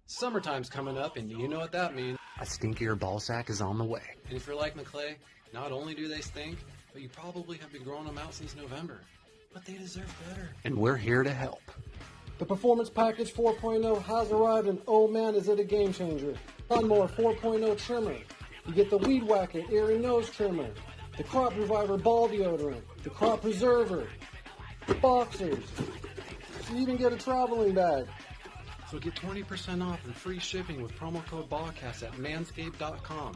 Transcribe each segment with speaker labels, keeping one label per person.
Speaker 1: Summertime's coming up, and you know what that means.
Speaker 2: A stinkier ball sack is on the way.
Speaker 1: And if you're like McClay, not only do they stink, but you probably have been growing them out since November. But they deserve better.
Speaker 2: And we're here to help.
Speaker 3: The Performance Package 4.0 has arrived, and oh man, is it a game changer. Lawnmower 4.0 trimmer. You get the Weed Whacker Airy Nose Trimmer, the Crop Reviver Ball Deodorant, the Crop Preserver, the Boxers. You even get a traveling bag.
Speaker 1: So get 20% off and free shipping with promo code Bogcast at manscaped.com.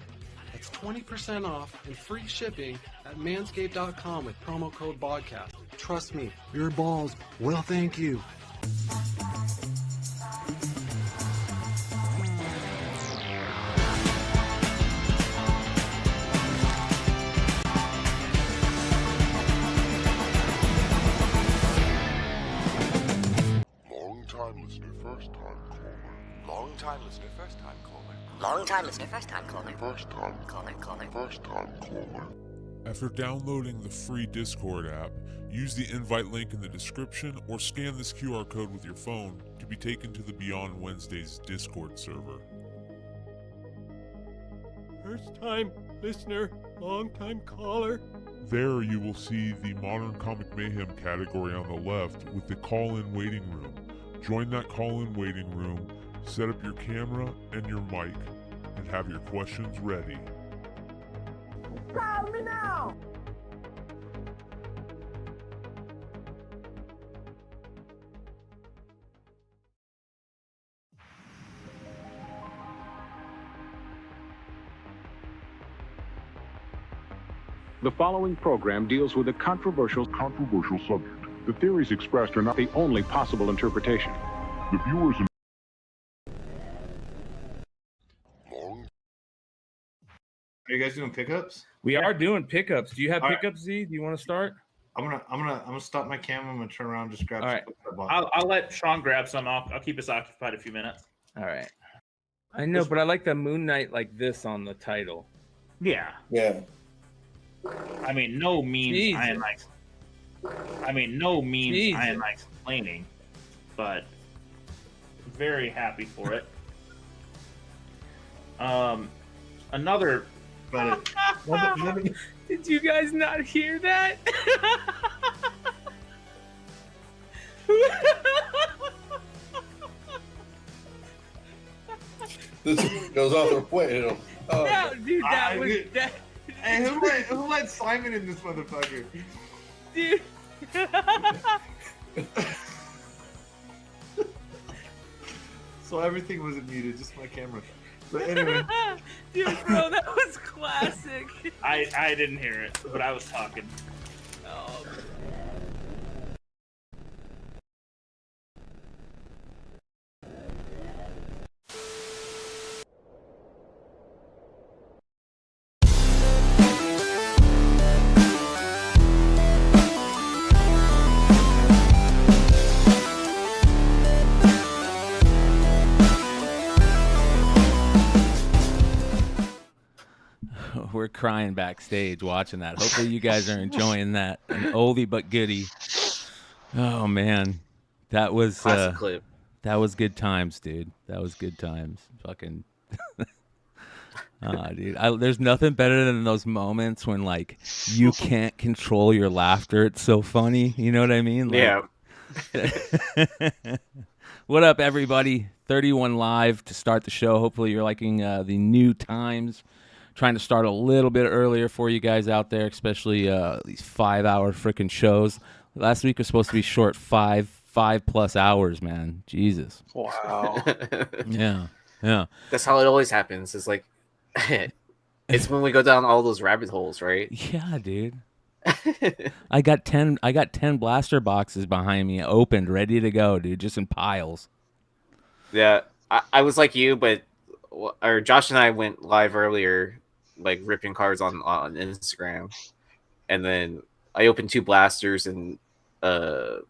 Speaker 1: That's 20% off and free shipping at manscaped.com with promo code Bogcast. Trust me, your balls will thank you.
Speaker 4: Long-time listener, first-time caller.
Speaker 5: Long-time listener, first-time caller.
Speaker 6: Long-time listener, first-time caller.
Speaker 4: First-time
Speaker 6: Caller.
Speaker 4: First-time caller.
Speaker 7: After downloading the free Discord app, use the invite link in the description or scan this QR code with your phone to be taken to the Beyond Wednesdays Discord server.
Speaker 8: First-time listener, long-time caller.
Speaker 7: There you will see the Modern Comic Mayhem category on the left with the call-in waiting room. Join that call-in waiting room, set up your camera and your mic, and have your questions ready.
Speaker 3: Call me now!
Speaker 9: The following program deals with a controversial subject. The theories expressed are not the only possible interpretation.
Speaker 4: The viewers and
Speaker 10: Are you guys doing pickups?
Speaker 8: We are doing pickups. Do you have pickups, Z? Do you want to start?
Speaker 10: I'm gonna stop my camera. I'm gonna turn around, just grab.
Speaker 8: All right.
Speaker 11: I'll let Sean grab some. I'll keep us occupied a few minutes.
Speaker 8: All right. I know, but I like the Moon Knight like this on the title.
Speaker 11: Yeah.
Speaker 10: Yeah.
Speaker 11: I mean, no means
Speaker 8: Jesus.
Speaker 11: I am
Speaker 8: Jesus.
Speaker 11: complaining, but very happy for it. Another.
Speaker 8: Did you guys not hear that?
Speaker 10: This goes off the way. Oh.
Speaker 8: No, dude, that.
Speaker 10: Hey, who let Simon in this motherfucker?
Speaker 8: Dude.
Speaker 10: So everything wasn't muted, just my camera. But anyway.
Speaker 8: Dude, bro, that was classic.
Speaker 11: I didn't hear it, but I was talking.
Speaker 8: Oh, we're crying backstage watching that. Hopefully you guys are enjoying that. An oldie but goodie. Oh man, that was
Speaker 11: Classic clip.
Speaker 8: That was good times, dude. That was good times. Fucking. Dude, there's nothing better than those moments when like you can't control your laughter. It's so funny. You know what I mean? Like,
Speaker 11: Yeah.
Speaker 8: What up, everybody? 31 live to start the show. Hopefully you're liking the new times. Trying to start a little bit earlier for you guys out there, especially these 5-hour freaking shows. Last week was supposed to be short, 5+ hours, man. Jesus.
Speaker 11: Wow.
Speaker 8: Yeah.
Speaker 11: That's how it always happens. It's like, it's when we go down all those rabbit holes, right?
Speaker 8: Yeah, dude. I got 10 blaster boxes behind me, opened, ready to go, dude, just in piles.
Speaker 11: Yeah, I was like you, but Josh and I went live earlier, like ripping cards on Instagram, and then I opened 2 blasters and a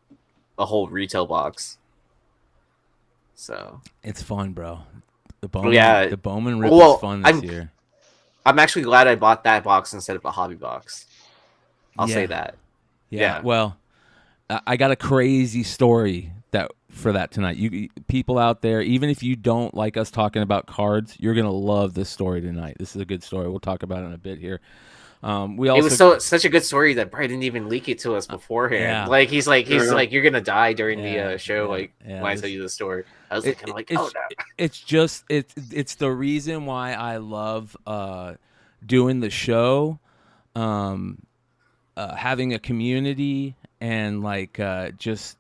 Speaker 11: whole retail box. So
Speaker 8: it's fun, bro. The Bowman, the Bowman rip is fun this year.
Speaker 11: I'm actually glad I bought that box instead of a hobby box. I'll say that.
Speaker 8: Yeah. Well, I got a crazy story that for that tonight. You people out there, even if you don't like us talking about cards, you're gonna love this story tonight. This is a good story. We'll talk about it in a bit here.
Speaker 11: It was such a good story that Bryan didn't even leak it to us beforehand.
Speaker 8: Yeah.
Speaker 11: Like he's like you're gonna die during the show. When I tell you the story, I was like, no.
Speaker 8: It's just it's the reason why I love doing the show, having a community, and like just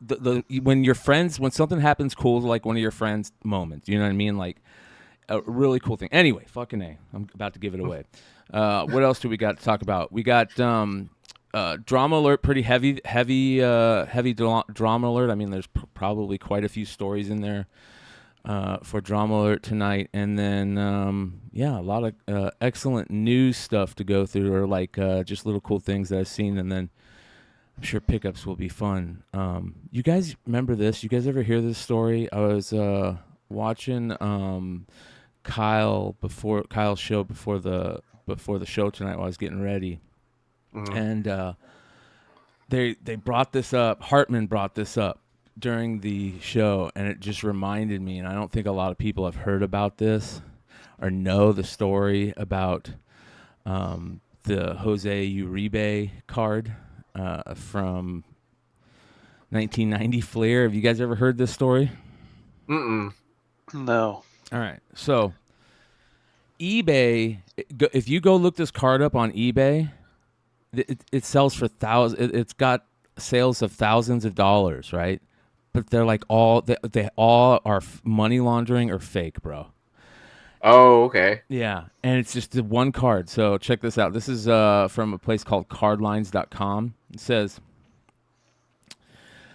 Speaker 8: the when your friends, when something happens cool, like one of your friends' moments, you know what I mean, like a really cool thing. Anyway, fucking A, I'm about to give it away. What else do we got to talk about? We got drama alert, pretty heavy drama alert. I mean, there's probably quite a few stories in there for drama alert tonight, and then a lot of excellent news stuff to go through, or like just little cool things that I've seen, and then I'm sure pickups will be fun. You guys remember this? You guys ever hear this story? I was watching Kyle's show before the show tonight while I was getting ready, and they brought this up. Hartman brought this up during the show, and it just reminded me, and I don't think a lot of people have heard about this or know the story about the Jose Uribe card from 1990 Fleer. Have you guys ever heard this story?
Speaker 12: No.
Speaker 8: All right. So eBay, if you go look this card up on eBay, it sells for thousands. It's got sales of thousands of dollars, right? But they're like they all are money laundering or fake, bro.
Speaker 11: Oh, okay.
Speaker 8: Yeah, and it's just the one card. So check this out. This is from a place called cardlines.com. It says,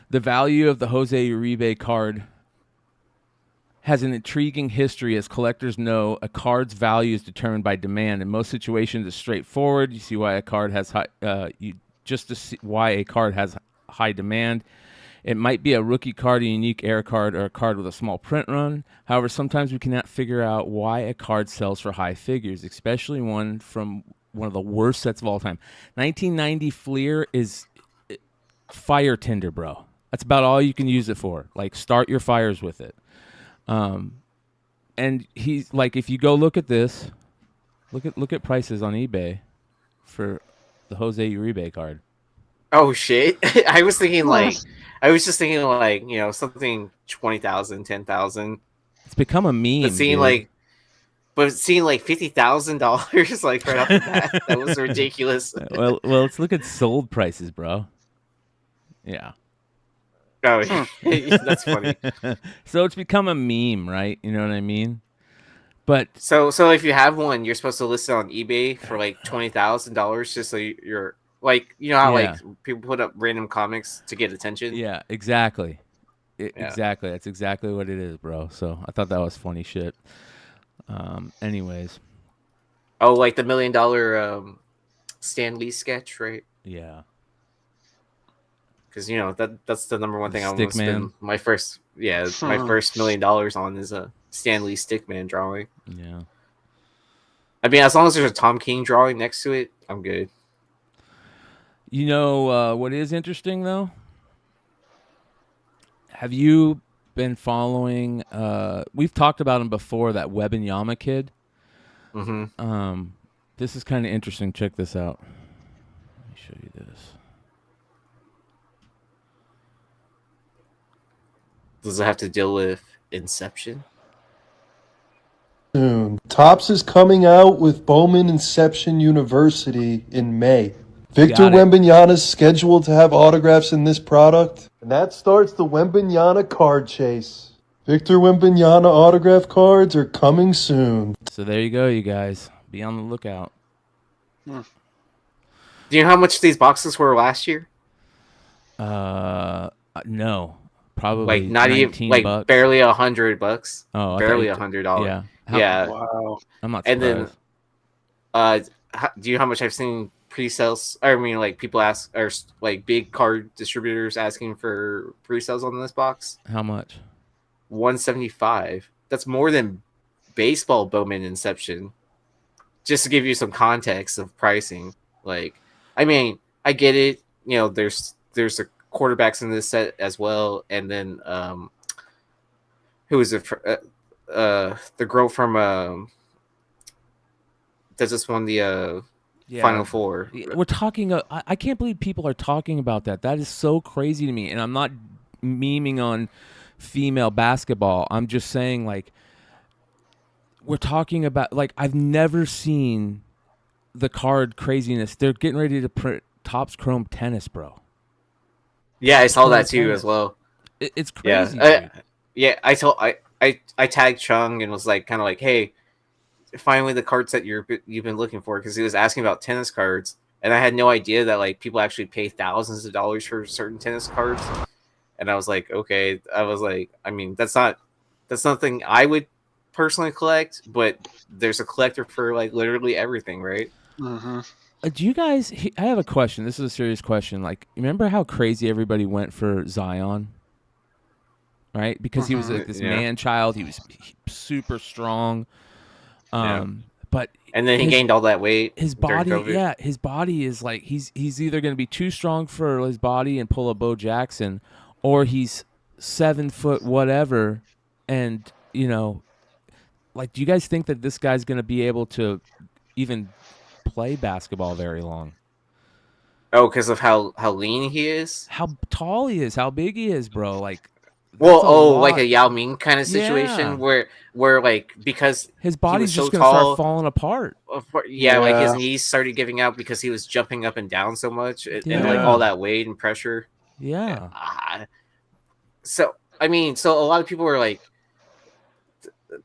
Speaker 8: the value of the Jose Uribe card has an intriguing history. As collectors know, a card's value is determined by demand. In most situations, it's straightforward. You see why a card has why a card has high demand. It might be a rookie card, a unique air card, or a card with a small print run. However, sometimes we cannot figure out why a card sells for high figures, especially one from one of the worst sets of all time. 1990 Fleer is fire tinder, bro. That's about all you can use it for. Like, start your fires with it. And he's like, if you go look at this, look at prices on eBay for the Jose Uribe card.
Speaker 11: Oh shit! I was just thinking like, you know, something 20,000, 10,000.
Speaker 8: It's become a meme.
Speaker 11: But seeing like $50,000 like right off the bat, that was ridiculous.
Speaker 8: well, let's look at sold prices, bro. Yeah.
Speaker 11: Oh, that's funny.
Speaker 8: So it's become a meme, right? You know what I mean? But
Speaker 11: so if you have one, you're supposed to list it on eBay for like $20,000, just so you're like, you know how like people put up random comics to get attention.
Speaker 8: Yeah, exactly. Exactly. That's exactly what it is, bro. So I thought that was funny shit. Anyways.
Speaker 11: Oh, like the $1 million Stan Lee sketch, right?
Speaker 8: Yeah.
Speaker 11: Because, you know, that's the number one thing I want to
Speaker 8: Stickman.
Speaker 11: spend my first $1 million on is a Stan Lee Stickman drawing.
Speaker 8: Yeah.
Speaker 11: I mean, as long as there's a Tom King drawing next to it, I'm good.
Speaker 8: You know what is interesting, though? Have you been following... we've talked about him before, that Webanyama kid.
Speaker 11: Mm-hmm.
Speaker 8: This is kind of interesting. Check this out. Let me show you this.
Speaker 11: Does it have to deal with Inception?
Speaker 13: Soon. Topps is coming out with Bowman Inception University in May. Victor Wembanyama is scheduled to have autographs in this product, and that starts the Wembanyama card chase. Victor Wembanyama autograph cards are coming soon.
Speaker 8: So there you go, you guys. Be on the lookout.
Speaker 11: Do you know how much these boxes were last year?
Speaker 8: No. Probably
Speaker 11: like not even like
Speaker 8: bucks.
Speaker 11: Barely $100.
Speaker 8: Oh,
Speaker 11: barely $100.
Speaker 8: Yeah.
Speaker 11: Yeah.
Speaker 12: Wow.
Speaker 8: I'm not surprised.
Speaker 11: And then, do you know how much I've seen pre-sales? I mean, like people ask, or like big card distributors asking for pre-sales on this box.
Speaker 8: How much?
Speaker 11: $175. That's more than baseball Bowman Inception. Just to give you some context of pricing, like, I mean, I get it. You know, there's a quarterbacks in this set as well, and then who is it? The girl from that just won the Final Four.
Speaker 8: We're talking. I can't believe people are talking about that. That is so crazy to me. And I'm not memeing on female basketball. I'm just saying, like, we're talking about, like, I've never seen the card craziness. They're getting ready to print Topps Chrome tennis, bro.
Speaker 11: Yeah, I saw that too as well.
Speaker 8: It's crazy.
Speaker 11: Yeah, I tagged Chung and was like, kind of like, hey, finally the cards that you've been looking for, because he was asking about tennis cards, and I had no idea that like people actually pay thousands of dollars for certain tennis cards. And I was like, okay. I was like, I mean, that's nothing I would personally collect, but there's a collector for like literally everything, right?
Speaker 12: Mm-hmm.
Speaker 8: Do you guys? I have a question. This is a serious question. Like, remember how crazy everybody went for Zion? Right, because he was like this man child. He was super strong. But
Speaker 11: and then he gained all that weight.
Speaker 8: His body, his body is like he's either going to be too strong for his body and pull a Bo Jackson, or he's 7 foot whatever, and like, do you guys think that this guy's going to be able to even play basketball very long?
Speaker 11: Oh, because of how lean he is,
Speaker 8: how tall he is, how big he is, bro. Like.
Speaker 11: Well, like a Yao Ming kind of situation where like, because
Speaker 8: his body's
Speaker 11: just
Speaker 8: gonna start falling apart.
Speaker 11: Like his knees started giving out because he was jumping up and down so much, and like all that weight and pressure.
Speaker 8: Yeah.
Speaker 11: So I mean, a lot of people were like,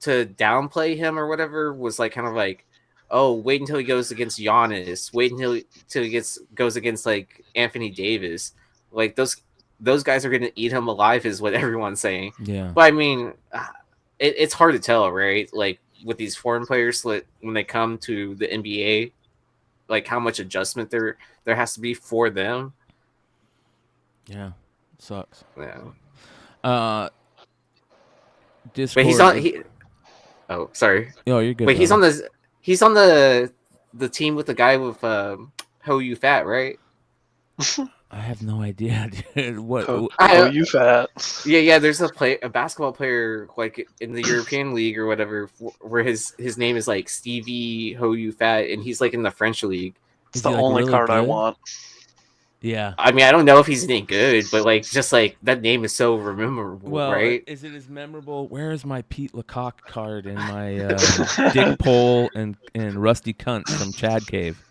Speaker 11: to downplay him or whatever was like kind of like, oh, wait until he goes against Giannis. Wait until he goes against like Anthony Davis. Like those guys are going to eat him alive is what everyone's saying.
Speaker 8: Yeah.
Speaker 11: But I mean, it's hard to tell, right? Like with these foreign players, like, when they come to the NBA, like how much adjustment there has to be for them.
Speaker 8: Yeah. Sucks.
Speaker 11: Yeah.
Speaker 8: Discord.
Speaker 11: But he's on. Oh, sorry.
Speaker 8: Oh, you're good.
Speaker 11: Wait, he's on the team with the guy with Ho You Fat, right?
Speaker 8: I have no idea, dude. What?
Speaker 12: Oh, you fat?
Speaker 11: Yeah. There's a basketball player like in the European League or whatever, where his name is like Stevie Ho You Fat, and he's like in the French league.
Speaker 12: It's the only card I want.
Speaker 8: Yeah.
Speaker 11: I mean, I don't know if he's any good, but like, just like that name is so memorable, right?
Speaker 8: Is it as memorable? Where is my Pete Lecoq card and my Dick Pole and Rusty Cunt from Chad Cave?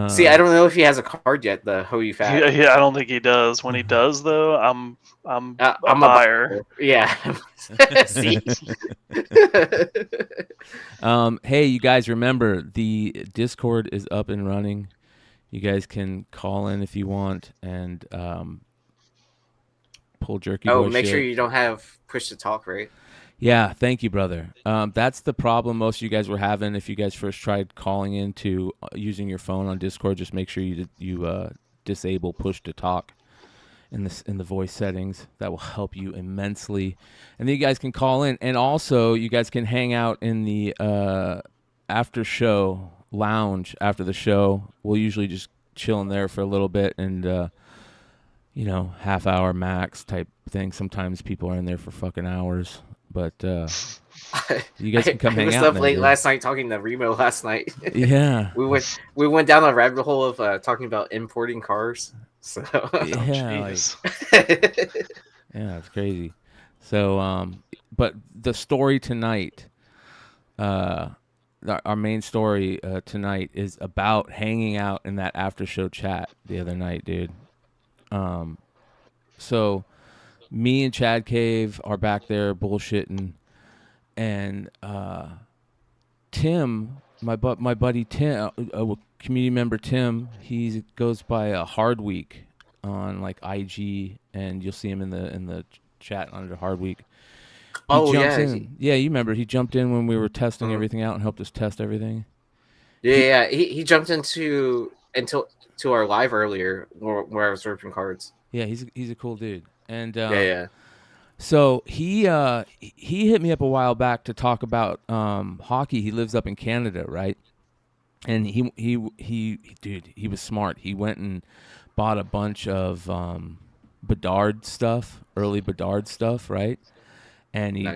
Speaker 11: See, I don't know if he has a card yet. The Ho You Fat.
Speaker 12: Yeah, I don't think he does. When he does, though, I'm a buyer.
Speaker 11: Yeah. See.
Speaker 8: Hey, you guys, remember the Discord is up and running. You guys can call in if you want and pull jerky.
Speaker 11: Oh, make sure you don't have push to talk, right?
Speaker 8: Yeah, thank you, brother. That's the problem most of you guys were having. If you guys first tried calling into using your phone on Discord, just make sure you disable push to talk in the voice settings. That will help you immensely. And then you guys can call in, and also you guys can hang out in the after show lounge after the show. We'll usually just chill in there for a little bit and half hour max type thing. Sometimes people are in there for fucking hours. But you guys can come hang out.
Speaker 11: I was up late last night talking to Remo last night.
Speaker 8: Yeah.
Speaker 11: we went down a rabbit hole of talking about importing cars. So
Speaker 8: yeah, yeah, it's crazy. So but the story tonight, our main story tonight is about hanging out in that after show chat the other night, dude. So me and Chad Cave are back there bullshitting, and Tim, my buddy Tim, a community member Tim, he goes by a Hard Week on like IG, and you'll see him in the chat under Hard Week. Yeah, you remember he jumped in when we were testing everything out and helped us test everything.
Speaker 11: Yeah, he jumped into our live earlier where I was ripping cards.
Speaker 8: Yeah, he's a cool dude. And
Speaker 11: yeah.
Speaker 8: So he hit me up a while back to talk about hockey. He lives up in Canada, right? And he was smart. He went and bought a bunch of Bedard stuff, early Bedard stuff, right? And he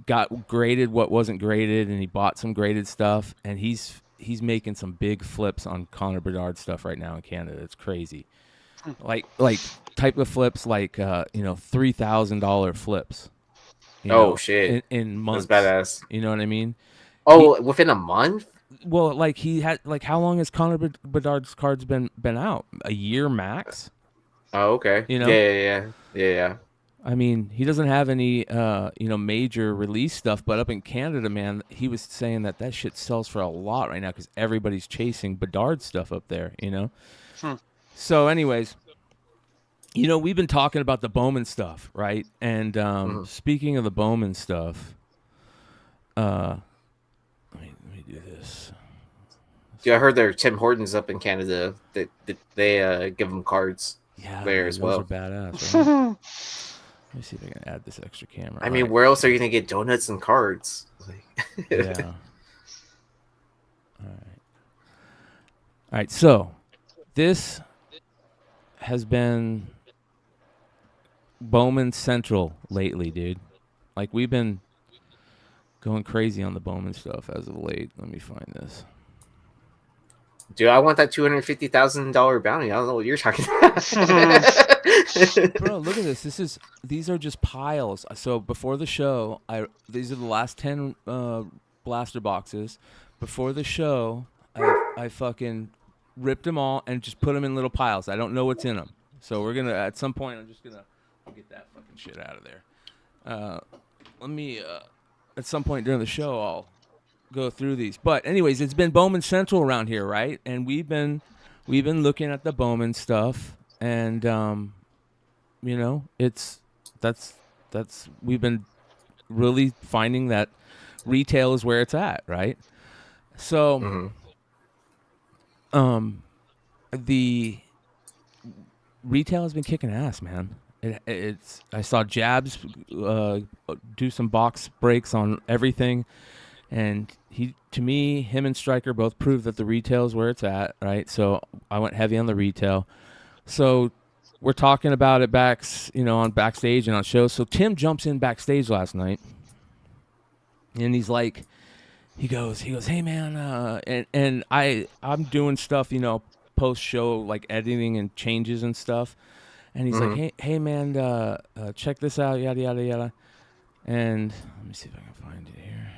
Speaker 8: got graded what wasn't graded, and he bought some graded stuff, and he's making some big flips on Connor Bedard stuff right now in Canada. It's crazy. Like type of flips like $3,000 flips.
Speaker 11: Shit.
Speaker 8: In months.
Speaker 11: That's badass.
Speaker 8: You know what I mean?
Speaker 11: Within a month?
Speaker 8: Well, like he had how long has Connor Bedard's cards been out? A year max?
Speaker 11: Oh, okay. Yeah.
Speaker 8: I mean, he doesn't have any major release stuff, but up in Canada, man, he was saying that shit sells for a lot right now because everybody's chasing Bedard stuff up there, So anyways, we've been talking about the Bowman stuff, right? And speaking of the Bowman stuff, let me do this.
Speaker 11: Yeah, I heard there are Tim Hortons up in Canada that they give them cards there as well.
Speaker 8: Those are badass, right? Let me see if I can add this extra camera.
Speaker 11: I mean, where else are you going to get donuts and cards?
Speaker 8: Yeah. All right. So this has been Bowman Central lately, dude. Like, we've been going crazy on the Bowman stuff as of late. Let me find this.
Speaker 11: Dude, I want that $250,000 bounty. I don't know what you're talking about.
Speaker 8: Bro, look at this. These are just piles. So before the show, these are the last 10 blaster boxes. Before the show, I fucking ripped them all and just put them in little piles. I don't know what's in them. So we're gonna at some point. I'm just gonna get that fucking shit out of there. Let me at some point during the show I'll go through these. But anyways, it's been Bowman Central around here, right? And we've been looking at the Bowman stuff, and we've been really finding that retail is where it's at, right? So the retail has been kicking ass, man. I saw Jabs do some box breaks on everything, and him and Stryker both proved that the retail is where it's at, right? So I went heavy on the retail. So we're talking about it on backstage and on shows. So Tim jumps in backstage last night, and he's like, he goes, hey man, and I'm doing stuff, post show, like editing and changes and stuff. And he's like, hey man, check this out, yada yada yada. And let me see if I can find it here.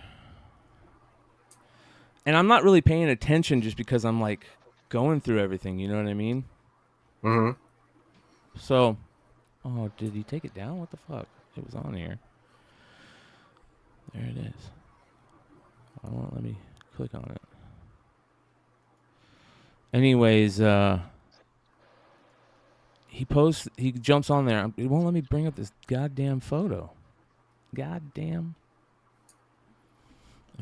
Speaker 8: And I'm not really paying attention just because I'm like going through everything, you know what I mean? So, did he take it down? What the fuck? It was on here. There it is. I won't let me click on it. Anyways, he jumps on there. It won't let me bring up this goddamn photo. Goddamn.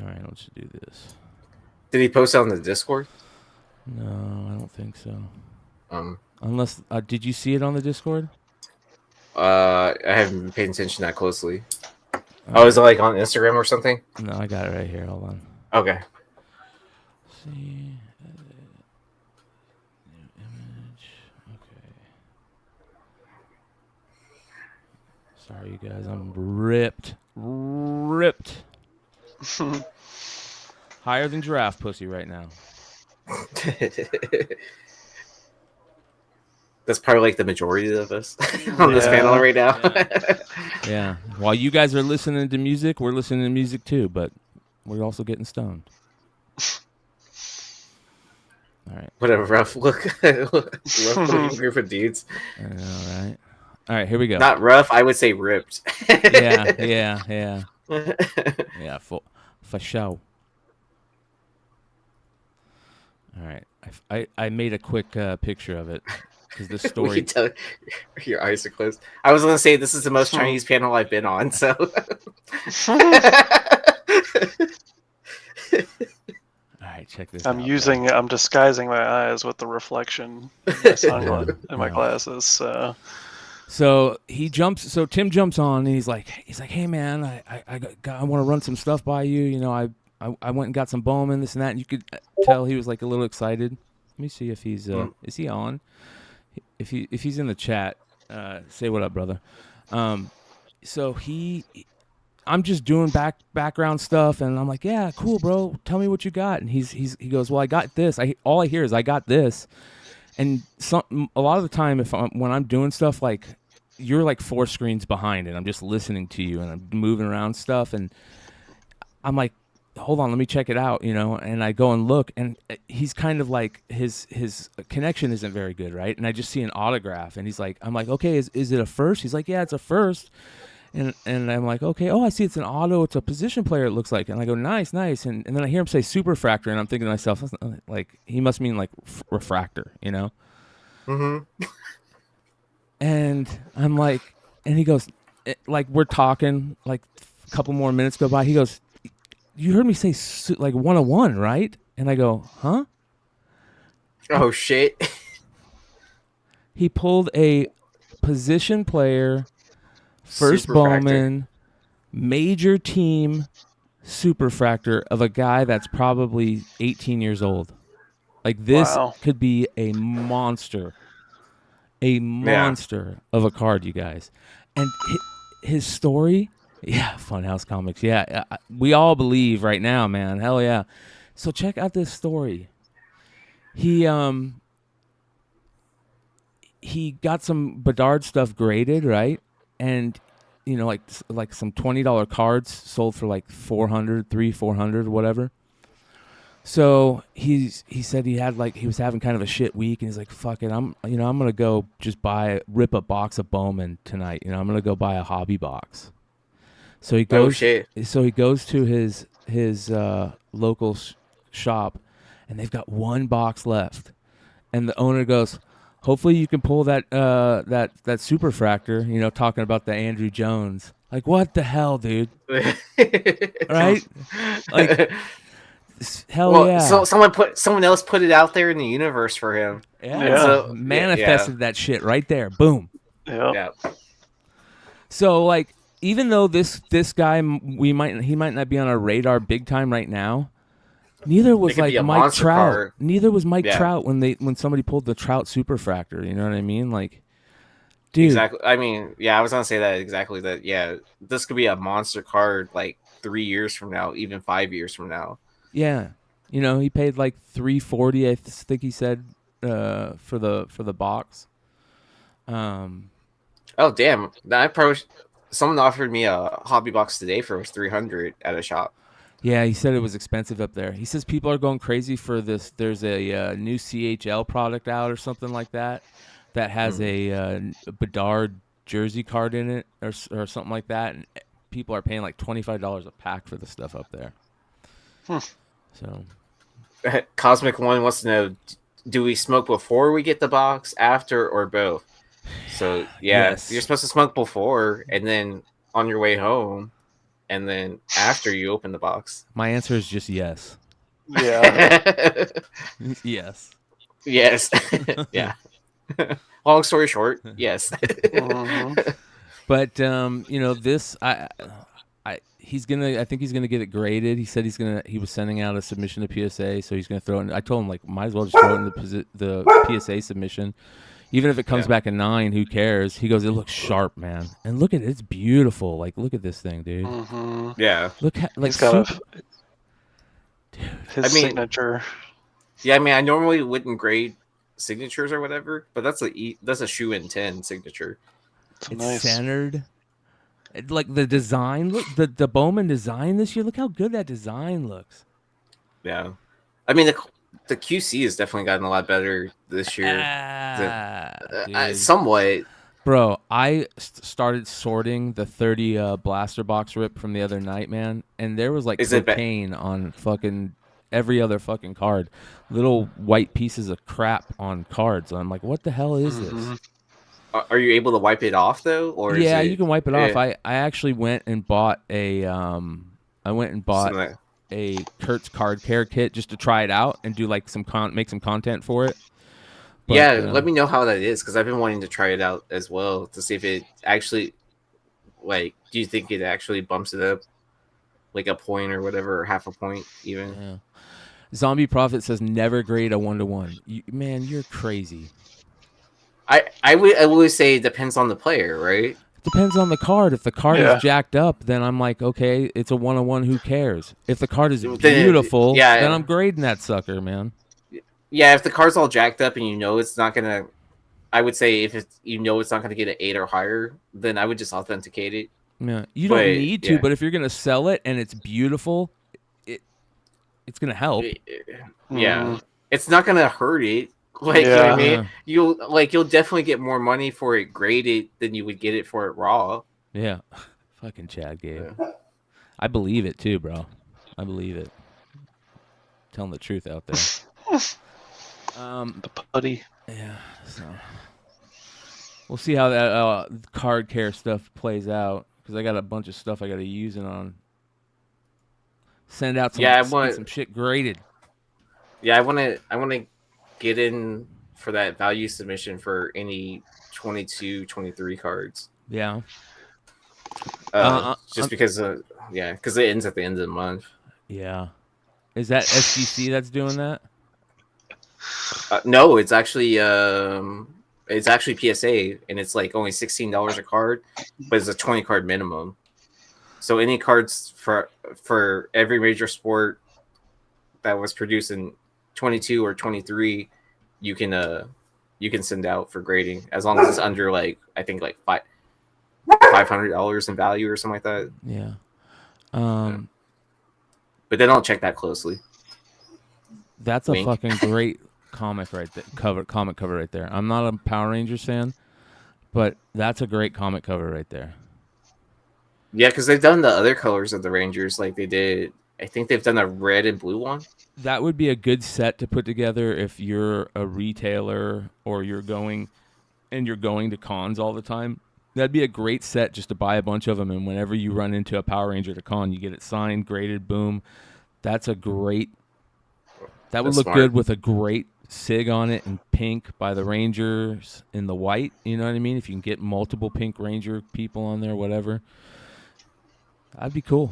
Speaker 8: All right, let's do this.
Speaker 11: Did he post it on the Discord?
Speaker 8: No, I don't think so. Unless, did you see it on the Discord?
Speaker 11: I haven't been paying attention that closely. Is it like on Instagram or something?
Speaker 8: No, I got it right here. Hold on.
Speaker 11: Okay.
Speaker 8: See, edit, new image. Okay. Sorry, you guys. I'm ripped. Higher than giraffe pussy right now.
Speaker 11: That's probably like the majority of us on this panel right now.
Speaker 8: Yeah. While you guys are listening to music, we're listening to music too, but we're also getting stoned. All right.
Speaker 11: What a rough looking group of dudes.
Speaker 8: I know, right? All right, here we go.
Speaker 11: Not rough, I would say ripped.
Speaker 8: Yeah. Yeah, for sure. All right. I made a quick picture of it. Because the story.
Speaker 11: We can tell your eyes are closed. I was gonna say this is the most Chinese panel I've been on, so.
Speaker 8: All right, check this out.
Speaker 12: I'm disguising my eyes with the reflection in my glasses.
Speaker 8: So Tim jumps on and he's like, hey man, I want to run some stuff by you. I went and got some Bowman, this and that. And you could tell he was like a little excited. Let me see if he's is he on? If he's in the chat, Say what up, brother. So I'm just doing background stuff, and I'm like, yeah, cool, bro. Tell me what you got. And he goes, well, I got this. All I hear is I got this. And a lot of the time, when I'm doing stuff, like you're like 4 screens behind, and I'm just listening to you, and I'm moving around stuff, and I'm like, hold on, let me check it out, And I go and look, and he's kind of like his connection isn't very good, right? And I just see an autograph, and I'm like, okay, is it a first? He's like, yeah, it's a first. And I'm like, okay, oh, I see it's an auto, it's a position player, it looks like. And I go, nice. And then I hear him say Superfractor, and I'm thinking to myself, like, he must mean like refractor,
Speaker 11: Mm-hmm.
Speaker 8: And I'm like, and he goes, like, we're talking, like a couple more minutes go by. He goes, you heard me say like 101, right? And I go, huh?
Speaker 11: Oh, shit.
Speaker 8: He pulled a position player, first Bowman, major team Superfractor of a guy that's probably 18 years old. Like, this could be a monster. Of a card, you guys. And his story, Funhouse Comics, we all believe right now, man. Hell yeah. So check out this story. He got some Bedard stuff graded, right? And like some $20 cards sold for like $400, whatever. So he said he was having kind of a shit week, and he's like, fuck it, I'm gonna go just rip a box of Bowman tonight. I'm gonna go buy a hobby box. So he goes. Oh, shit. So he goes to his local shop, and they've got one box left, and the owner goes, hopefully you can pull that Superfractor. Talking about the Andrew Jones. Like, what the hell, dude? Right? Like. Hell yeah!
Speaker 11: So someone else put it out there in the universe for him.
Speaker 8: Yeah, so, manifested that shit right there. Boom.
Speaker 11: Yeah.
Speaker 8: So like, even though this guy he might not be on our radar big time right now, neither was like Mike Trout. Card. Neither was Mike Trout when somebody pulled the Trout Superfractor. You know what I mean? Like, dude.
Speaker 11: Exactly. I mean, I was gonna say that exactly. That this could be a monster card like 3 years from now, even 5 years from now.
Speaker 8: Yeah, he paid like $340. I think he said for the box.
Speaker 11: Oh damn! Someone offered me a hobby box today for $300 at a shop.
Speaker 8: Yeah, he said it was expensive up there. He says people are going crazy for this. There's a new CHL product out or something like that has a Bedard jersey card in it or something like that, and people are paying like $25 a pack for the stuff up there. So,
Speaker 11: Cosmic One wants to know: do we smoke before we get the box, after, or both? So yes. You're supposed to smoke before, and then on your way home, and then after you open the box.
Speaker 8: My answer is just yes.
Speaker 12: Yeah.
Speaker 8: Yes.
Speaker 11: Yes. Yeah. Long story short, yes.
Speaker 8: But this I think he's gonna get it graded. He said he was sending out a submission to PSA, so he's gonna throw it in. I told him, like, might as well just throw it in the PSA submission. Even if it comes back a 9, who cares? He goes, it looks sharp, man. And look at it, it's beautiful. Like, look at this thing, dude.
Speaker 12: Mm-hmm.
Speaker 11: Yeah.
Speaker 8: Look like
Speaker 12: his signature.
Speaker 11: Yeah, I mean, I normally wouldn't grade signatures or whatever, but that's a shoe in 10 signature.
Speaker 8: It's nice. Centered. Like the design, look, the Bowman design this year. Look how good that design looks.
Speaker 11: Yeah, I mean the QC has definitely gotten a lot better this year. Somewhat.
Speaker 8: Bro, I started sorting the 30 blaster box rip from the other night, man, and there was like cocaine on fucking every other fucking card. Little white pieces of crap on cards. I'm like, what the hell is this?
Speaker 11: Are you able to wipe it off though, or
Speaker 8: you can wipe it off. I actually went and bought a a Kurtz card care kit just to try it out and do like make some content for it. But,
Speaker 11: let me know how that is, because I've been wanting to try it out as well to see if it actually, like, do you think it actually bumps it up like a point or whatever, or half a point even?
Speaker 8: Yeah. Zombie Prophet says never grade a 1-to-1. Man, you're crazy.
Speaker 11: I would always say it depends on the player, right?
Speaker 8: Depends on the card. If the card is jacked up, then I'm like, okay, it's a 1-on-1. Who cares? If the card is beautiful, then I'm grading that sucker, man.
Speaker 11: Yeah, if the card's all jacked up and you know it's not gonna, I would say if it's it's not gonna get an 8 or higher, then I would just authenticate it.
Speaker 8: Yeah, you don't need to, but if you're gonna sell it and it's beautiful, it's gonna help.
Speaker 11: Yeah, it's not gonna hurt it. Like, you know what I mean? You'll definitely get more money for it graded than you would get it for it raw.
Speaker 8: Yeah. Fucking Chad Gabe. Yeah. I believe it too, bro. I believe it. Telling the truth out there.
Speaker 12: The putty.
Speaker 8: Yeah, so we'll see how that card care stuff plays out, because I got a bunch of stuff I got to use it on. Send out some shit graded.
Speaker 11: Yeah, I want to get in for that value submission for any 22, 23 cards.
Speaker 8: Yeah.
Speaker 11: Just because because it ends at the end of the month.
Speaker 8: Yeah. Is that SGC that's doing that?
Speaker 11: No, it's actually PSA, and it's like only $16 a card, but it's a 20 card minimum. So any cards for every major sport that was produced in 22 or 23, you can send out for grading, as long as it's under like, I think like $500 in value or something like that.
Speaker 8: Yeah.
Speaker 11: But they don't check that closely.
Speaker 8: That's a fucking great comic right there. Comic cover right there. I'm not a Power Rangers fan, but that's a great comic cover right there.
Speaker 11: Yeah, because they've done the other colors of the Rangers, like they did. I think they've done a red and blue one.
Speaker 8: That would be a good set to put together if you're a retailer or you're going to cons all the time. That'd be a great set just to buy a bunch of them, and whenever you run into a Power Ranger at a con, you get it signed, graded, boom. That's a great. That would look good with a great SIG on it in pink by the Rangers in the white. You know what I mean? If you can get multiple pink Ranger people on there, whatever. That'd be cool.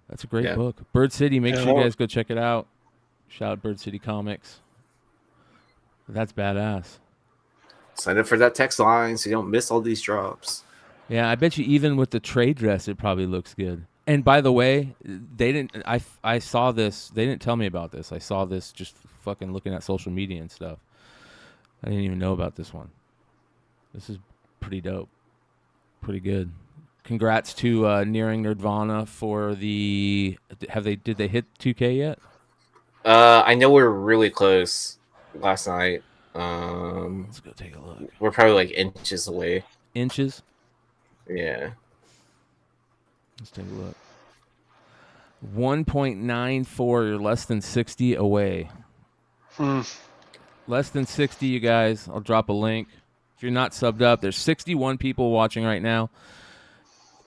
Speaker 8: That's a great book. Bird City, make sure you guys go check it out. Shout out Bird City Comics. That's badass.
Speaker 11: Sign up for that text line so you don't miss all these drops.
Speaker 8: Yeah, I bet you even with the trade dress, it probably looks good. And by the way, they didn't. I saw this. They didn't tell me about this. I saw this just fucking looking at social media and stuff. I didn't even know about this one. This is pretty dope. Pretty good. Congrats to Nearing Nirvana for the. Did they hit 2K yet?
Speaker 11: I know we're really close. Last night.
Speaker 8: Let's go take a look.
Speaker 11: We're probably like inches away.
Speaker 8: Inches?
Speaker 11: Yeah.
Speaker 8: Let's take a look. 1.94. You're less than 60 away. Less than 60, you guys. I'll drop a link. If you're not subbed up, there's 61 people watching right now.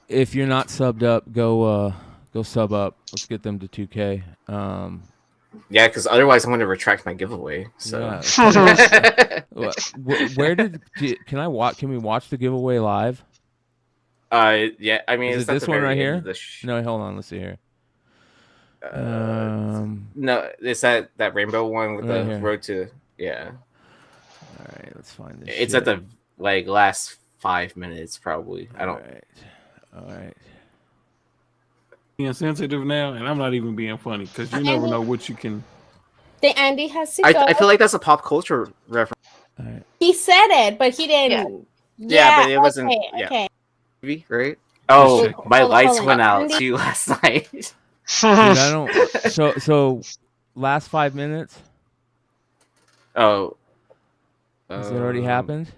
Speaker 8: If you're not subbed up, go sub up. Let's get them to 2K.
Speaker 11: Yeah, because otherwise I'm going to retract my giveaway. So,
Speaker 8: where can we watch the giveaway live?
Speaker 11: Yeah, I mean,
Speaker 8: is it this one right here? No, hold on. Let's see here.
Speaker 11: No, it's that rainbow one with the road to
Speaker 8: All right, let's find this.
Speaker 11: It's at the last 5 minutes probably. I don't.
Speaker 8: All right.
Speaker 14: Being sensitive now, and I'm not even being funny because you never know what you can.
Speaker 15: The Andy has to go.
Speaker 11: I feel like that's a pop culture reference.
Speaker 8: All right.
Speaker 15: He said it, but he didn't.
Speaker 11: Yeah, but it wasn't.
Speaker 15: Okay.
Speaker 11: Right? Oh, my lights went out too last night.
Speaker 8: Dude, I don't. So, last 5 minutes.
Speaker 11: Oh.
Speaker 8: Has it already happened?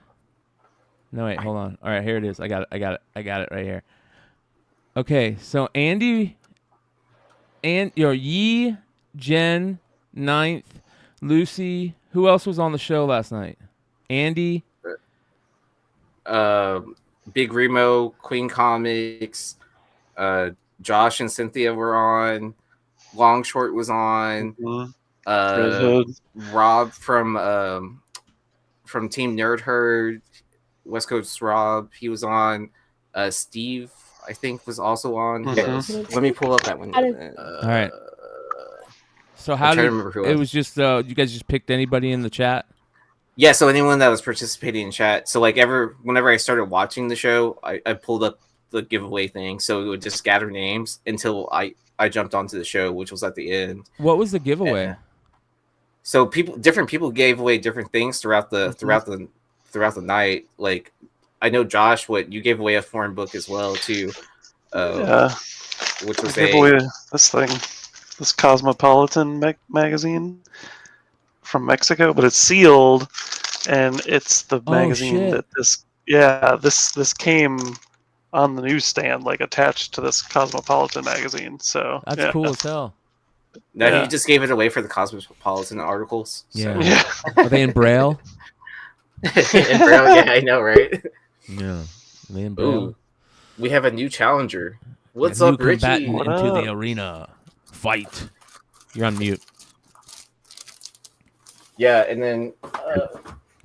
Speaker 8: No, wait, hold on. All right, here it is. I got it right here. Okay, so Andy, and your Yi, Jen, 9th, Lucy. Who else was on the show last night? Andy.
Speaker 11: Big Remo, Queen Comics, Josh and Cynthia were on. Long Short was on. Rob from Team Nerd Herd, West Coast Rob, he was on. Steve, I think, was also on. Let me pull up that one.
Speaker 8: All right. So how did it was just you guys just picked anybody in the chat?
Speaker 11: Yeah, so anyone that was participating in chat, so like whenever I started watching the show, I pulled up the giveaway thing, so it would just gather names until I jumped onto the show, which was at the end.
Speaker 8: What was the giveaway?
Speaker 11: So different people gave away different things throughout the night. Like I know Josh, you gave away a foreign book as well too. Which was
Speaker 12: I gave away this Cosmopolitan magazine from Mexico, but it's sealed, and it's the magazine that this came on the newsstand, like attached to this Cosmopolitan magazine. So
Speaker 8: that's cool as hell.
Speaker 11: No, he just gave it away for the Cosmopolitan articles.
Speaker 8: Yeah.
Speaker 11: So.
Speaker 8: Are they in Braille?
Speaker 11: In Braille, yeah, I know, right?
Speaker 8: Yeah. Are they in Braille?
Speaker 11: Ooh, we have a new challenger. What's up, Richie?
Speaker 8: Into the arena. Fight. You're on mute.
Speaker 11: Yeah, and then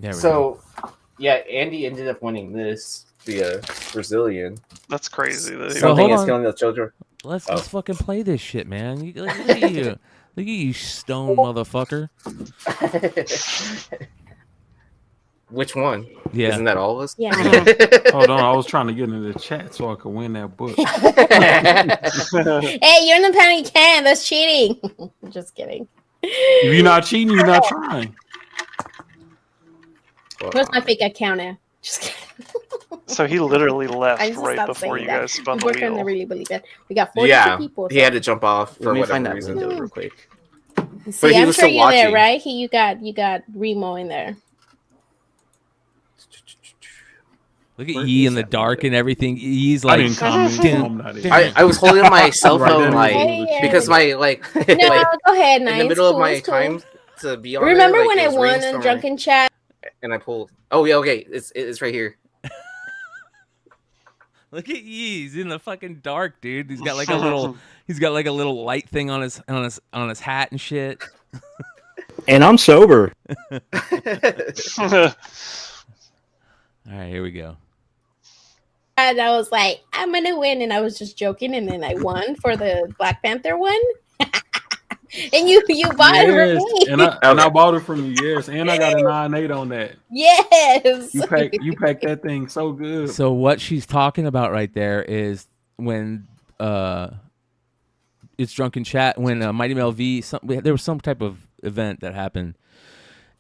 Speaker 11: Andy ended up winning the Brazilian.
Speaker 12: That's crazy.
Speaker 11: Something is killing the children.
Speaker 8: Let's fucking play this shit, man. Look at you. Look at you, stone motherfucker.
Speaker 11: Which one?
Speaker 8: Yeah.
Speaker 11: Isn't that all of us?
Speaker 15: Yeah.
Speaker 14: Hold on, I was trying to get into the chat so I could win that book.
Speaker 15: Hey, you're in the penny can. That's cheating. Just kidding.
Speaker 14: If you're not cheating, you're not trying.
Speaker 15: Where's my fake account now? Just kidding.
Speaker 12: So he literally
Speaker 15: I
Speaker 12: left
Speaker 15: just
Speaker 12: right
Speaker 15: stopped
Speaker 12: before
Speaker 15: saying
Speaker 12: you guys spun the
Speaker 15: We're trying to
Speaker 12: wheel.
Speaker 15: really believe it. We got 42 people.
Speaker 11: He had to jump off for whatever reason.
Speaker 10: Real quick.
Speaker 15: See,
Speaker 11: he
Speaker 15: I'm
Speaker 11: was
Speaker 15: sure
Speaker 11: still
Speaker 15: you're there,
Speaker 11: watching.
Speaker 15: right? You got Remo in there.
Speaker 8: Look at Yee in the dark and everything. Yee's like,
Speaker 14: I didn't comment.
Speaker 11: I was holding my cell
Speaker 14: Right
Speaker 11: phone
Speaker 14: there.
Speaker 11: because my
Speaker 15: No, go ahead,
Speaker 11: in
Speaker 15: nice.
Speaker 11: the middle of
Speaker 15: Cool,
Speaker 11: my
Speaker 15: it's cool.
Speaker 11: time to be on.
Speaker 15: Remember
Speaker 11: there,
Speaker 15: when
Speaker 11: it
Speaker 15: I
Speaker 11: was
Speaker 15: won in
Speaker 11: rainstorming,
Speaker 15: Drunken Chat?
Speaker 11: and I pulled. Oh yeah, okay, it's right here.
Speaker 8: look at Yee. He's in the fucking dark, dude. He's got like a little light thing on his hat and shit.
Speaker 16: And I'm sober.
Speaker 8: All right, here we go.
Speaker 15: And I was like, I'm gonna win, and I was just joking, and then I won for the Black Panther one. And you bought it for me.
Speaker 14: And I bought it from you, yes. And I got a 9.8 on that.
Speaker 15: Yes.
Speaker 14: You packed that thing so good.
Speaker 8: So what she's talking about right there is when it's Drunken Chat, when Mighty Mel V, there was some type of event that happened,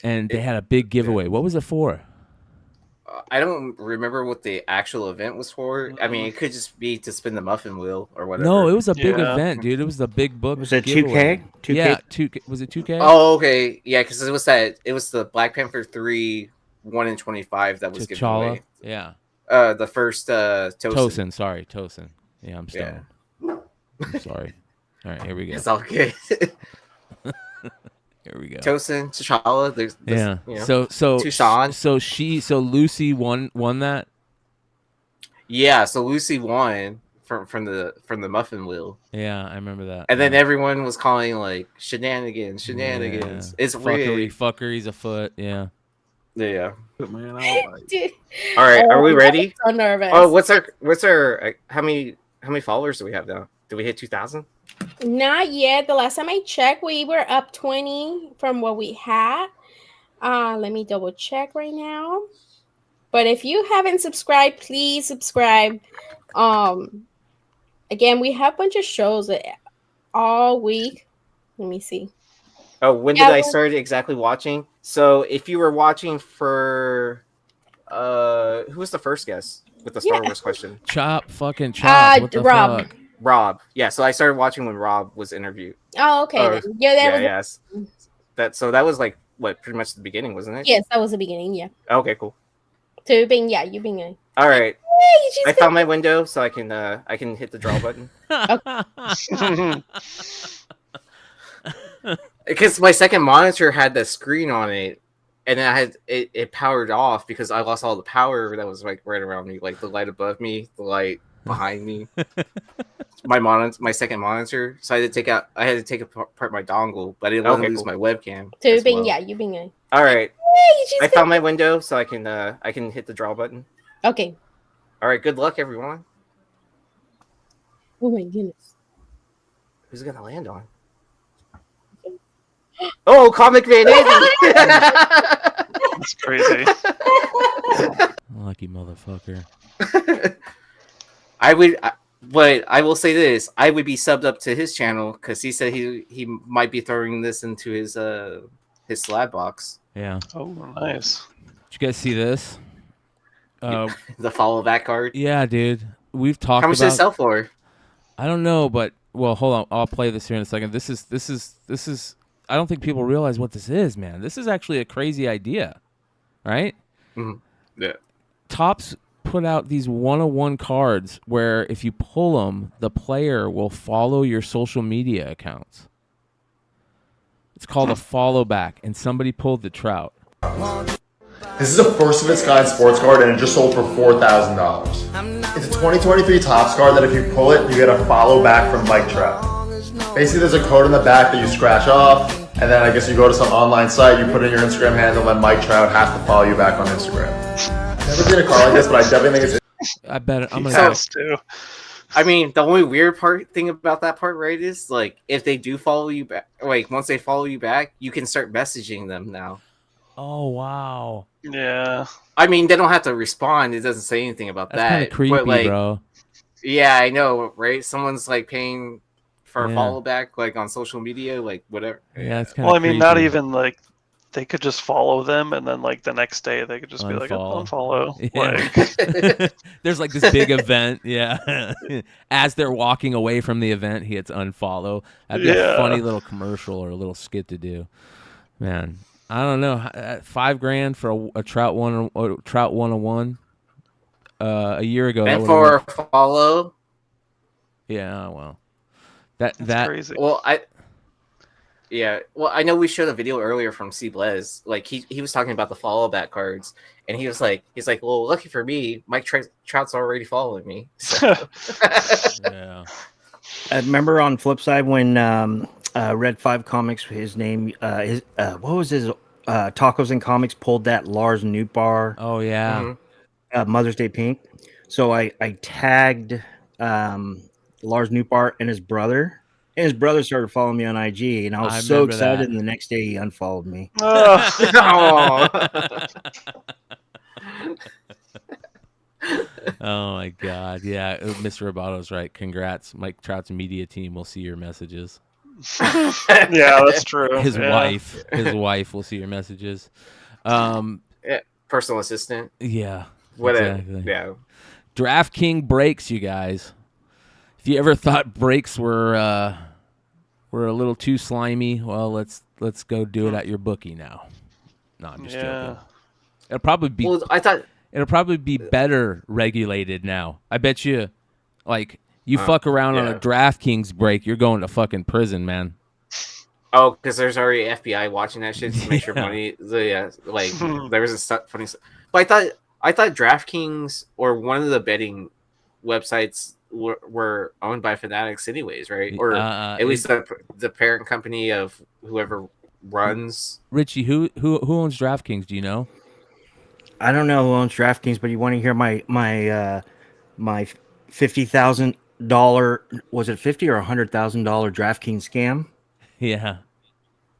Speaker 8: and they had a big giveaway. What was it for?
Speaker 11: I don't remember what the actual event was for. I mean, it could just be to spin the muffin wheel or whatever.
Speaker 8: No, it was a big event, dude. It was the big book.
Speaker 16: Was it
Speaker 8: giveaway.
Speaker 16: 2K? 2K?
Speaker 8: Yeah, 2K. Was it 2K?
Speaker 11: Oh, okay. Yeah, because it was the Black Panther 3 1 in 25 that was given
Speaker 8: T'Challa.
Speaker 11: away.
Speaker 8: Yeah.
Speaker 11: The first Tosin.
Speaker 8: Tosin. Sorry, Tosin. Yeah, I'm stoned. I'm sorry. All right, here we go.
Speaker 11: It's all good.
Speaker 8: Here we go.
Speaker 11: Tosin, T'Challa. There's
Speaker 8: Yeah.
Speaker 11: you know,
Speaker 8: So
Speaker 11: Tucson.
Speaker 8: So Lucy won that.
Speaker 11: Yeah. So Lucy won from the muffin wheel.
Speaker 8: Yeah, I remember that.
Speaker 11: And then everyone was calling like shenanigans.
Speaker 8: Yeah.
Speaker 11: It's rigged.
Speaker 8: Fuckery's afoot. Yeah.
Speaker 11: Yeah.
Speaker 14: Man, I was like,
Speaker 15: Dude.
Speaker 11: All right, are we ready?
Speaker 15: I'm so nervous.
Speaker 11: Oh, what's our how many followers do we have now? Did we hit 2,000?
Speaker 15: Not yet. The last time I checked, we were up 20 from what we had. Let me double check right now. But if you haven't subscribed, please subscribe. Again, we have a bunch of shows all week. Let me see.
Speaker 11: Oh, when did I start exactly watching? So if you were watching for who was the first guest with the Star Wars question?
Speaker 8: Chop. What the
Speaker 15: Rob.
Speaker 8: fuck?
Speaker 11: Rob. Yeah, so I started watching when Rob was interviewed.
Speaker 15: Oh, okay.
Speaker 11: Or,
Speaker 15: then. Yeah,
Speaker 11: yes. That was like what, pretty much the beginning, wasn't it?
Speaker 15: Yes, that was the beginning. Yeah.
Speaker 11: Okay, cool.
Speaker 15: So you've been in.
Speaker 11: All right.
Speaker 15: Hey,
Speaker 11: I found my window, so I can hit the draw button. Because my second monitor had the screen on it, and then I had it powered off because I lost all the power that was like right around me, like the light above me, the light behind me. My second monitor, so I had to take apart my dongle, but I didn't want to lose my webcam.
Speaker 15: So you've been in.
Speaker 11: All right.
Speaker 15: Hey,
Speaker 11: I found my window, so I can hit the draw button.
Speaker 15: Okay.
Speaker 11: All right. Good luck, everyone.
Speaker 15: Oh my goodness.
Speaker 11: Who's it gonna land on? Oh, Comic Van Andy.
Speaker 12: That's crazy.
Speaker 8: Lucky motherfucker.
Speaker 11: But I will say this: I would be subbed up to his channel because he said he might be throwing this into his slab box.
Speaker 8: Yeah.
Speaker 12: Oh, nice.
Speaker 8: Did you guys see this?
Speaker 11: The follow back card.
Speaker 8: Yeah, dude. We've talked.
Speaker 11: How much
Speaker 8: about,
Speaker 11: does it sell for?
Speaker 8: I don't know, but well, hold on. I'll play this here in a second. This is. I don't think people realize what this is, man. This is actually a crazy idea, right?
Speaker 11: Mm-hmm. Yeah.
Speaker 8: Topps put out these 101 cards where if you pull them, the player will follow your social media accounts. It's called a follow back, and somebody pulled the Trout.
Speaker 17: This is a first of its kind sports card, and it just sold for $4,000. It's a 2023 Topps card that if you pull it, you get a follow back from Mike Trout. Basically, there's a code in the back that you scratch off, and then I guess you go to some online site, you put in your Instagram handle, and Mike Trout has to follow you back on Instagram. I've never seen a card like this, but I definitely think it's...
Speaker 8: I bet I'm
Speaker 11: gonna too. I mean, the only weird thing about that part, right, is like if they do follow you back, like once they follow you back, you can start messaging them now.
Speaker 8: Oh wow!
Speaker 12: Yeah.
Speaker 11: I mean, they don't have to respond. It doesn't say anything about
Speaker 8: That's
Speaker 11: that.
Speaker 8: kind of creepy,
Speaker 11: but, like,
Speaker 8: bro.
Speaker 11: Yeah, I know, right? Someone's like paying for
Speaker 8: Yeah.
Speaker 11: a follow back, like on social media, like whatever.
Speaker 8: Yeah, it's kind
Speaker 12: Well,
Speaker 8: of.
Speaker 12: I mean, not even like they could just follow them, and then like the next day they could just be like unfollow.
Speaker 8: Yeah.
Speaker 12: Like,
Speaker 8: There's like this big event, yeah. As they're walking away from the event, he hits unfollow. That'd be a funny little commercial or a little skit to do. Man, I don't know. $5,000 for a Trout 101. A year ago,
Speaker 11: And for a follow.
Speaker 8: Yeah, well, that's
Speaker 12: crazy.
Speaker 11: Well, I know we showed a video earlier from C. Blez. Like he was talking about the follow back cards, and he's like, well, lucky for me, Mike Trout's already following me. So.
Speaker 8: Yeah.
Speaker 16: I remember on flip side when Red 5 Comics, his name, what was his Tacos and Comics pulled that Lars Newbar.
Speaker 8: Oh yeah.
Speaker 16: Mother's Day Pink. So I tagged Lars Newbar and his brother. And his brother started following me on IG, and I was so excited.
Speaker 8: that.
Speaker 16: And the next day, he unfollowed me.
Speaker 8: Oh my God! Yeah, Mr. Robato's right. Congrats, Mike Trout's media team will see your messages.
Speaker 12: Yeah, that's true.
Speaker 8: His
Speaker 12: Yeah.
Speaker 8: wife will see your messages.
Speaker 11: Personal assistant.
Speaker 8: Yeah.
Speaker 11: Whatever.
Speaker 8: Exactly.
Speaker 11: Yeah.
Speaker 8: DraftKings breaks, you guys. If you ever thought breaks were a little too slimy, well, let's go do it at your bookie now. No, I'm just joking. It'll probably be.
Speaker 11: Well, I thought
Speaker 8: it'll probably be better regulated now. I bet you, like you fuck around on a DraftKings break, you're going to fucking prison, man.
Speaker 11: Oh, because there's already FBI watching that shit to make sure money. Like there was a funny stuff. But I thought DraftKings or one of the betting websites were owned by Fanatics anyways, right? Or at least the parent company of whoever runs.
Speaker 8: Richie, who owns DraftKings? Do you know?
Speaker 16: I don't know who owns DraftKings, but you want to hear my $50,000, was it $50,000 or $100,000 DraftKings scam?
Speaker 8: Yeah.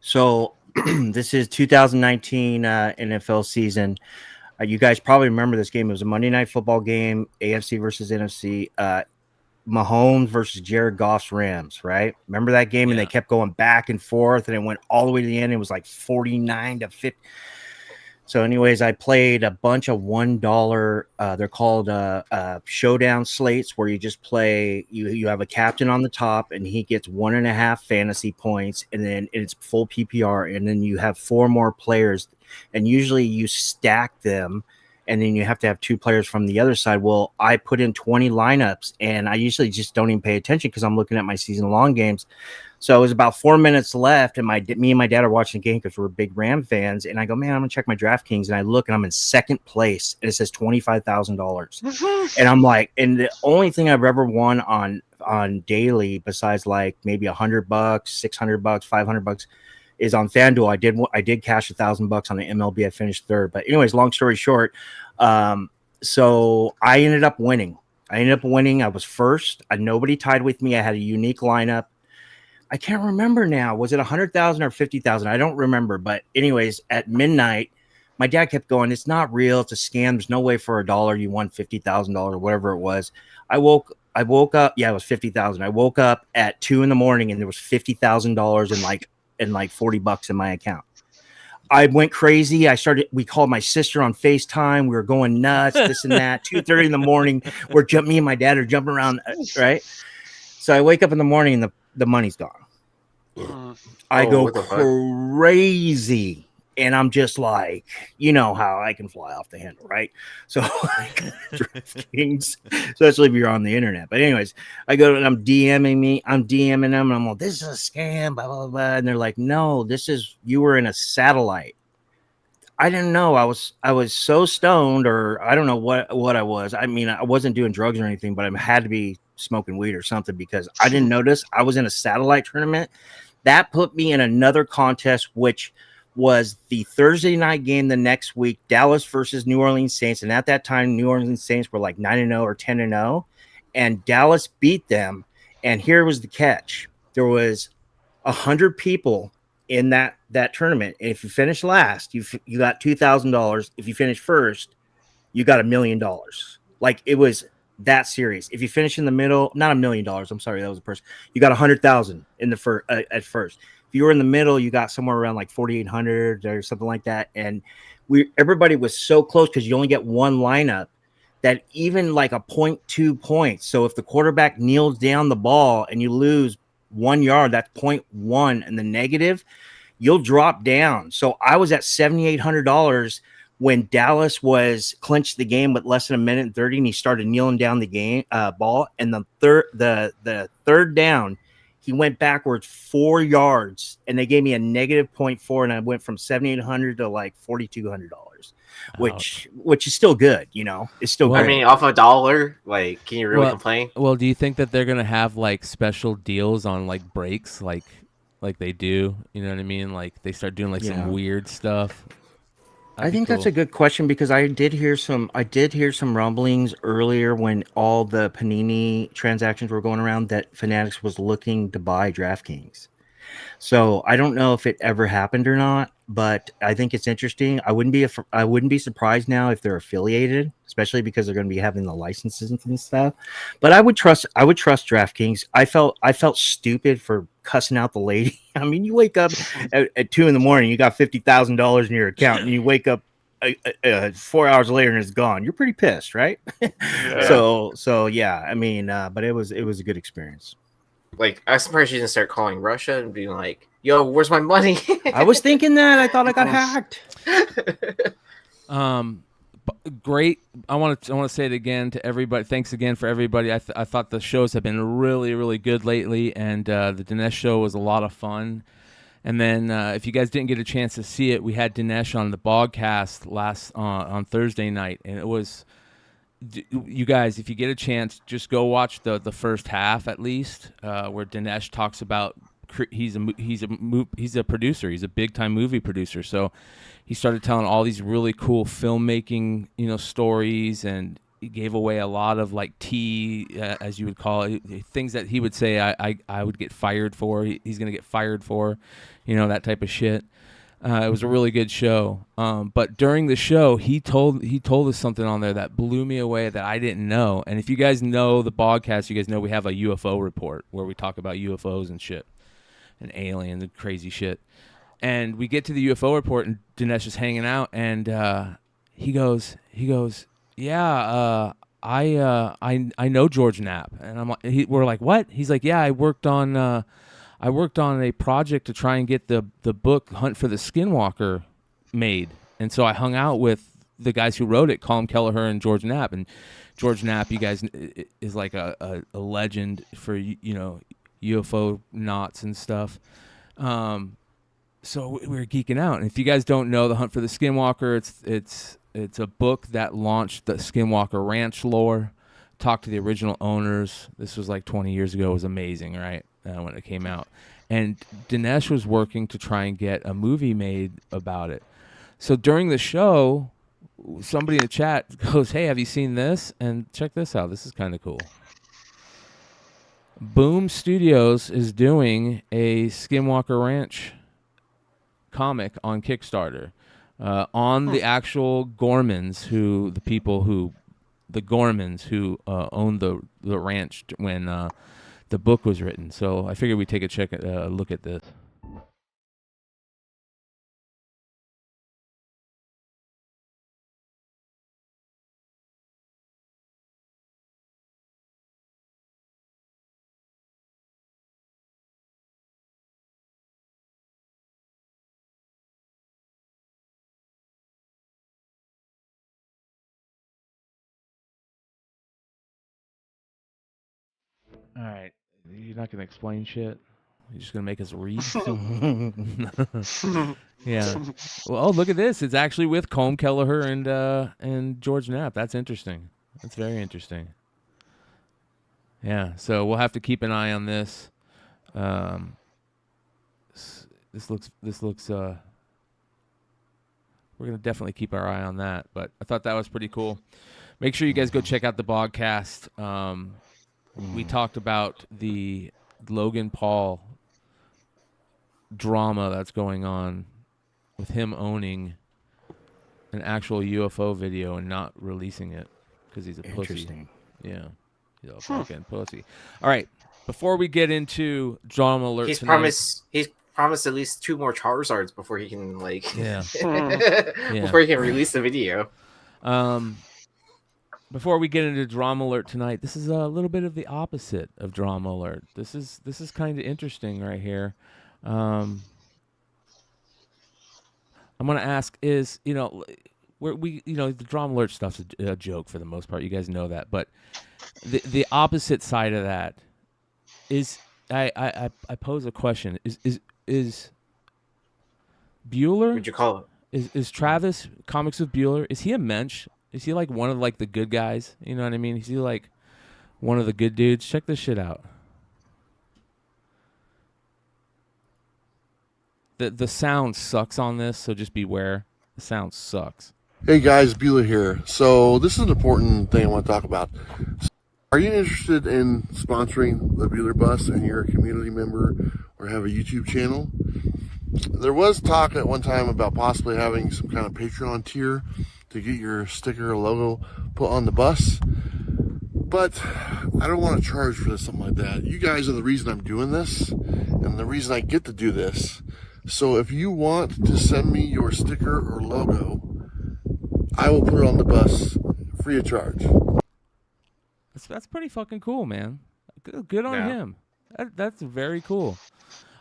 Speaker 16: So this is 2019 NFL season. You guys probably remember this game. It was a Monday Night Football game, AFC versus NFC. Mahomes versus Jared Goff's Rams, right? Remember that game? And they kept going back and forth, and it went all the way to the end. It was like 49-50. So anyways, I played a bunch of $1. They're called showdown slates, where you just play. You have a captain on the top, and he gets 1.5 fantasy points, and then it's full PPR, and then you have 4 more players, and usually you stack them, and then you have to have 2 players from the other side. Well, I put in 20 lineups, and I usually just don't even pay attention because I'm looking at my season-long games. So it was about 4 minutes left, and me and my dad are watching the game because we're big Ram fans. And I go, man, I'm gonna check my DraftKings, and I look, and I'm in second place, and it says $25,000. And I'm like, and the only thing I've ever won on daily, besides like maybe $100, $600, $500, is on FanDuel. I did cash $1,000 on the MLB. I finished third. But anyways, long story short, so I ended up winning. I was first. Nobody tied with me. I had a unique lineup. I can't remember now. Was it 100,000 or 50,000? I don't remember. But anyways, at midnight, my dad kept going, it's not real. It's a scam. There's no way for $1 you won $50,000 or whatever it was. I woke up. Yeah, it was 50,000. I woke up at 2 a.m. and there was $50,000 and like $40 in my account. I went crazy. We called my sister on FaceTime. We were going nuts, this and that. 2:30 in the morning. Me and my dad are jumping around, right? So I wake up in the morning and the money's gone. I go crazy. And I'm just like, you know how I can fly off the handle, right? So like DraftKings, especially if you're on the internet. But anyways, I go and I'm DMing them, and I'm like, this is a scam, blah, blah, blah. And they're like, no, you were in a satellite. I didn't know. I was so stoned, or I don't know what I was. I mean, I wasn't doing drugs or anything, but I had to be smoking weed or something, because I didn't notice I was in a satellite tournament. That put me in another contest, which was the Thursday night game the next week, Dallas versus New Orleans Saints. And at that time, New Orleans Saints were like 9-0 or 10-0, and Dallas beat them. And here was the catch. There was 100 people in that tournament. And if you finish last, you got $2,000. If you finish first, you got $1 million. Like, it was that serious. If you finish in the middle, not $1 million. I'm sorry, that was a person. You got 100,000 in the at first. If you were in the middle, you got somewhere around like 4,800 or something like that. And everybody was so close, because you only get one lineup, that even like a 0.2 points. So if the quarterback kneels down the ball and you lose 1 yard, that's 0.1 in the negative, you'll drop down. So I was at $7,800 when Dallas was clinched the game with less than a minute and 30, and he started kneeling down the game ball. And the third down, he went backwards 4 yards, and they gave me a negative 0.4, and I went from $7,800 to like $4,200, which is still good, you know. It's still good.
Speaker 11: I mean, off $1, like, can you really complain?
Speaker 8: Well, do you think that they're gonna have like special deals on like breaks, like they do? You know what I mean? Like they start doing like some weird stuff.
Speaker 16: I think that's a good question, because I did hear some rumblings earlier when all the Panini transactions were going around that Fanatics was looking to buy DraftKings. So I don't know if it ever happened or not, but I think it's interesting. I wouldn't be surprised now if they're affiliated, especially because they're going to be having the licenses and stuff. But I would trust DraftKings. I felt stupid for cussing out the lady. I mean, you wake up at 2 a.m, you got $50,000 in your account, and you wake up 4 hours later and it's gone. You're pretty pissed, right? Yeah. So yeah. I mean, but it was a good experience.
Speaker 11: Like, I'm surprised you didn't start calling Russia and being like, yo, where's my money?
Speaker 16: I was thinking that. I thought I got hacked.
Speaker 8: Great. I want to say it again to everybody. Thanks again for everybody. I thought the shows have been really, really good lately, and the Dinesh show was a lot of fun. And then if you guys didn't get a chance to see it, we had Dinesh on the Bogcast on Thursday night, and it was... You guys, if you get a chance, just go watch the first half at least, where Dinesh talks about he's a producer. He's a big time movie producer. So he started telling all these really cool filmmaking stories, and he gave away a lot of like tea, as you would call it, things that he would say I would get fired for. He's gonna get fired for, that type of shit. It was a really good show. But during the show, he told us something on there that blew me away that I didn't know. And if you guys know the Bogcast, you guys know we have a UFO report where we talk about UFOs and shit and aliens and crazy shit. And we get to the UFO report, and Dinesh is hanging out, and he goes, yeah, I know George Knapp. And we're like, what? He's like, yeah, I worked on a project to try and get the book Hunt for the Skinwalker made. And so I hung out with the guys who wrote it, Colm Kelleher and George Knapp. And George Knapp, you guys, is like a legend for, UFO knots and stuff. So we were geeking out. And if you guys don't know, the Hunt for the Skinwalker, it's a book that launched the Skinwalker Ranch lore, talked to the original owners. This was like 20 years ago. It was amazing, right? When it came out. And Dinesh was working to try and get a movie made about it. So during the show, somebody in the chat goes, hey, have you seen this? And check this out. This is kind of cool. Boom Studios is doing a Skinwalker Ranch comic on Kickstarter. on the actual Gormans, the Gormans who owned the ranch when the book was written. So I figured we'd take a look at this. All right, you're not gonna explain shit. You're just gonna make us read. Yeah. Well, oh, look at this. It's actually with Colm Kelleher and George Knapp. That's interesting. That's very interesting. Yeah. So we'll have to keep an eye on this. This looks. We're gonna definitely keep our eye on that. But I thought that was pretty cool. Make sure you guys go check out the Bogcast. We talked about the Logan Paul drama that's going on with him owning an actual UFO video and not releasing it because he's a pussy.
Speaker 16: Interesting.
Speaker 8: Yeah, he's a fucking pussy. All right, before we get into drama alert,
Speaker 11: He's promised at least 2 more Charizards before he can before he can release the video.
Speaker 8: Before we get into drama alert tonight, this is a little bit of the opposite of drama alert. This is kind of interesting right here. I'm going to ask the drama alert stuff's a joke for the most part. You guys know that, but the opposite side of that is I pose a question: Is Bueller?
Speaker 11: What'd you call
Speaker 8: it? Is Travis Comics with Bueller? Is he a mensch? Is he like one of the good guys? You know what I mean? Is he like one of the good dudes? Check this shit out. The sound sucks on this, so just beware. The sound sucks.
Speaker 18: Hey guys, Bueller here. So this is an important thing I want to talk about. Are you interested in sponsoring the Bueller Bus and you're a community member or have a YouTube channel? There was talk at one time about possibly having some kind of Patreon tier to get your sticker or logo put on the bus, but I don't want to charge for something like that. You guys are the reason I'm doing this and the reason I get to do this. So if you want to send me your sticker or logo, I will put it on the bus free of charge.
Speaker 8: That's pretty fucking cool, man. Good on him. That's very cool.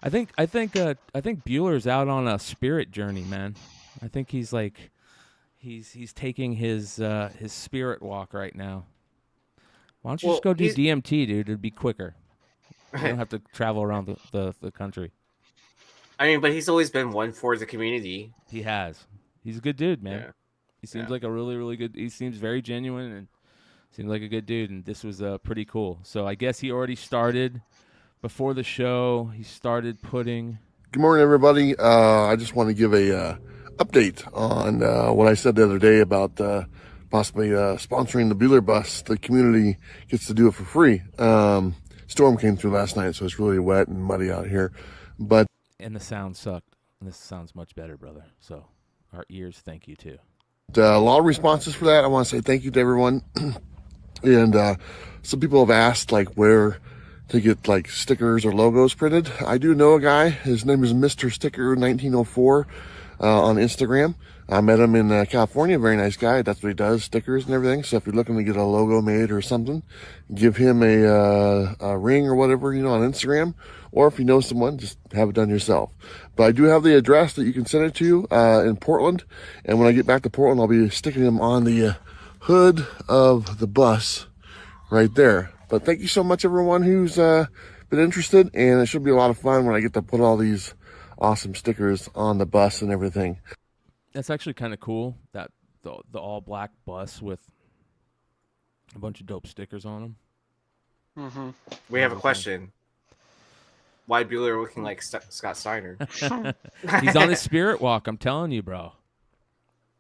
Speaker 8: I think Bueller's out on a spirit journey, man. I think he's like he's taking his spirit walk right now. Why don't you just go do DMT, dude? It'd be quicker. You don't have to travel around the country.
Speaker 11: I mean, but he's always been one for the community.
Speaker 8: He has. He's a good dude, man.
Speaker 11: Yeah.
Speaker 8: He seems like a really, really good. He seems very genuine and seems like a good dude. And this was pretty cool. So I guess he already started before the show. He started putting.
Speaker 18: Good morning, everybody. I just want to give a update on what I said the other day about possibly sponsoring the Bueller Bus. The community gets to do it for free. Storm came through last night, so it's really wet and muddy out here. But
Speaker 8: and the sound sucked. And this sounds much better, brother. So our ears thank you too.
Speaker 18: A lot of responses for that. I want to say thank you to everyone. And some people have asked like where to get like stickers or logos printed. I do know a guy. His name is Mr. Sticker 1904 on Instagram. I met him in California. Very nice guy. That's what he does, stickers and everything. So if you're looking to get a logo made or something, give him a ring or whatever, on Instagram. Or if you know someone, just have it done yourself. But I do have the address that you can send it to in Portland. And when I get back to Portland, I'll be sticking them on the hood of the bus right there. But thank you so much, everyone who's been interested. And it should be a lot of fun when I get to put all these awesome stickers on the bus and everything.
Speaker 8: That's actually kind of cool, that the all black bus with a bunch of dope stickers on them.
Speaker 11: Mm-hmm. We have a question. Why Bueller looking like Scott Steiner?
Speaker 8: He's on his spirit walk, I'm telling you, bro.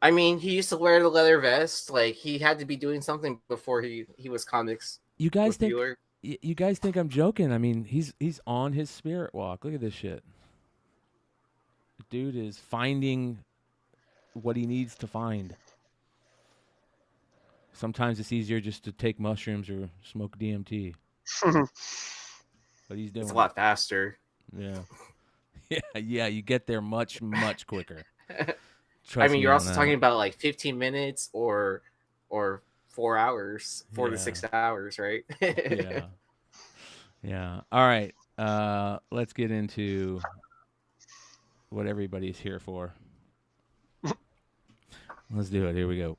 Speaker 11: I mean, he used to wear the leather vest. Like, he had to be doing something before he was comics.
Speaker 8: You guys think I'm joking? I mean, he's on his spirit walk. Look at this shit. The dude is finding what he needs to find. Sometimes it's easier just to take mushrooms or smoke DMT. But he's doing
Speaker 11: It's a lot faster.
Speaker 8: Yeah. Yeah, you get there much quicker.
Speaker 11: I mean, you're also talking about like 15 minutes or 4 hours, 4 to 6 hours, right?
Speaker 8: Yeah. Yeah. All right. Let's get into what everybody's here for. Let's do it. Here we go.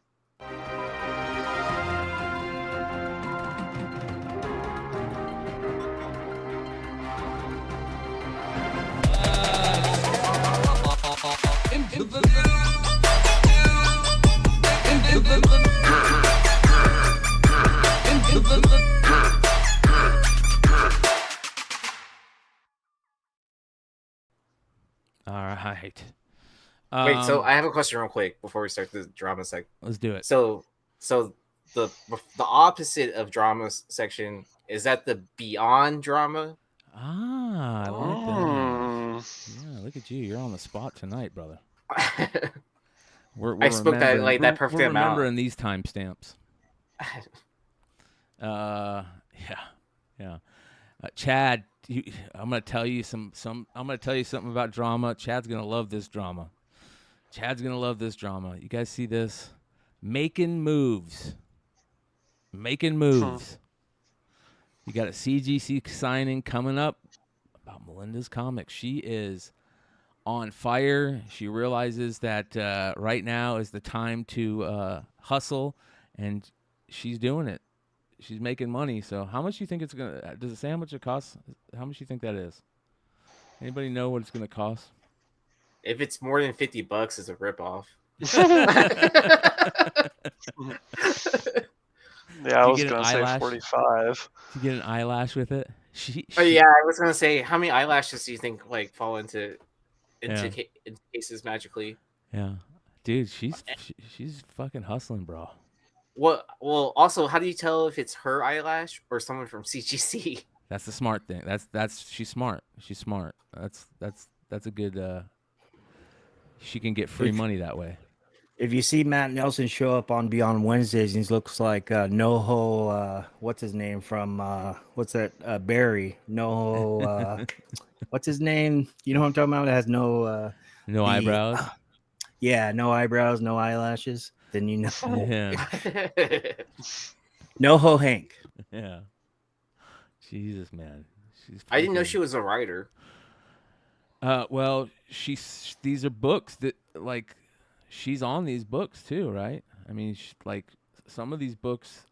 Speaker 8: All right.
Speaker 11: Wait, so I have a question real quick before we start the drama section.
Speaker 8: Let's do it.
Speaker 11: So the opposite of drama section, is that the beyond drama?
Speaker 8: Ah, I like that. Yeah, look at you. You're on the spot tonight, brother.
Speaker 11: I spoke that perfect
Speaker 8: we're
Speaker 11: amount.
Speaker 8: Remembering these timestamps. Yeah. Chad, I'm gonna tell you I'm gonna tell you something about drama. Chad's gonna love this drama. You guys see this? Making moves. You got a CGC signing coming up about Melinda's comics. She is on fire. She realizes that right now is the time to hustle, and she's doing it. She's making money. So how much do you think it's going to... Does it say how much it costs? How much do you think that is? Anybody know what it's going to cost?
Speaker 11: If it's more than $50, it's a ripoff.
Speaker 12: Yeah, I was going to say 45.
Speaker 8: To get an eyelash with it?
Speaker 11: Oh yeah, I was going to say, how many eyelashes do you think like fall into cases magically?
Speaker 8: Yeah. Dude, she's fucking hustling, bro.
Speaker 11: Well, also, how do you tell if it's her eyelash or someone from CGC?
Speaker 8: That's the smart thing. She's smart. That's a good she can get free money that way.
Speaker 16: If you see Matt Nelson show up on Beyond Wednesdays, he looks like NoHo. What's his name from? What's that? Barry. NoHo. What's his name? You know what I'm talking about? It has no
Speaker 8: eyebrows.
Speaker 16: Yeah, no eyebrows, no eyelashes. Then you know.
Speaker 8: Yeah.
Speaker 16: NoHo Hank.
Speaker 8: Yeah. Jesus, man.
Speaker 11: I didn't know she was a writer.
Speaker 8: Well, these are books that like. She's on these books too, right? I mean, some of these books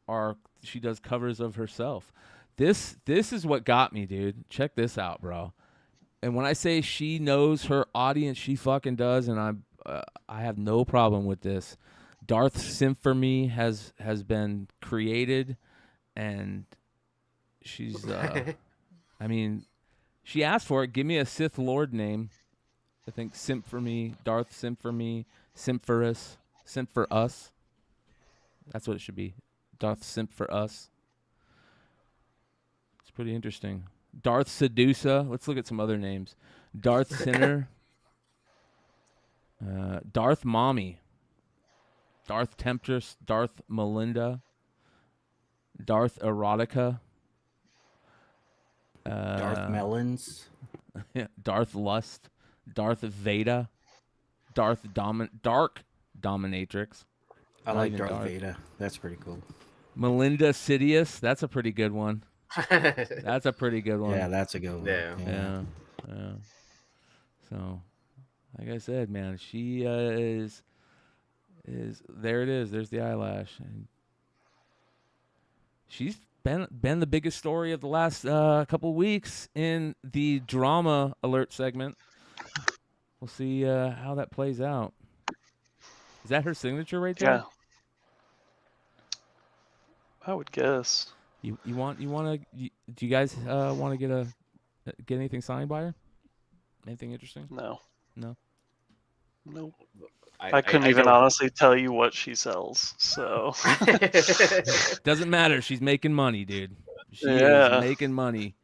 Speaker 8: she does covers of herself. This is what got me, dude. Check this out, bro. And when I say she knows her audience, she fucking does, and I have no problem with this. Darth Symphony has been created, and she's I mean, she asked for it. Give me a Sith Lord name. I think Symphony, Darth Symphony, Symphorus, Symphorus. That's what it should be. Darth Symphorus. It's pretty interesting. Darth Sedusa. Let's look at some other names. Darth Sinner. Darth Mommy. Darth Temptress. Darth Melinda. Darth Erotica.
Speaker 16: Darth Melons.
Speaker 8: Darth Lust. Darth Veda. Dark Dominatrix.
Speaker 16: I like Darth Vader. That's pretty cool.
Speaker 8: Melinda Sidious. That's a pretty good one. That's a pretty good one.
Speaker 16: Yeah, that's a good one.
Speaker 8: Yeah. So, like I said, man, she is there. It is. There's the eyelash. And she's been the biggest story of the last couple weeks in the drama alert segment. We'll see how that plays out. Is that her signature right there?
Speaker 12: Yeah. I would guess.
Speaker 8: Do you guys want to get anything signed by her? Anything interesting?
Speaker 12: No. Nope. I couldn't even honestly tell you what she sells. So
Speaker 8: doesn't matter. She's making money, dude. She is making money.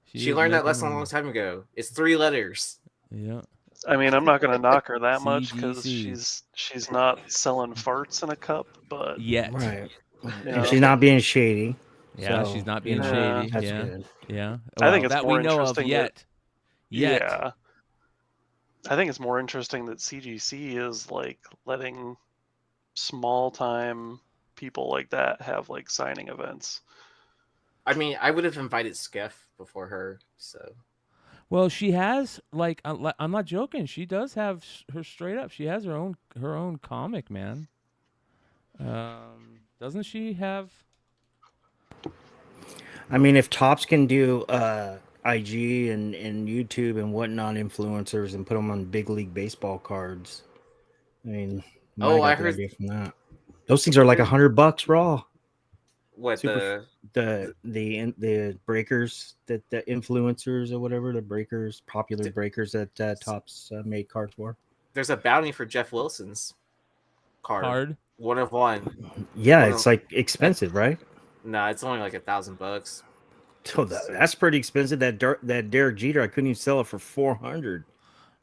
Speaker 11: She learned that lesson a long time ago. It's 3 letters.
Speaker 8: Yeah.
Speaker 12: I mean, I'm not gonna knock her that much because
Speaker 8: CGC.
Speaker 12: she's not selling farts in a cup, but
Speaker 8: Yet.
Speaker 16: Right.
Speaker 12: you
Speaker 16: And
Speaker 12: know.
Speaker 16: she's not being shady.
Speaker 8: Yeah,
Speaker 16: so,
Speaker 8: she's not
Speaker 16: you
Speaker 8: being
Speaker 16: know,
Speaker 8: shady.
Speaker 16: That's
Speaker 8: Yeah.
Speaker 16: good.
Speaker 8: Yeah.
Speaker 12: I think
Speaker 8: Well,
Speaker 12: it's
Speaker 8: that
Speaker 12: more
Speaker 8: we know of
Speaker 12: interesting
Speaker 8: yet.
Speaker 12: Yeah. I think it's more interesting that CGC is like letting small time people like that have like signing events.
Speaker 11: I mean, I would have invited Skiff before her, so.
Speaker 8: Well, she has like I'm not joking. She does have her straight up. She has her own comic, man. Doesn't she have?
Speaker 16: I mean, if Topps can do IG and YouTube and whatnot influencers and put them on big league baseball cards, I mean,
Speaker 11: Oh,
Speaker 16: got
Speaker 11: I
Speaker 16: the
Speaker 11: heard
Speaker 16: idea from that. Those things are like $100 raw.
Speaker 11: what
Speaker 16: the breakers that the influencers or whatever, the breakers, popular breakers that Topps made cards for.
Speaker 11: there's a bounty for Jeff Wilson's card. 1 of 1.
Speaker 16: Yeah, it's like expensive, right?
Speaker 11: Nah, it's only like $1,000.
Speaker 16: So that's pretty expensive. That Derek Jeter, I couldn't even sell it for $400.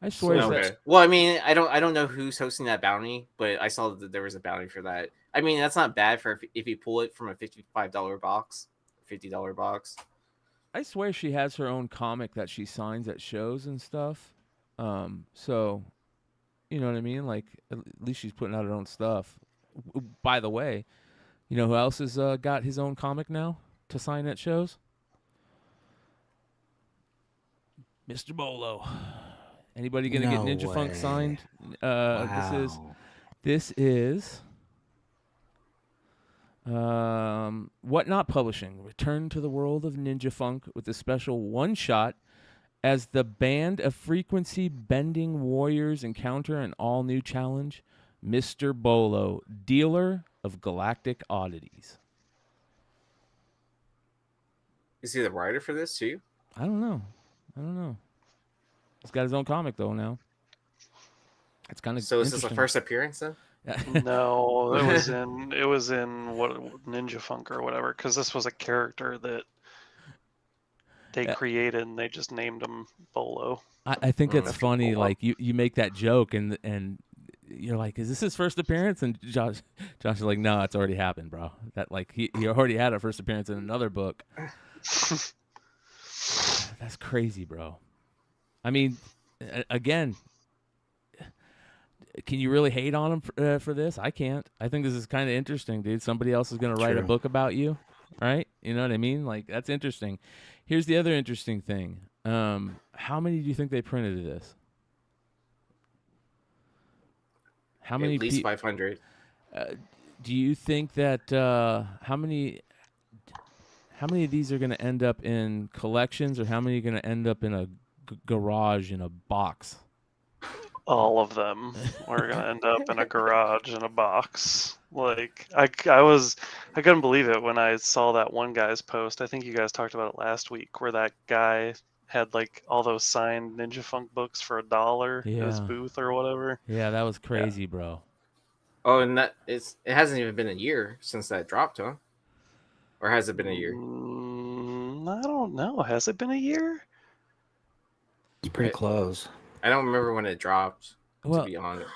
Speaker 8: I swear.
Speaker 11: Okay. Well, I mean, I don't know who's hosting that bounty, but I saw that there was a bounty for that. I mean, that's not bad for if you pull it from a $55 box, $50 box.
Speaker 8: I swear she has her own comic that she signs at shows and stuff. So, you know what I mean? Like, at least she's putting out her own stuff. By the way, you know who else has got his own comic now to sign at shows? Mr. Bolo. Anybody gonna get Ninja Funk signed? This is Whatnot Publishing. Return to the world of Ninja Funk with a special one-shot as the band of frequency bending warriors encounter an all-new challenge. Mr. Bolo, dealer of galactic oddities.
Speaker 11: Is he the writer for this too?
Speaker 8: I don't know. He's got his own comic though now. It's kind of
Speaker 11: so. Is this the first appearance then?
Speaker 12: No, it was in what Ninja Funk or whatever, because this was a character that they created and they just named him Bolo.
Speaker 8: I think it's funny. Like you make that joke and you're like, is this his first appearance? And Josh is like, no, it's already happened, bro. That like he already had a first appearance in another book. That's crazy, bro. I mean, again, can you really hate on him for this? I can't. I think this is kind of interesting, dude. Somebody else is going to write a book about you, right? You know what I mean? Like, that's interesting. Here's the other interesting thing. How many do you think they printed of this? How many?
Speaker 11: At least 500.
Speaker 8: Do you think that how many of these are going to end up in collections, or how many are going to end up in a garage in a box?
Speaker 12: All of them are going to end up in a garage in a box. Like I couldn't believe it when I saw that one guy's post. I think you guys talked about it last week, where that guy had like all those signed Ninja Funk books for $1 in his booth or whatever.
Speaker 8: Yeah, that was crazy, bro.
Speaker 11: Oh, and it hasn't even been a year since that dropped, huh? Or has it been a year?
Speaker 12: I don't know. Has it been a year?
Speaker 16: It's pretty close.
Speaker 11: I don't remember when it dropped, to be honest.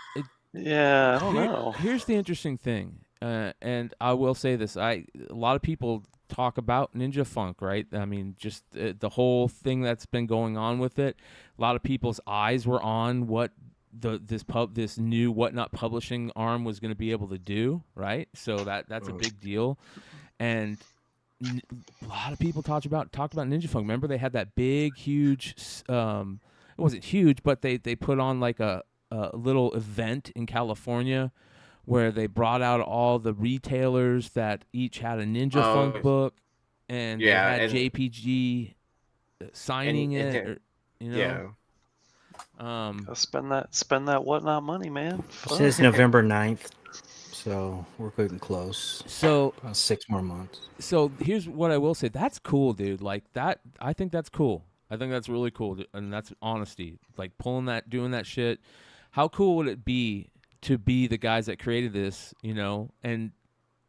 Speaker 12: Yeah, I don't know.
Speaker 8: Here's the interesting thing, and I will say this. A lot of people talk about Ninja Funk, right? I mean, just the whole thing that's been going on with it. A lot of people's eyes were on what this new Whatnot Publishing arm was going to be able to do, right? So that's a big deal, and a lot of people talk about Ninja Funk. Remember, they had that big, huge. It wasn't huge, but they put on like a little event in California where they brought out all the retailers that each had a Ninja Funk book, and they had JPG signing it. You know?
Speaker 12: Spend that Whatnot money, man.
Speaker 16: It says November 9th, so we're getting close.
Speaker 8: So
Speaker 16: about 6 more months.
Speaker 8: So here's what I will say. That's cool, dude. Like that, I think that's cool. I think that's really cool, and that's honesty. Like doing that shit. How cool would it be to be the guys that created this, you know, and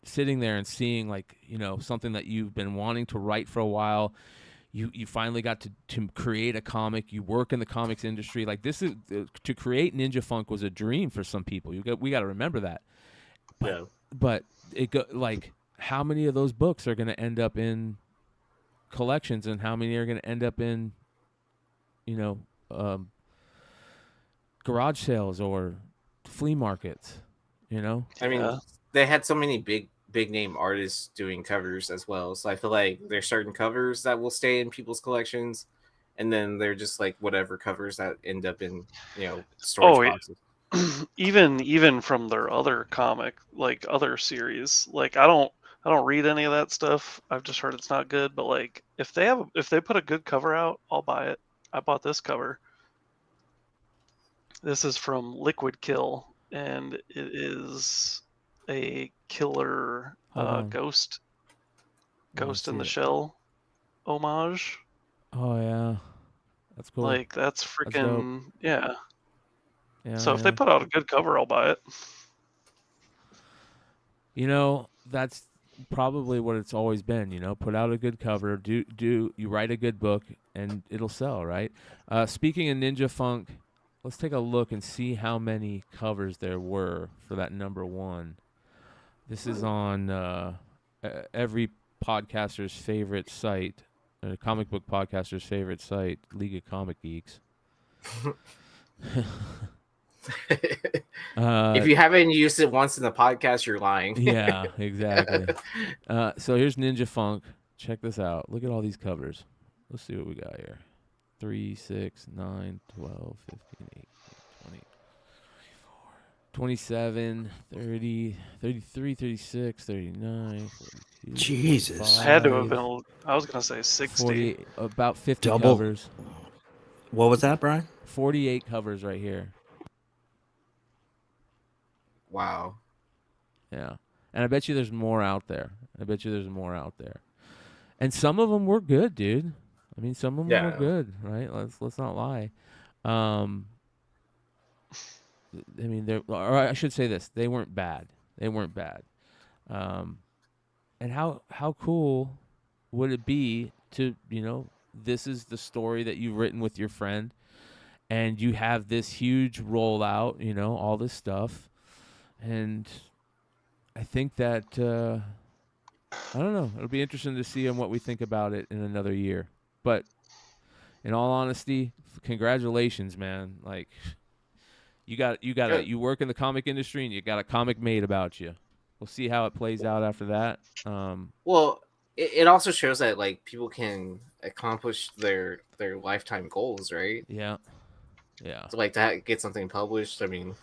Speaker 8: sitting there and seeing, like, you know, something that you've been wanting to write for a while. you finally got to create a comic. You work in the comics industry. Like this is to create Ninja Funk was a dream for some people. We got to remember that. But it like how many of those books are going to end up in collections, and how many are going to end up in garage sales or flea markets?
Speaker 11: I mean, they had so many big name artists doing covers as well, so I feel like there's certain covers that will stay in people's collections, and then they're just like whatever covers that end up in storage boxes.
Speaker 12: Even from their other comic, like other series, like I don't read any of that stuff. I've just heard it's not good, but like if they put a good cover out, I'll buy it. I bought this cover. This is from Liquid Kill, and it is a killer ghost in the shell homage.
Speaker 8: Oh yeah, that's cool.
Speaker 12: Like that's freaking yeah.
Speaker 8: Yeah.
Speaker 12: So if they put out a good cover, I'll buy it.
Speaker 8: That's probably what it's always been. Put out a good cover, you write a good book, and it'll sell, right? Speaking of Ninja Funk, let's take a look and see how many covers there were for that number 1. This is on every podcaster's favorite site, comic book podcaster's favorite site, League of Comic Geeks.
Speaker 11: If you haven't used it once in the podcast, you're lying.
Speaker 8: Yeah, exactly. So here's Ninja Funk. Check this out. Look at all these covers. Let's see what we got here. 3, 6, 9, 12, 15, 18, 20, 27, 30, 33, 36, 39, 42.
Speaker 16: Jesus.
Speaker 8: 45,
Speaker 12: Had to have been, I was going to say 60.
Speaker 8: 40, about 50
Speaker 16: Double.
Speaker 8: covers.
Speaker 16: What was that, Brian?
Speaker 8: 48 covers right here.
Speaker 11: Wow.
Speaker 8: Yeah. And I bet you there's more out there. And some of them were good, dude. I mean, some of them were good, right? Let's not lie. I mean, or I should say this: they weren't bad. And how cool would it be to this is the story that you've written with your friend, and you have this huge rollout, all this stuff, and I think that I don't know. It'll be interesting to see what we think about it in another year. But in all honesty, congratulations, man. Like you work in the comic industry and you got a comic made about you. We'll see how it plays out after that.
Speaker 11: Well, it also shows that like people can accomplish their lifetime goals, right?
Speaker 8: Yeah.
Speaker 11: So like to get something published. I mean,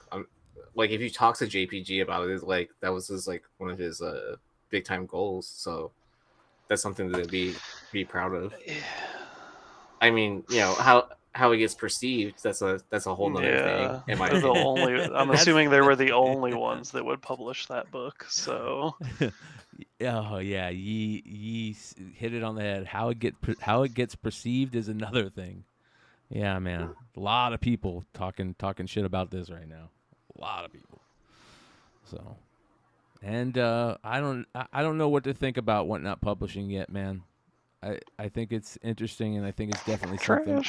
Speaker 11: like if you talk to JPG about it, like that was his like one of his big time goals. So that's something to be proud of. I mean, how it gets perceived, that's a whole nother thing.
Speaker 12: I'm assuming they were the only ones that would publish that book. So
Speaker 8: oh yeah, ye hit it on the head. How it gets perceived is another thing. Yeah, man. A lot of people talking shit about this right now. A lot of people. So, and I don't know what to think about Whatnot Publishing yet, man. I think it's interesting, and I think it's definitely something.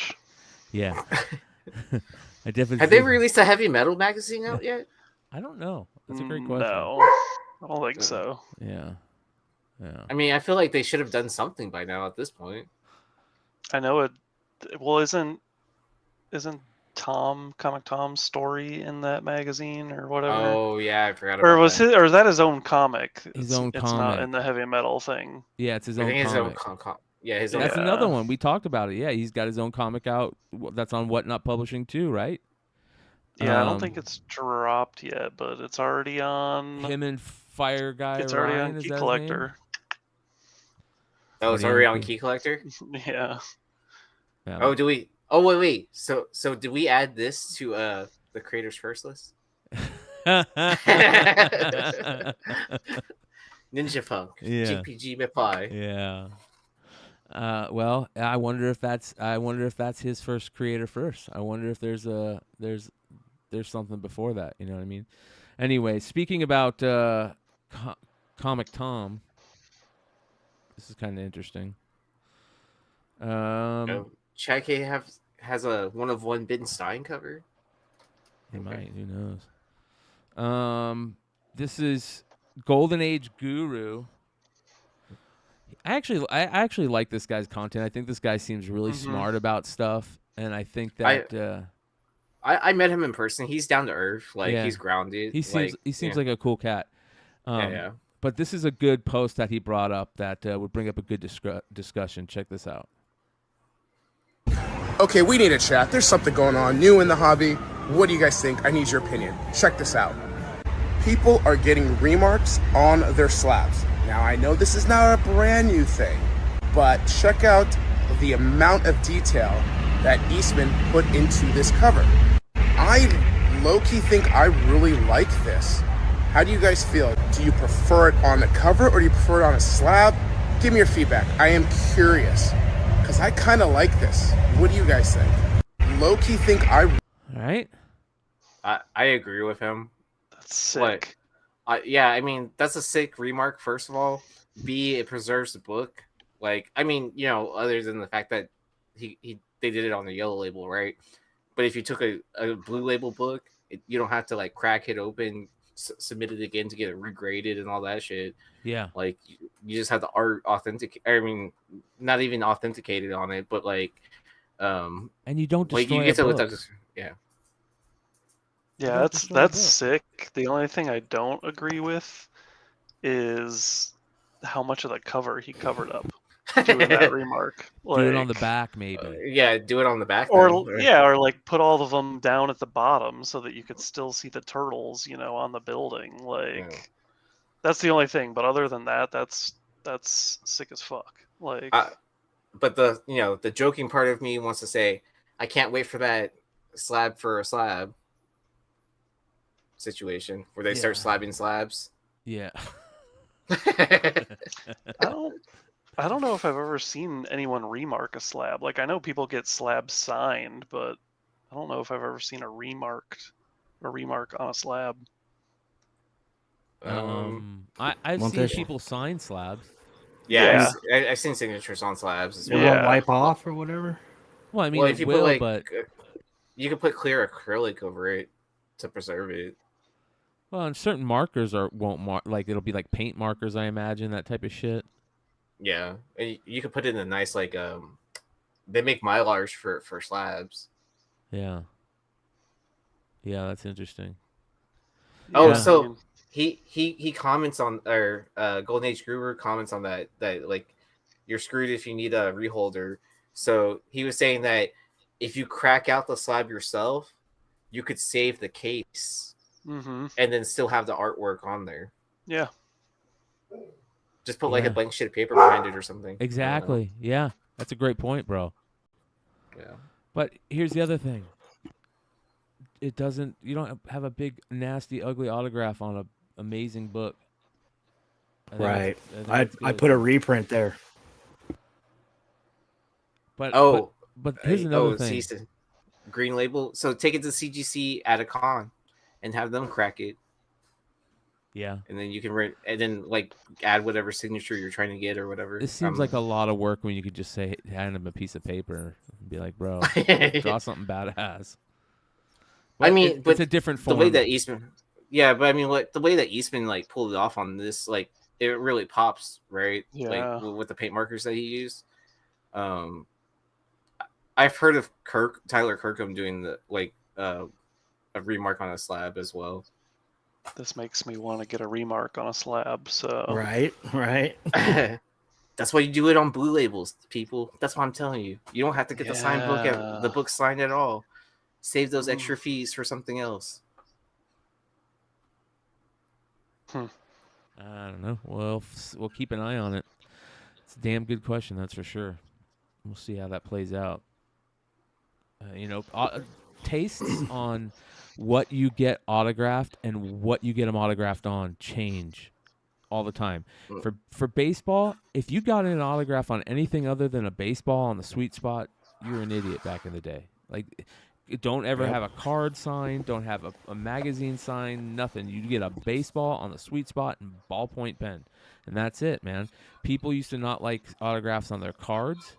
Speaker 8: Yeah. I definitely
Speaker 11: Have they released a heavy metal magazine out yet?
Speaker 8: I don't know. That's a great question.
Speaker 12: No, I don't think so.
Speaker 8: Yeah.
Speaker 11: I mean, I feel like they should have done something by now at this point.
Speaker 12: I know it. Well, isn't Comic Tom's story in that magazine or whatever?
Speaker 11: Oh yeah, I forgot about
Speaker 12: that. Or is that his own comic?
Speaker 8: His own comic.
Speaker 12: It's not in the heavy metal thing.
Speaker 8: Yeah, it's his own comic.
Speaker 11: His own.
Speaker 8: That's another one. We talked about it. Yeah, he's got his own comic out. That's on Whatnot Publishing too, right?
Speaker 12: Yeah, I don't think it's dropped yet, but it's already on.
Speaker 8: Him and Fire Guy.
Speaker 12: It's already on Key Collector.
Speaker 11: Oh, it's already on Key Collector.
Speaker 12: Yeah.
Speaker 11: Oh, do we? Oh, wait. So did we add this to the creators first list? Ninja Funk, JPG reply.
Speaker 8: Yeah. Well, I wonder if that's his first creator first. I wonder if there's something before that. You know what I mean? Anyway, speaking about Comic Tom, this is kind of interesting.
Speaker 11: Chad K has a one of one Ben Stein cover.
Speaker 8: He might. Who knows? This is Golden Age Guru. I actually like this guy's content. I think this guy seems really smart about stuff, and I think that
Speaker 11: I met him in person. He's down to earth. Like he's grounded.
Speaker 8: He seems like a cool cat.
Speaker 11: Yeah.
Speaker 8: But this is a good post that he brought up that would bring up a good discussion. Check this out.
Speaker 19: Okay, we need a chat. There's something going on new in the hobby. What do you guys think? I need your opinion. Check this out. People are getting remarks on their slabs. Now, I know this is not a brand new thing, but check out the amount of detail that Eastman put into this cover. I low-key think I really like this. How do you guys feel? Do you prefer it on the cover or do you prefer it on a slab? Give me your feedback. I am curious because I kind of like this. What do you guys think? Low-key think I...
Speaker 8: All right.
Speaker 11: I agree with him.
Speaker 12: That's sick.
Speaker 11: Yeah, I mean, that's a sick remark, first of all. B, it preserves the book. Like, I mean, you know, other than the fact that they did it on the yellow label, right? But if you took a blue label book, you don't have to, like, crack it open, submit it again to get it regraded and all that shit.
Speaker 8: Yeah.
Speaker 11: Like, you just have the art I mean, not even authenticated on it, but, like...
Speaker 8: and you don't destroy
Speaker 11: like, you get to
Speaker 8: book.
Speaker 11: look at yeah.
Speaker 12: Yeah, that's sick. The only thing I don't agree with is how much of the cover he covered up doing that remark.
Speaker 8: Do it on the back, maybe.
Speaker 11: Yeah, do it on the back.
Speaker 12: Or like put all of them down at the bottom so that you could still see the turtles, you know, on the building. Like, that's the only thing. But other than that, that's sick as fuck. Like,
Speaker 11: but the joking part of me wants to say, I can't wait for that slab for a slab situation where they start slabbing slabs.
Speaker 8: Yeah.
Speaker 12: I don't know if I've ever seen anyone remark a slab. Like, I know people get slabs signed, but I don't know if I've ever seen a remark on a slab.
Speaker 8: I've seen people sign slabs.
Speaker 11: Yeah. I've seen signatures on slabs as well.
Speaker 16: Yeah. Wipe off or whatever.
Speaker 8: Well, I mean,
Speaker 11: if you put, like, you can put clear acrylic over it to preserve it.
Speaker 8: Well, and certain markers won't mark, like it'll be like paint markers, I imagine, that type of shit.
Speaker 11: Yeah, and you could put it in a nice, like, they make Mylars for slabs.
Speaker 8: Yeah. Yeah, that's interesting.
Speaker 11: Oh,
Speaker 8: yeah.
Speaker 11: So he comments on, or Golden Age Guru comments on that like, you're screwed if you need a reholder. So he was saying that if you crack out the slab yourself, you could save the case.
Speaker 12: Mm-hmm.
Speaker 11: And then still have the artwork on there.
Speaker 12: Yeah.
Speaker 11: Just put like a blank sheet of paper behind it or something.
Speaker 8: Exactly. Yeah. That's a great point, bro.
Speaker 11: Yeah.
Speaker 8: But here's the other thing. You don't have a big, nasty, ugly autograph on an amazing book.
Speaker 16: Right. I put a reprint there.
Speaker 8: But here's another thing.
Speaker 11: Green label. So take it to CGC at a con and have them crack it.
Speaker 8: Yeah.
Speaker 11: And then you can like add whatever signature you're trying to get or whatever.
Speaker 8: This seems like a lot of work when you could just hand them a piece of paper and be like, bro, draw something badass. But
Speaker 11: I mean,
Speaker 8: it's a different form.
Speaker 11: The way that Eastman, yeah, but I mean, the way that Eastman like pulled it off on this, like, it really pops, right?
Speaker 12: Yeah.
Speaker 11: Like with the paint markers that he used. I've heard of Tyler Kirkham doing a remark on a slab as well.
Speaker 12: This makes me want to get a remark on a slab. So
Speaker 16: right.
Speaker 11: That's why you do it on blue labels, people. That's what I'm telling you. You don't have to get the signed book the book signed at all. Save those extra fees for something else.
Speaker 8: I don't know. Well, we'll keep an eye on it. It's a damn good question, that's for sure. We'll see how that plays out. Tastes on what you get autographed and what you get them autographed on change all the time. For baseball, if you got an autograph on anything other than a baseball on the sweet spot, you're an idiot back in the day. Like, don't ever have a card signed, don't have a magazine signed, nothing. You get a baseball on the sweet spot and ballpoint pen, and that's it, man. People used to not like autographs on their cards.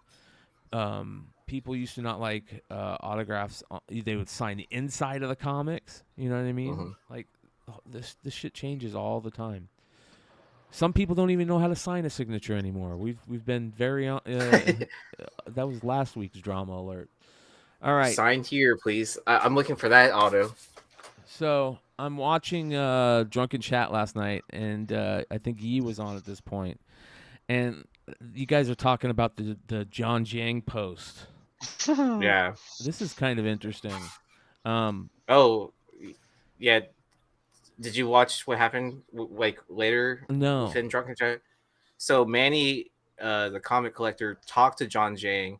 Speaker 8: people used to not like autographs. They would sign the inside of the comics. You know what I mean? Like this shit changes all the time. Some people don't even know how to sign a signature anymore. We've been very that was last week's drama alert. All right,
Speaker 11: Signed here, please. I'm looking for that auto.
Speaker 8: So I'm watching Drunken Chat last night, and I think Yi was on at this point, and you guys are talking about the John Jiang post.
Speaker 11: Yeah.
Speaker 8: This is kind of interesting.
Speaker 11: Oh, yeah. Did you watch what happened like later?
Speaker 8: No.
Speaker 11: Within Drunken Chat. So Manny, the comic collector, talked to John Jiang.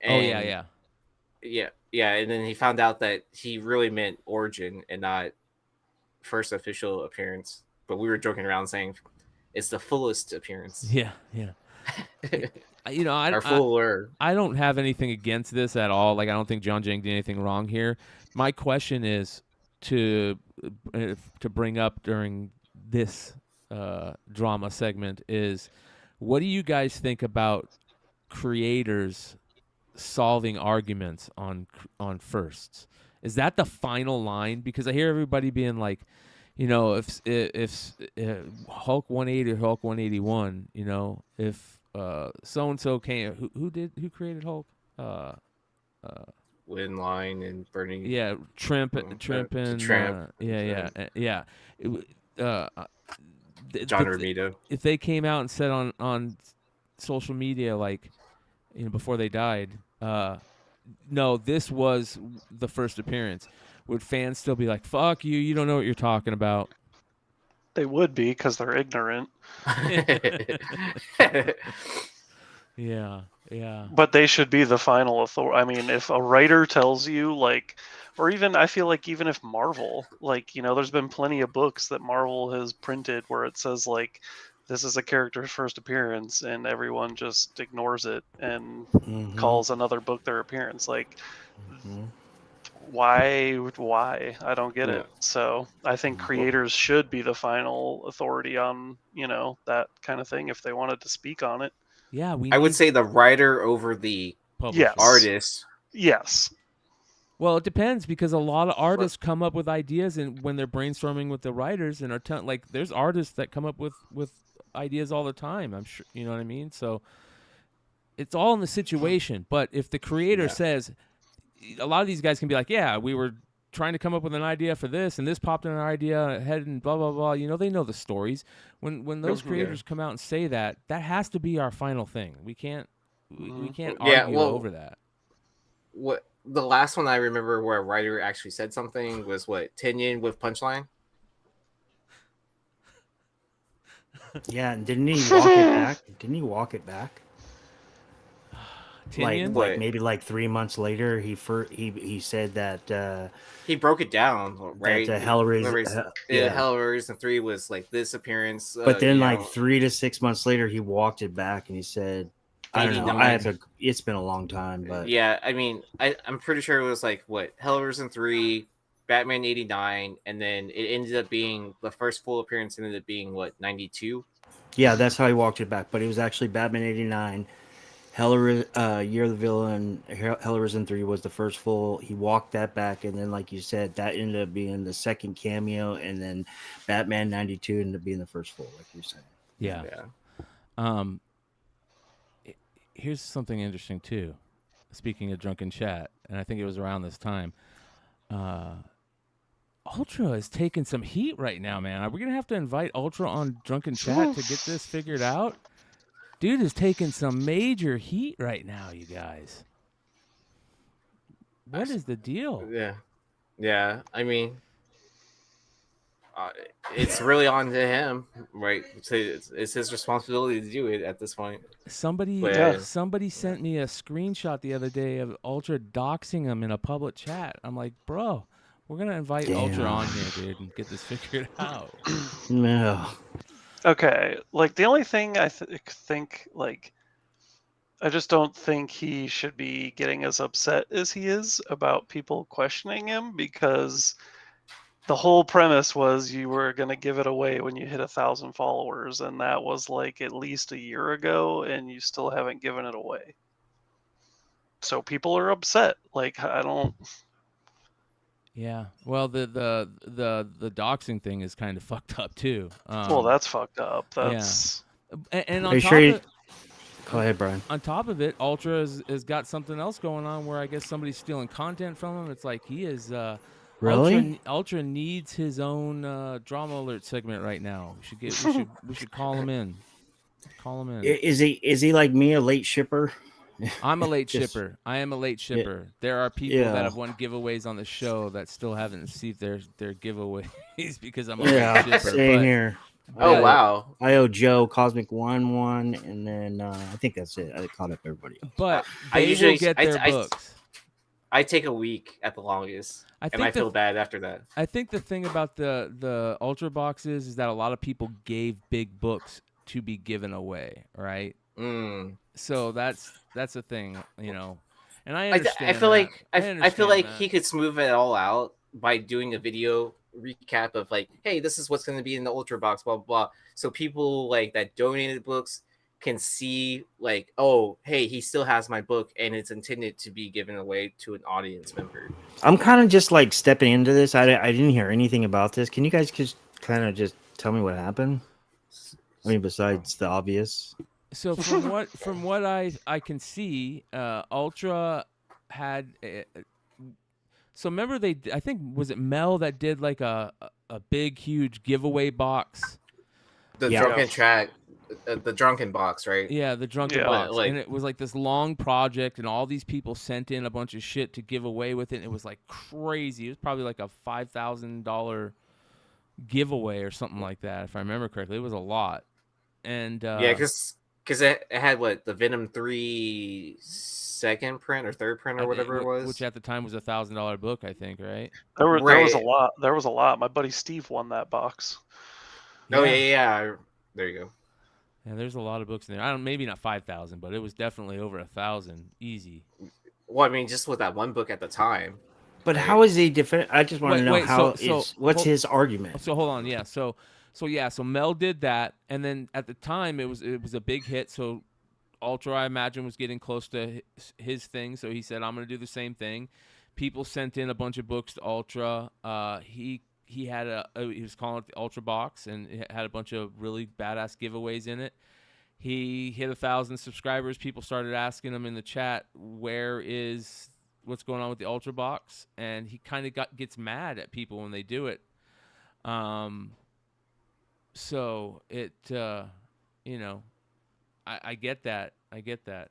Speaker 11: And yeah, and then he found out that he really meant Origin and not first official appearance. But we were joking around saying it's the fullest appearance.
Speaker 8: Yeah. You know, I don't have anything against this at all. Like, I don't think John Jiang did anything wrong here. My question is to bring up during this drama segment is, what do you guys think about creators solving arguments on firsts? Is that the final line? Because I hear everybody being like, you know, if Hulk 180 or Hulk 181, you know, if so and so came, who created Hulk?
Speaker 11: Winline and Burning.
Speaker 8: Yeah, Trimp and
Speaker 11: Tramp. John Romita.
Speaker 8: If they came out and said on social media, like, you know, before they died, no, this was the first appearance, would fans still be like, fuck you, you don't know what you're talking about?
Speaker 12: They would be, because they're ignorant.
Speaker 8: Yeah.
Speaker 12: But they should be the final authority. I mean, if a writer tells you, like, or even, I feel like even if Marvel, like, you know, there's been plenty of books that Marvel has printed where it says, like, this is a character's first appearance, and everyone just ignores it and calls another book their appearance. Like, why? I don't get it. So I think creators should be the final authority on, you know, that kind of thing if they wanted to speak on it.
Speaker 8: Yeah,
Speaker 11: I would say the writer over the artist.
Speaker 12: Yes.
Speaker 8: Well, it depends, because a lot of artists come up with ideas, and when they're brainstorming with the writers, and are like, there's artists that come up with ideas all the time. I'm sure, you know what I mean. So it's all in the situation. But if the creator says, a lot of these guys can be like, yeah, we were trying to come up with an idea for this, and this popped in an idea ahead, and blah blah blah. You know, they know the stories. When those creators come out and say that has to be our final thing. We can't argue over that.
Speaker 11: What the last one I remember where a writer actually said something was Tinian with Punchline.
Speaker 16: Yeah, and didn't he walk it back? Didn't he walk it back? Like maybe like 3 months later, he said that
Speaker 11: he broke it down, right?
Speaker 16: That
Speaker 11: Hellraiser 3 was like this appearance,
Speaker 16: but then like 3 to 6 months later, he walked it back and he said, "I don't know. It's been a long time, but
Speaker 11: yeah, I mean, I'm pretty sure it was like Hellraiser 3, Batman 89, and then it ended up being the first full appearance ended up being 92.
Speaker 16: Yeah, that's how he walked it back. But it was actually Batman 89. Year of the Villain, Hellraiser 3 was the first full. He walked that back, and then, like you said, that ended up being the second cameo, and then Batman 92 ended up being the first full, like you're saying.
Speaker 8: Yeah. Here's something interesting too. Speaking of Drunken Chat, and I think it was around this time, Ultra is taking some heat right now, man. Are we gonna have to invite Ultra on Drunken Chat to get this figured out? Dude is taking some major heat right now, you guys. What is the deal?
Speaker 11: Yeah. I mean, it's really on to him, right? It's his responsibility to do it at this point.
Speaker 8: Somebody sent me a screenshot the other day of Ultra doxing him in a public chat. I'm like, bro, we're gonna invite Ultra on here, dude, and get this figured out.
Speaker 16: No.
Speaker 12: Okay, like the only thing I think, like, I just don't think he should be getting as upset as he is about people questioning him, because the whole premise was you were going to give it away when you hit 1,000 followers, and that was like at least a year ago, and you still haven't given it away. So people are upset. Like, I don't.
Speaker 8: Yeah. Well, the doxing thing is kind of fucked up too.
Speaker 12: Well, that's fucked up. That's.
Speaker 8: Yeah. And
Speaker 16: Are
Speaker 8: on
Speaker 16: you
Speaker 8: top
Speaker 16: sure
Speaker 8: of
Speaker 16: Go ahead, Brian.
Speaker 8: On top of it, Ultra has got something else going on where I guess somebody's stealing content from him. It's like he is.
Speaker 16: Really?
Speaker 8: Ultra needs his own drama alert segment right now. We should call him in. Call him in.
Speaker 16: Is he like me, a late shipper?
Speaker 8: I'm a late
Speaker 16: Just-
Speaker 8: shipper. I am a late shipper. There are people that have won giveaways on the show that still haven't received their giveaways because I'm a late shipper.
Speaker 16: Same here.
Speaker 11: Oh, wow.
Speaker 16: I owe Joe Cosmic one, and then I think that's it. I caught up everybody else.
Speaker 8: But
Speaker 11: I
Speaker 8: they
Speaker 11: usually
Speaker 8: will get their books.
Speaker 11: I take a week at the longest, and I feel bad after that.
Speaker 8: I think the thing about the Ultra boxes is that a lot of people gave big books to be given away, right? So that's a thing, you know. And I understand.
Speaker 11: I feel like he could smooth it all out by doing a video recap of like, hey, this is what's going to be in the Ultra box, blah blah blah. So people like that donated books can see like, oh, hey, he still has my book, and it's intended to be given away to an audience member.
Speaker 16: I'm kind of just like stepping into this. I didn't hear anything about this. Can you guys just kind of just tell me what happened? I mean, besides the obvious.
Speaker 8: So from what I can see, Ultra had. So remember I think was it Mel that did like a big huge giveaway box.
Speaker 11: The drunken track. The drunken box, right?
Speaker 8: Yeah, the drunken box. And it was like this long project, and all these people sent in a bunch of shit to give away with it. And it was like crazy. It was probably like a $5,000 giveaway or something like that, if I remember correctly. It was a lot. And
Speaker 11: yeah, because it had the Venom 3 second print or third print or whatever it was,
Speaker 8: which at the time was $1,000 book, I think, right?
Speaker 12: There was a lot. There was a lot. My buddy Steve won that box.
Speaker 11: Oh yeah. There you go.
Speaker 8: Yeah, there's a lot of books in there. Maybe not 5,000, but it was definitely over 1,000, easy.
Speaker 11: Well, I mean, just with that one book at the time.
Speaker 16: But how is he different? I just want to know what's his argument.
Speaker 8: So hold on, yeah. So Mel did that, and then at the time it was a big hit. So Ultra, I imagine, was getting close to his thing. So he said, "I'm going to do the same thing." People sent in a bunch of books to Ultra. He had he was calling it the Ultra Box, and it had a bunch of really badass giveaways in it. He hit 1,000 subscribers. People started asking him in the chat, what's going on with the Ultra Box? And he kind of gets mad at people when they do it. So it, you know, I get that. I get that.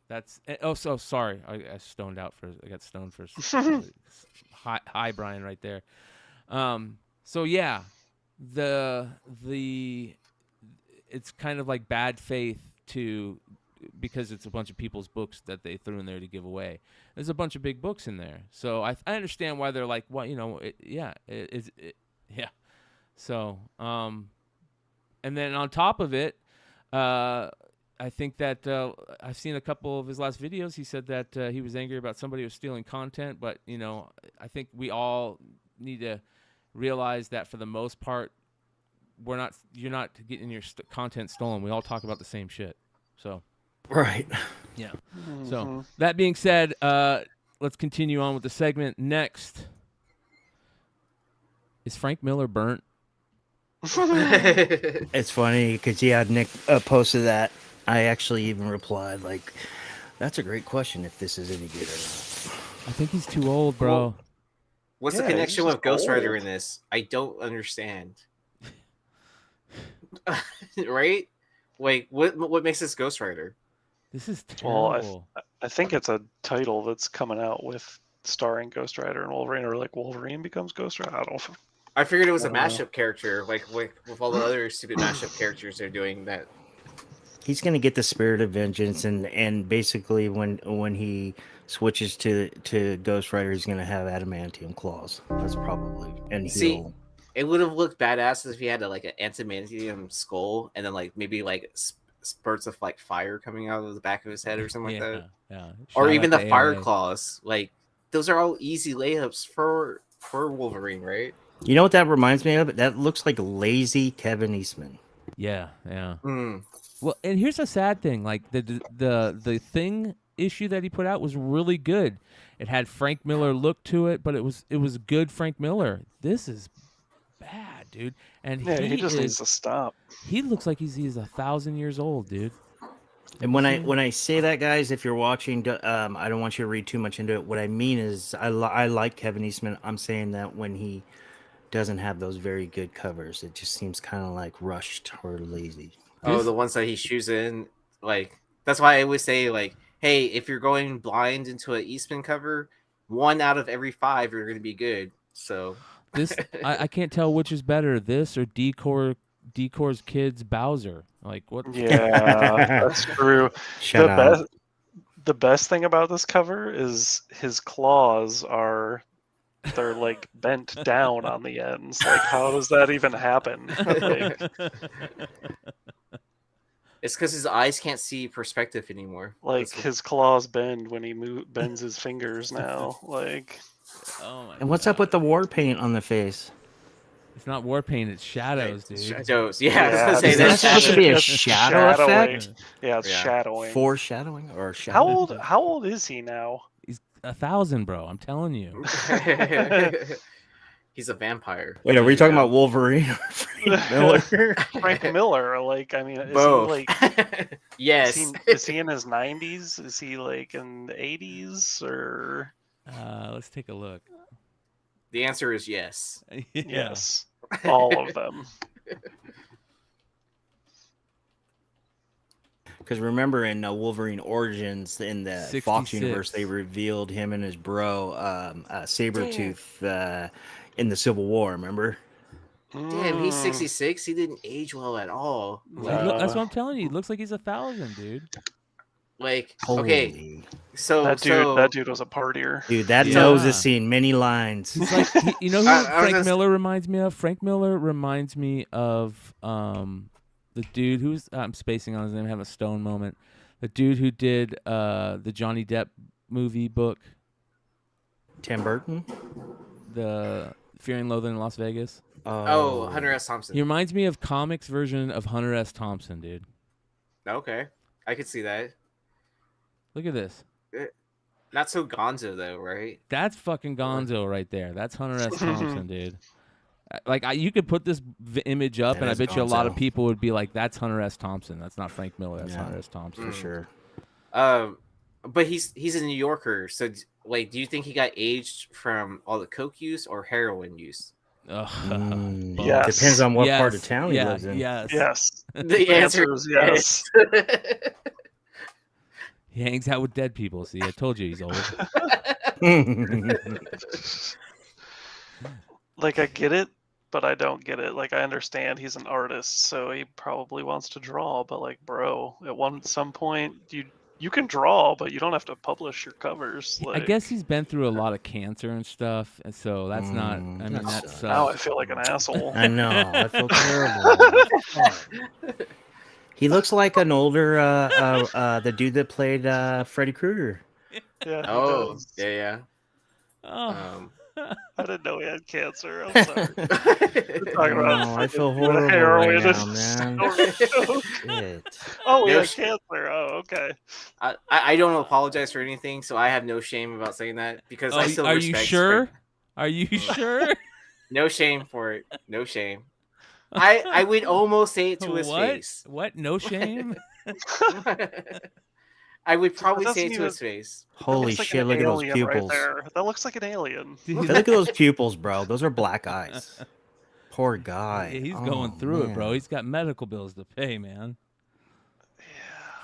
Speaker 8: That's so sorry. I got stoned for hi Brian right there. So yeah, it's kind of like bad faith because it's a bunch of people's books that they threw in there to give away. There's a bunch of big books in there, so I understand why they're like, well, you know, yeah. So and then on top of it, I think that I've seen a couple of his last videos. He said that he was angry about somebody who was stealing content, but you know, I think we all need to realize that for the most part, you're not getting your content stolen. We all talk about the same shit. So,
Speaker 16: right.
Speaker 8: Yeah. So that being said, let's continue on with the segment. Next, is Frank Miller burnt?
Speaker 16: It's funny because Nick posted that. I actually even replied like, "That's a great question. If this is any good or not."
Speaker 8: I think he's too old, bro.
Speaker 11: What's the connection with Ghost Rider in this? I don't understand. Right? Like, what makes this Ghost Rider?
Speaker 8: This is terrible.
Speaker 12: Well, I think it's a title that's coming out with starring Ghost Rider and Wolverine, or like Wolverine becomes Ghost Rider. I don't know.
Speaker 11: I figured it was a mashup character, like with all the other stupid mashup characters they're doing that.
Speaker 16: He's gonna get the Spirit of Vengeance, and basically when he switches to Ghost Rider, he's gonna have adamantium claws. That's probably
Speaker 11: it would have looked badass if he had an adamantium skull, and then maybe spurts of fire coming out of the back of his head or something like that.
Speaker 8: Yeah.
Speaker 11: Or even the fire claws. Like those are all easy layups for Wolverine, right?
Speaker 16: You know what that reminds me of? That looks like lazy Kevin Eastman.
Speaker 8: Yeah. Well, and here's a sad thing. Like the thing issue that he put out was really good. It had Frank Miller look to it, but it was good Frank Miller. This is bad, dude. And
Speaker 12: he just needs to stop.
Speaker 8: He looks like he's 1,000 years old, dude.
Speaker 16: And when I say that, guys, if you're watching, I don't want you to read too much into it. What I mean is, I like Kevin Eastman. I'm saying that when he doesn't have those very good covers, it just seems kind of like rushed or lazy.
Speaker 11: Oh, the ones that he shoots in, like that's why I always say, like, hey, if you're going blind into an Eastman cover, 1 out of every 5 you're going to be good. So
Speaker 8: this, I can't tell which is better, this or Decor's Kids Bowser. Like what?
Speaker 12: Yeah, that's true.
Speaker 16: Shut up.
Speaker 12: The best thing about this cover is his claws they're like bent down on the ends. Like, how does that even happen? Like,
Speaker 11: it's because his eyes can't see perspective anymore.
Speaker 12: Like his claws bend when he bends his fingers now. Like,
Speaker 16: and what's up with the war paint on the face?
Speaker 8: It's not war paint, it's shadows, dude.
Speaker 11: Shadows, yeah. I was gonna say
Speaker 16: that's supposed to be a shadow effect.
Speaker 12: Yeah, it's shadowing.
Speaker 16: Foreshadowing or shadow.
Speaker 12: How old is he now?
Speaker 8: He's 1,000, bro. I'm telling you.
Speaker 11: He's a vampire.
Speaker 16: Wait, are we talking about Wolverine or Frank Miller?
Speaker 12: Frank Miller, like, I mean, is
Speaker 11: both.
Speaker 12: he like?
Speaker 11: Yes.
Speaker 12: Is he in his 90s? Is he like in the 80s or?
Speaker 8: Let's take a look.
Speaker 11: The answer is yes.
Speaker 8: Yeah.
Speaker 12: Yes, all of them.
Speaker 16: Because remember in Wolverine Origins, in the
Speaker 8: 66.
Speaker 16: Fox universe, they revealed him and his bro, Sabretooth, in the Civil War, remember?
Speaker 11: Damn, he's 66. He didn't age well at all.
Speaker 8: That's what I'm telling you. He looks like he's 1,000, dude.
Speaker 11: Like,
Speaker 16: Holy.
Speaker 11: Okay, so
Speaker 12: that dude was a partier.
Speaker 16: Dude, that nose has seen many lines.
Speaker 8: It's like, you know who Frank Miller reminds me of? Frank Miller reminds me of the dude who's I'm spacing on his name, having a stone moment. The dude who did the Johnny Depp movie book.
Speaker 16: Tim Burton?
Speaker 8: The Fear and Loathing in Las Vegas.
Speaker 11: Oh, Hunter S. Thompson.
Speaker 8: He reminds me of Comix version of Hunter S. Thompson, dude.
Speaker 11: Okay, I could see that.
Speaker 8: Look at this.
Speaker 11: Not so gonzo though, right?
Speaker 8: That's fucking gonzo right there. That's Hunter S. Thompson, dude. Like you could put this image up, and I bet you a lot of people would be like, "That's Hunter S. Thompson. That's not Frank Miller. That's Hunter S. Thompson
Speaker 16: for sure."
Speaker 11: But he's a New Yorker, so like, do you think he got aged from all the coke use or heroin use?
Speaker 12: Yes.
Speaker 16: Depends on what part of town he lives in.
Speaker 12: Yes.
Speaker 11: The answer is yes.
Speaker 8: He hangs out with dead people. See, I told you he's old.
Speaker 12: Like, I get it, but I don't get it. Like, I understand he's an artist, so he probably wants to draw. But like, bro, at some point, you can draw, but you don't have to publish your covers. Like,
Speaker 8: I guess he's been through a lot of cancer and stuff, and so that's not. I mean, that's.
Speaker 12: Now I feel like an asshole.
Speaker 16: I know. I feel terrible. He looks like an older, the dude that played Freddy Krueger.
Speaker 12: Yeah.
Speaker 11: Oh, yeah.
Speaker 8: Oh.
Speaker 12: I didn't know he had cancer. I'm sorry.
Speaker 16: I feel horrible right now, man. Shit.
Speaker 12: Oh, he had cancer. Oh, okay.
Speaker 11: I don't apologize for anything, so I have no shame about saying that because I still respect.
Speaker 8: Are you sure? Are you sure?
Speaker 11: No shame for it. No shame. I would almost say it to his face.
Speaker 8: What? No shame?
Speaker 11: I would probably say it to his face.
Speaker 16: Holy shit, look at those pupils.
Speaker 12: Right, that looks like an alien.
Speaker 16: Look at those pupils, bro. Those are black eyes. Poor guy.
Speaker 8: Yeah, he's going through it, bro. He's got medical bills to pay, man.
Speaker 12: Yeah.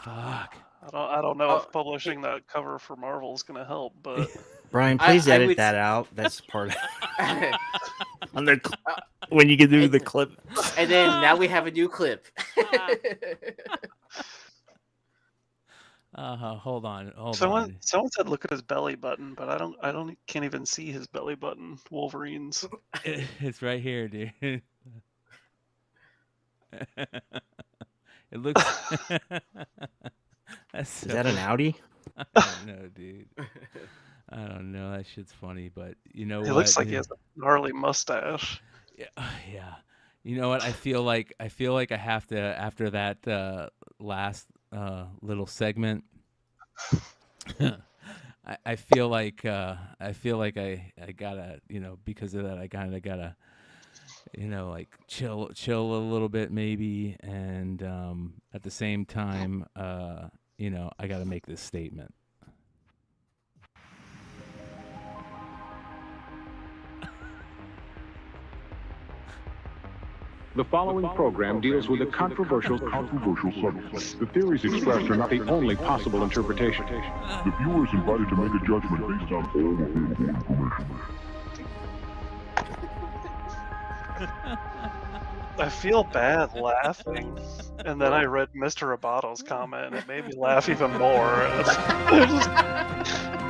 Speaker 12: Fuck. I don't know if publishing that cover for Marvel is going to help, but...
Speaker 16: Brian, please edit that out. That's part of on the when you can do the clip.
Speaker 11: And then now we have a new clip.
Speaker 8: Hold on.
Speaker 12: Someone said look at his belly button, but I can't even see his belly button. Wolverine's.
Speaker 8: It's right here, dude. It looks.
Speaker 16: Is that an Audi?
Speaker 8: I don't know, dude. I don't know. That shit's funny, but you know what?
Speaker 12: He looks like he has a gnarly mustache.
Speaker 8: Yeah. You know what? I feel like I have to, after that last little segment, I feel like I gotta, because of that, I kind of gotta, like chill a little bit maybe, and at the same time, I gotta make this statement.
Speaker 9: The following program deals with a controversial subject. The theories expressed are not the only possible interpretation.
Speaker 4: The viewer is invited to make a judgment based on all available information.
Speaker 12: I feel bad laughing, and then I read Mr. Robato's comment, and it made me laugh even more.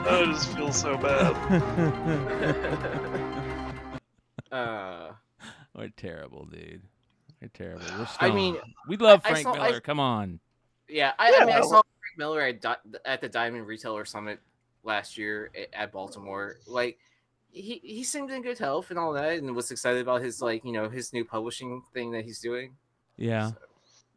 Speaker 12: I just feel so bad.
Speaker 8: We're terrible, dude. We're terrible. We're
Speaker 11: I mean,
Speaker 8: we love Frank Miller. Come on.
Speaker 11: Yeah, I mean, I saw Frank Miller at the Diamond Retailer Summit last year at Baltimore. Like, he seemed in good health and all that, and was excited about his his new publishing thing that he's doing.
Speaker 8: Yeah,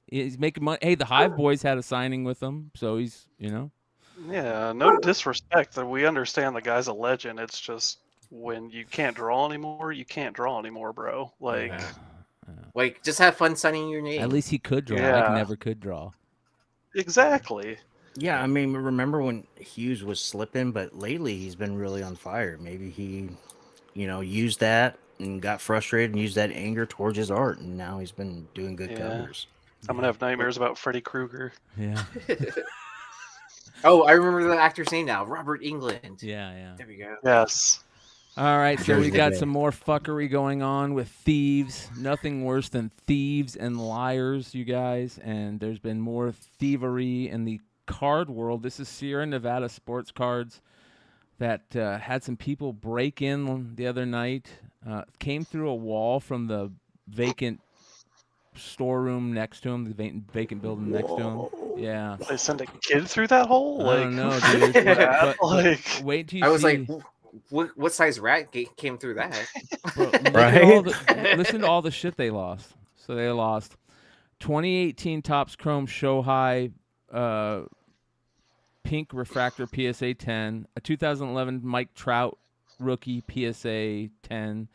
Speaker 8: he's making money. Hey, the Hive Boys had a signing with him, so he's
Speaker 12: Yeah, no disrespect. That we understand the guy's a legend. It's just when you can't draw anymore, you can't draw anymore, bro.
Speaker 11: Like, just have fun signing your name.
Speaker 8: At least he could draw.
Speaker 12: Yeah.
Speaker 8: I never could draw.
Speaker 12: Exactly.
Speaker 16: Yeah, I mean, remember when Hughes was slipping, but lately he's been really on fire. Maybe he, used that and got frustrated and used that anger towards his art, and now he's been doing good covers.
Speaker 12: I'm gonna have nightmares about Freddy Krueger.
Speaker 8: Yeah.
Speaker 11: Oh, I remember the actor's name now, Robert Englund.
Speaker 8: Yeah.
Speaker 11: There we go.
Speaker 12: Yes.
Speaker 8: All right, so we got some more fuckery going on with thieves. Nothing worse than thieves and liars, you guys. And there's been more thievery in the card world. This is Sierra Nevada Sports Cards that had some people break in the other night. Came through a wall from the vacant storeroom next to him, the vacant building next to him. Yeah.
Speaker 12: They send a kid through that hole?
Speaker 8: I don't know, dude. But wait till you
Speaker 11: I was
Speaker 8: see...
Speaker 11: like, what size rat came through that?
Speaker 8: Bro, listen to all the shit they lost. So they lost 2018 Topps Chrome Show High Pink Refractor PSA 10, a 2011 Mike Trout Rookie PSA 10,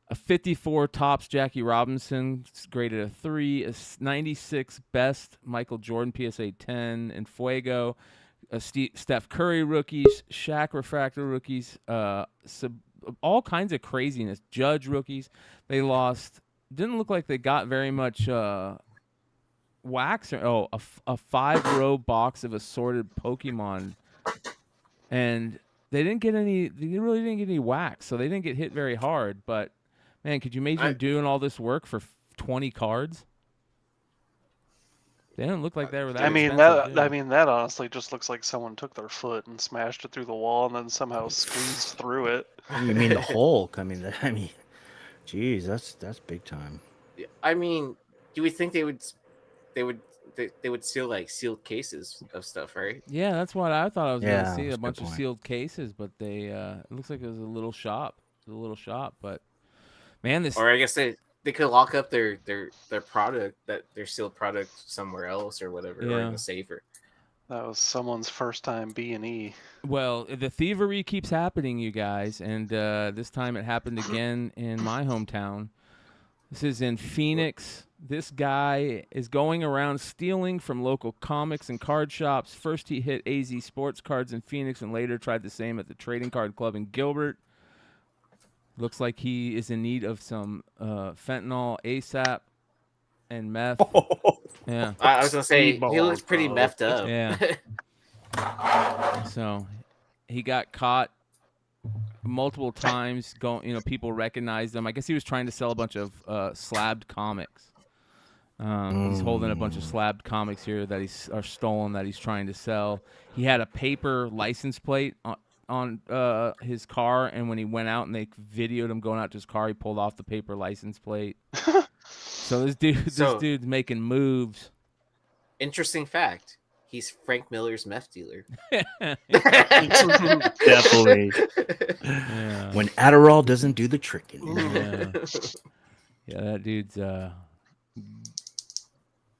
Speaker 8: a 54 Topps Jackie Robinson graded a 3, a 96 Best Michael Jordan PSA 10 in Fuego, a Steph Curry rookies, Shaq Refractor rookies, all kinds of craziness. Judge rookies. They lost. Didn't look like they got very much wax. A 5-row box of assorted Pokemon, and they didn't get any. They really didn't get any wax, so they didn't get hit very hard. But man, could you imagine doing all this work for 20 cards? They didn't look like they were that.
Speaker 12: That honestly just looks like someone took their foot and smashed it through the wall and then somehow squeezed through it.
Speaker 16: You mean the Hulk? Geez, that's big time.
Speaker 11: I mean, do we think they would seal like sealed cases of stuff, right?
Speaker 8: Yeah, that's what I thought I was going to see,
Speaker 16: that's
Speaker 8: a
Speaker 16: a
Speaker 8: bunch
Speaker 16: good
Speaker 8: of
Speaker 16: point.
Speaker 8: sealed cases, but they it looks like it was a little shop. But man, this
Speaker 11: Or I guess they could lock up their product, their sealed product somewhere else or whatever, or in the safe.
Speaker 12: That was someone's first time B&E.
Speaker 8: Well, the thievery keeps happening, you guys, and this time it happened again in my hometown. This is in Phoenix. This guy is going around stealing from local comics and card shops. First he hit AZ Sports Cards in Phoenix and later tried the same at the Trading Card Club in Gilbert. Looks like he is in need of some fentanyl ASAP and meth. Yeah.
Speaker 11: I was going to say, he looks pretty meffed up.
Speaker 8: Yeah. So he got caught multiple times. People recognized him. I guess he was trying to sell a bunch of slabbed comics. He's holding a bunch of slabbed comics here that are stolen that he's trying to sell. He had a paper license plate on his car, and when he went out and they videoed him going out to his car, he pulled off the paper license plate. So this dude's making moves.
Speaker 11: Interesting fact. He's Frank Miller's meth dealer.
Speaker 16: Definitely.
Speaker 8: Yeah.
Speaker 16: When Adderall doesn't do the trick anymore.
Speaker 8: Yeah, that dude's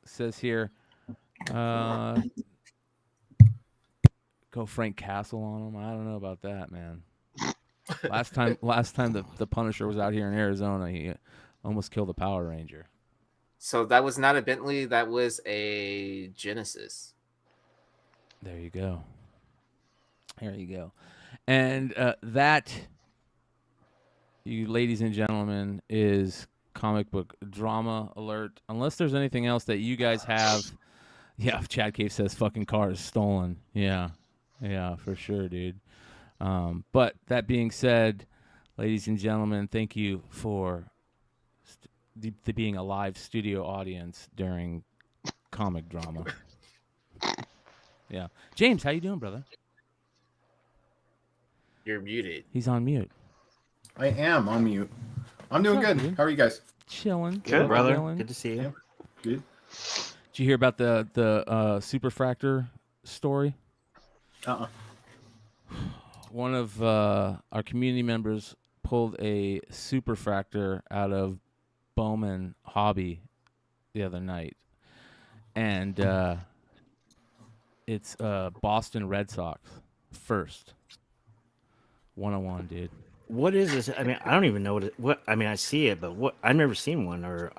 Speaker 8: says here go Frank Castle on him. I don't know about that, man. last time the Punisher was out here in Arizona, he almost killed a Power Ranger.
Speaker 11: So that was not a Bentley. That was a Genesis.
Speaker 8: There you go. There you go. And that, you ladies and gentlemen, is Comic Book Drama Alert. Unless there's anything else that you guys have. Yeah, Chad Cave says fucking car is stolen. Yeah, for sure, dude. But that being said, ladies and gentlemen, thank you for being a live studio audience during Comic Drama. Yeah. James, how you doing, brother?
Speaker 11: You're muted.
Speaker 8: He's on mute.
Speaker 20: I am on mute. I'm doing good. How are you guys?
Speaker 8: Chilling.
Speaker 16: Good, brother.
Speaker 8: Chilling.
Speaker 16: Good to see you.
Speaker 20: Yeah. Good.
Speaker 8: Did you hear about the Superfractor story? One of our community members pulled a Superfractor out of Bowman Hobby the other night, and it's Boston Red Sox first 101, dude.
Speaker 16: What is this? I mean, I don't even know what I mean, I see it, but what? I've never seen one, or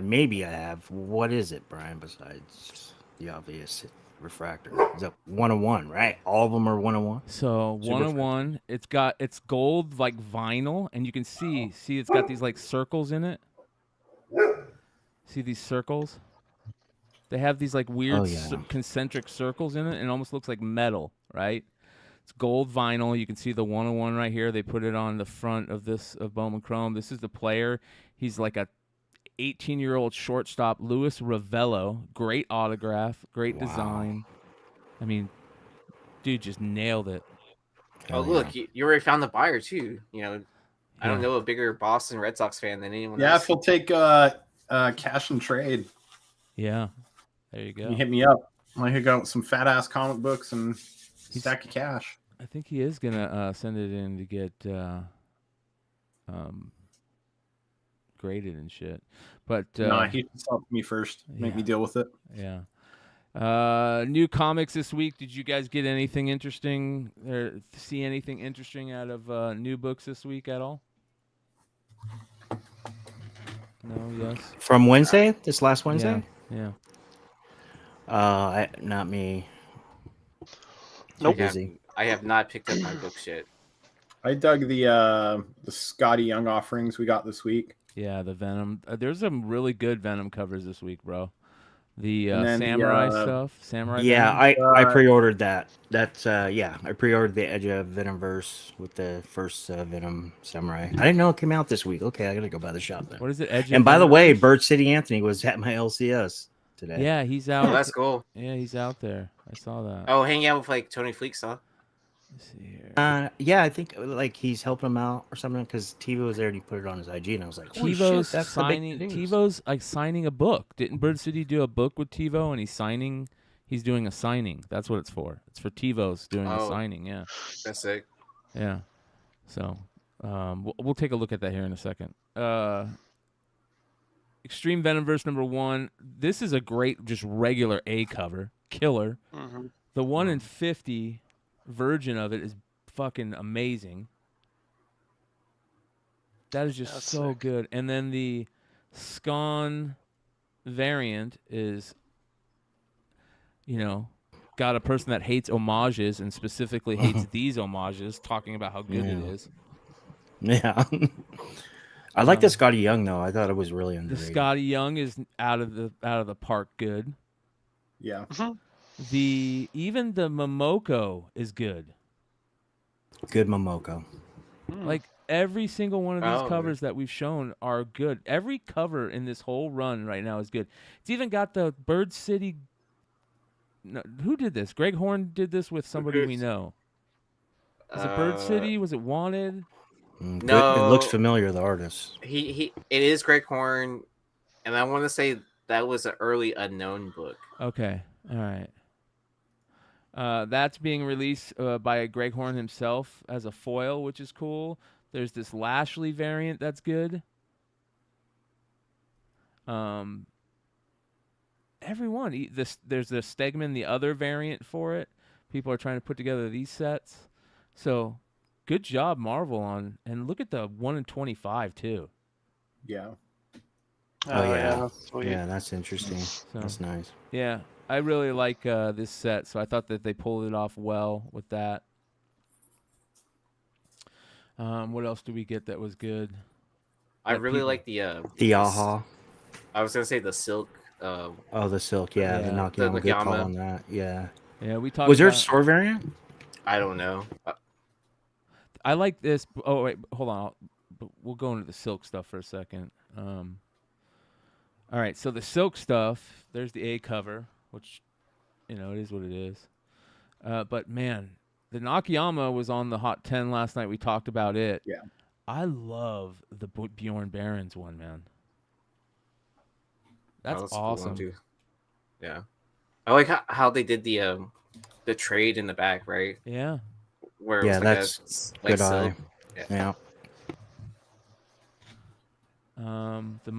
Speaker 16: maybe I have. What is it, Brian? Besides the obvious refractor, it's a 101, right? All of them are 101.
Speaker 8: So 101, it's gold like vinyl, and you can see it's got these like circles in it. See these circles? They have these like weird concentric circles in it, and it almost looks like metal, right? It's gold vinyl. You can see the 101 right here. They put it on the front of Bowman Chrome. This is the player. He's like a 18-year-old shortstop, Luis Ravello. Great autograph, great design. I mean, dude just nailed it.
Speaker 11: Look, you already found the buyer too. You know, I don't know a bigger Boston Red Sox fan than anyone else.
Speaker 20: Yeah, if he'll take cash and trade.
Speaker 8: Yeah, there you go.
Speaker 20: You hit me up. I'm gonna hook out some fat ass comic books and stack of cash.
Speaker 8: I think he is gonna send it in to get graded and shit. But
Speaker 20: no, he helped me first. Make me deal with it.
Speaker 8: Yeah. New comics this week. Did you guys get anything interesting or see anything interesting out of new books this week at all? No. Yes.
Speaker 16: From Wednesday, this last Wednesday.
Speaker 8: Yeah.
Speaker 16: Not me.
Speaker 11: Nope. I have not picked up my books yet.
Speaker 20: I dug the Scotty Young offerings we got this week.
Speaker 8: Yeah, the Venom. There's some really good Venom covers this week, bro. The samurai stuff. Samurai.
Speaker 16: Yeah,
Speaker 8: Venom.
Speaker 16: I pre-ordered that. That's I pre-ordered the Edge of Venomverse with the first Venom Samurai. I didn't know it came out this week. Okay, I gotta go by the shop then.
Speaker 8: What is it? Edge
Speaker 16: and by the way, Bird City Anthony was at my LCS today.
Speaker 8: Yeah, he's out.
Speaker 11: Oh, that's cool.
Speaker 8: Yeah, he's out there. I saw that.
Speaker 11: Oh, hanging out with like Tony Fleeks, huh?
Speaker 8: Let's see here.
Speaker 16: Yeah, I think like he's helping him out or something because TiVo was there and he put it on his IG and I was like,
Speaker 8: TiVo's signing. TiVo's like signing a book. Didn't Bird City do a book with TiVo and he's doing a signing. That's what it's for. It's for TiVo's doing a signing. Yeah,
Speaker 11: that's sick.
Speaker 8: Yeah. So we'll take a look at that here in a second. Extreme Venomverse #1. This is a great, just regular A cover. Killer.
Speaker 12: Mm-hmm.
Speaker 8: The 1 in 50 version of it is fucking amazing. That is just so good. And then the Scon variant is, got a person that hates homages and specifically hates these homages, talking about how good it is.
Speaker 16: Yeah. I like the Scotty Young though. I thought it was really underrated.
Speaker 8: The Scotty Young is out of the park good.
Speaker 20: Yeah.
Speaker 8: Even the Momoko is good.
Speaker 16: Good Momoko.
Speaker 8: Like every single one of these covers that we've shown are good. Every cover in this whole run right now is good. It's even got the Bird City. No, who did this? Greg Horn did this with somebody we know. Was it Bird City? Was it Wanted?
Speaker 11: No,
Speaker 16: it looks familiar. The artist.
Speaker 11: It is Greg Horn, and I want to say that was an early unknown book.
Speaker 8: Okay, all right. That's being released by Greg Horn himself as a foil, which is cool. There's this Lashley variant that's good. Everyone. There's the Stegman, the other variant for it, People are trying to put together these sets. So good job, Marvel, on, and look at the 1 in 25 too.
Speaker 20: Yeah.
Speaker 16: Oh, yeah.
Speaker 12: Sweet.
Speaker 16: Yeah, that's interesting. That's nice.
Speaker 8: Yeah, I really like this set, so I thought that they pulled it off well with that. What else do we get that was good?
Speaker 11: I really like
Speaker 16: the AHA.
Speaker 11: I was gonna say the silk.
Speaker 16: Oh, the silk. Yeah, the
Speaker 11: the
Speaker 16: Nakayama. Good call
Speaker 11: Nakayama.
Speaker 16: on that. Yeah.
Speaker 8: Yeah, we talked.
Speaker 16: Was there a
Speaker 8: about,
Speaker 16: store variant?
Speaker 11: I don't know.
Speaker 8: I like this. Oh wait, hold on. We'll go into the silk stuff for a second. All right, so the silk stuff. There's the A cover, which, it is what it is. But man, the Nakayama was on the Hot 10 last night. We talked about it.
Speaker 20: Yeah.
Speaker 8: I love the Bjorn Barons one, man. That's
Speaker 11: a cool
Speaker 8: awesome.
Speaker 11: one, too. Yeah, I like how they did the trade in the back, right?
Speaker 8: Yeah.
Speaker 11: Where it was
Speaker 16: that's
Speaker 11: like
Speaker 16: good eye.
Speaker 11: silk.
Speaker 16: Yeah.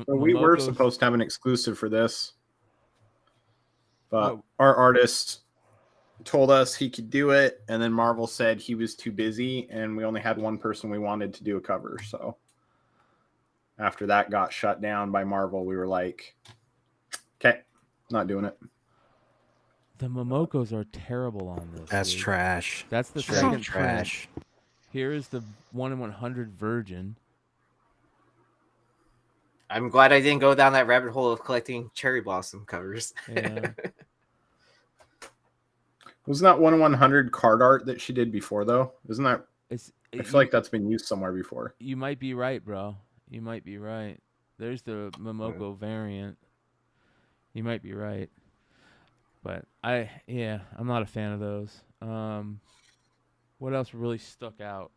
Speaker 20: We were supposed to have an exclusive for this, but our artist told us he could do it, and then Marvel said he was too busy, and we only had one person we wanted to do a cover. So after that got shut down by Marvel, we were like, okay, not doing it.
Speaker 8: The Momokos are terrible on this.
Speaker 16: That's
Speaker 8: dude.
Speaker 16: trash.
Speaker 8: That's the
Speaker 16: Straight
Speaker 8: second
Speaker 16: trash.
Speaker 8: print. Here is the 1 in 100 Virgin.
Speaker 11: I'm glad I didn't go down that rabbit hole of collecting cherry blossom covers.
Speaker 8: Yeah.
Speaker 20: Wasn't that 1 in 100 card art that she did before, though? Isn't that? I feel like that's been used somewhere before.
Speaker 8: You might be right, bro. You might be right. There's the Momoko variant. You might be right. But I'm not a fan of those. What else really stuck out?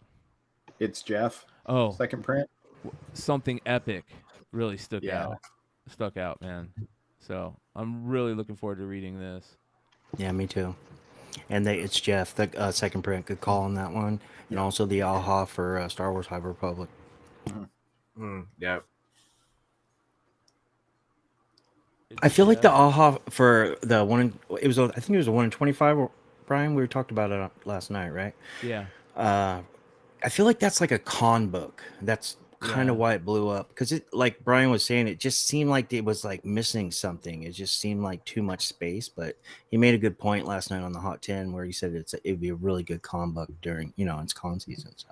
Speaker 20: It's Jeff.
Speaker 8: Oh,
Speaker 20: second print.
Speaker 8: Something epic really stuck out, man. So I'm really looking forward to reading this.
Speaker 16: Yeah, me too. And it's Jeff, the second print. Good call on that one. And also the AHA for Star Wars Hive Republic.
Speaker 11: Yeah.
Speaker 16: I feel like the AHA for the one, I think it was a 1 in 25, Brian. We talked about it last night, right?
Speaker 8: Yeah.
Speaker 16: I feel like that's like a con book. That's kind of why it blew up, because it, like Brian was saying, it just seemed like it was like missing something. It just seemed like too much space. But he made a good point last night on the Hot 10 where he said it'd be a really good con book during it's con season. So.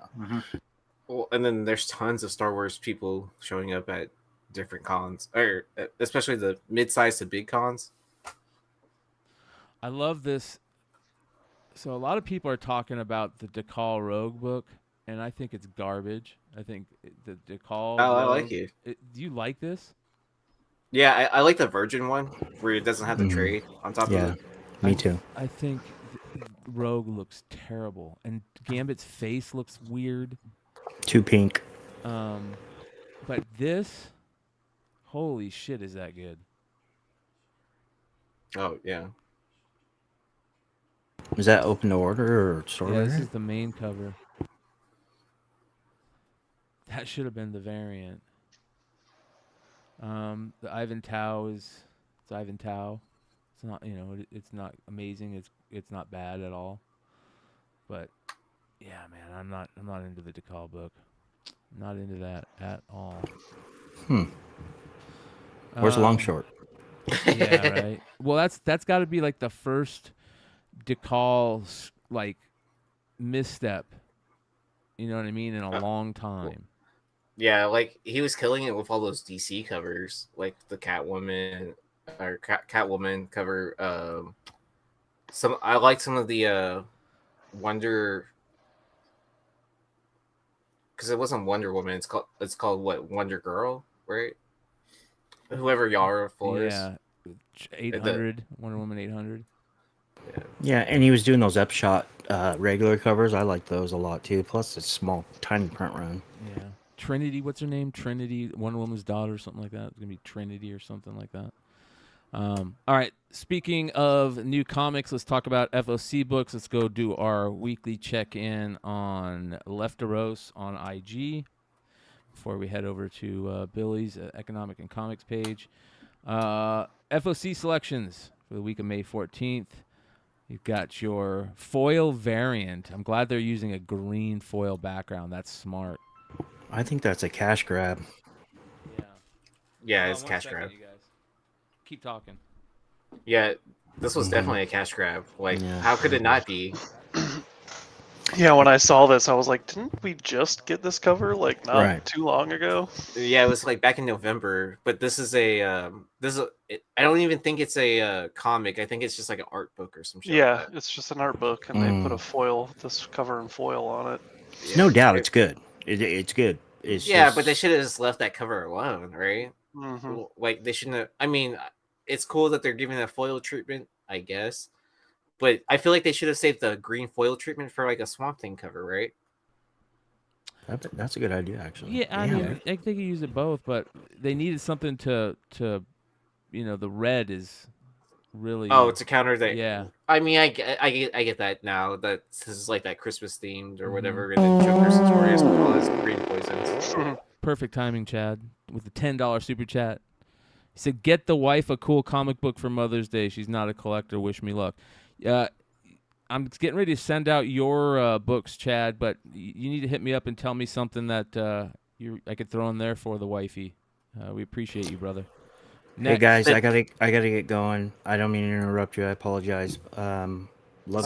Speaker 11: Well, and then there's tons of Star Wars people showing up at different cons, or especially the mid-sized to big cons.
Speaker 8: I love this. So a lot of people are talking about the DeCall Rogue book, and I think it's garbage. I think the DeCall.
Speaker 11: Oh, I like it.
Speaker 8: Do you like this?
Speaker 11: Yeah, I like the Virgin one where it doesn't have the trade on top of it.
Speaker 16: Me too.
Speaker 8: I think Rogue looks terrible, and Gambit's face looks weird.
Speaker 16: Too pink.
Speaker 8: But this, holy shit, is that good?
Speaker 11: Oh yeah.
Speaker 16: Is that open to order or store?
Speaker 8: Yeah, this is the main cover. That should have been the variant. The Ivan Tao it's Ivan Tao. It's not, it's not amazing. It's not bad at all. But yeah, man, I'm not into the DeCall book. Not into that at all.
Speaker 16: Where's Long Short?
Speaker 8: Yeah, right. Well, that's got to be like the first DeCall like misstep. You know what I mean? In a long time.
Speaker 11: Yeah, like he was killing it with all those DC covers, like the Catwoman or Catwoman cover. I like some of the Wonder, because it wasn't Wonder Woman. It's called what, Wonder Girl, right? Whoever Yara for is.
Speaker 8: Yeah, 800 Wonder Woman 800.
Speaker 16: Yeah, and he was doing those Epshot regular covers. I like those a lot too. Plus, it's small, tiny print run.
Speaker 8: Yeah. Trinity, what's her name? Trinity, Wonder Woman's daughter, something like that. It's gonna be Trinity or something like that. All right. Speaking of new comics, let's talk about FOC books. Let's go do our weekly check-in on Lefteros on IG before we head over to Billy's Economic and Comics page. FOC selections for the week of May 14th. You've got your foil variant. I'm glad they're using a green foil background. That's smart.
Speaker 16: I think that's a cash grab.
Speaker 11: Yeah, it's cash
Speaker 8: second,
Speaker 11: grab.
Speaker 8: you guys. Keep talking.
Speaker 11: Yeah, this was definitely a cash grab. Like, how could it not be?
Speaker 12: Yeah, when I saw this, I was like, didn't we just get this cover like not too long ago?
Speaker 11: Yeah, it was like back in November. But this is a I don't even think it's a comic. I think it's just like an art book or some shit.
Speaker 12: Yeah,
Speaker 11: like that.
Speaker 12: it's just an art book, and they put this cover in foil on it.
Speaker 16: No doubt, it's good. It's good. It's
Speaker 11: But they should have just left that cover alone, right?
Speaker 12: Mm-hmm.
Speaker 11: Like they shouldn't have. I mean, it's cool that they're giving a foil treatment, I guess. But I feel like they should have saved the green foil treatment for like a Swamp Thing cover, right?
Speaker 16: That's a good idea, actually.
Speaker 8: Yeah, I mean, I think you use it both, but they needed something to the red is really.
Speaker 11: Oh, it's a counter that.
Speaker 8: Yeah.
Speaker 11: I mean, I get that now. That this is like that Christmas themed or whatever. And the Joker's notorious for all his green poisons.
Speaker 8: Perfect timing, Chad, with the $10 super chat. He said, "Get the wife a cool comic book for Mother's Day. She's not a collector. Wish me luck." I'm getting ready to send out your books, Chad, but you need to hit me up and tell me something that I could throw in there for the wifey. We appreciate you, brother.
Speaker 16: Hey guys, I gotta get going. I don't mean to interrupt you. I apologize. Love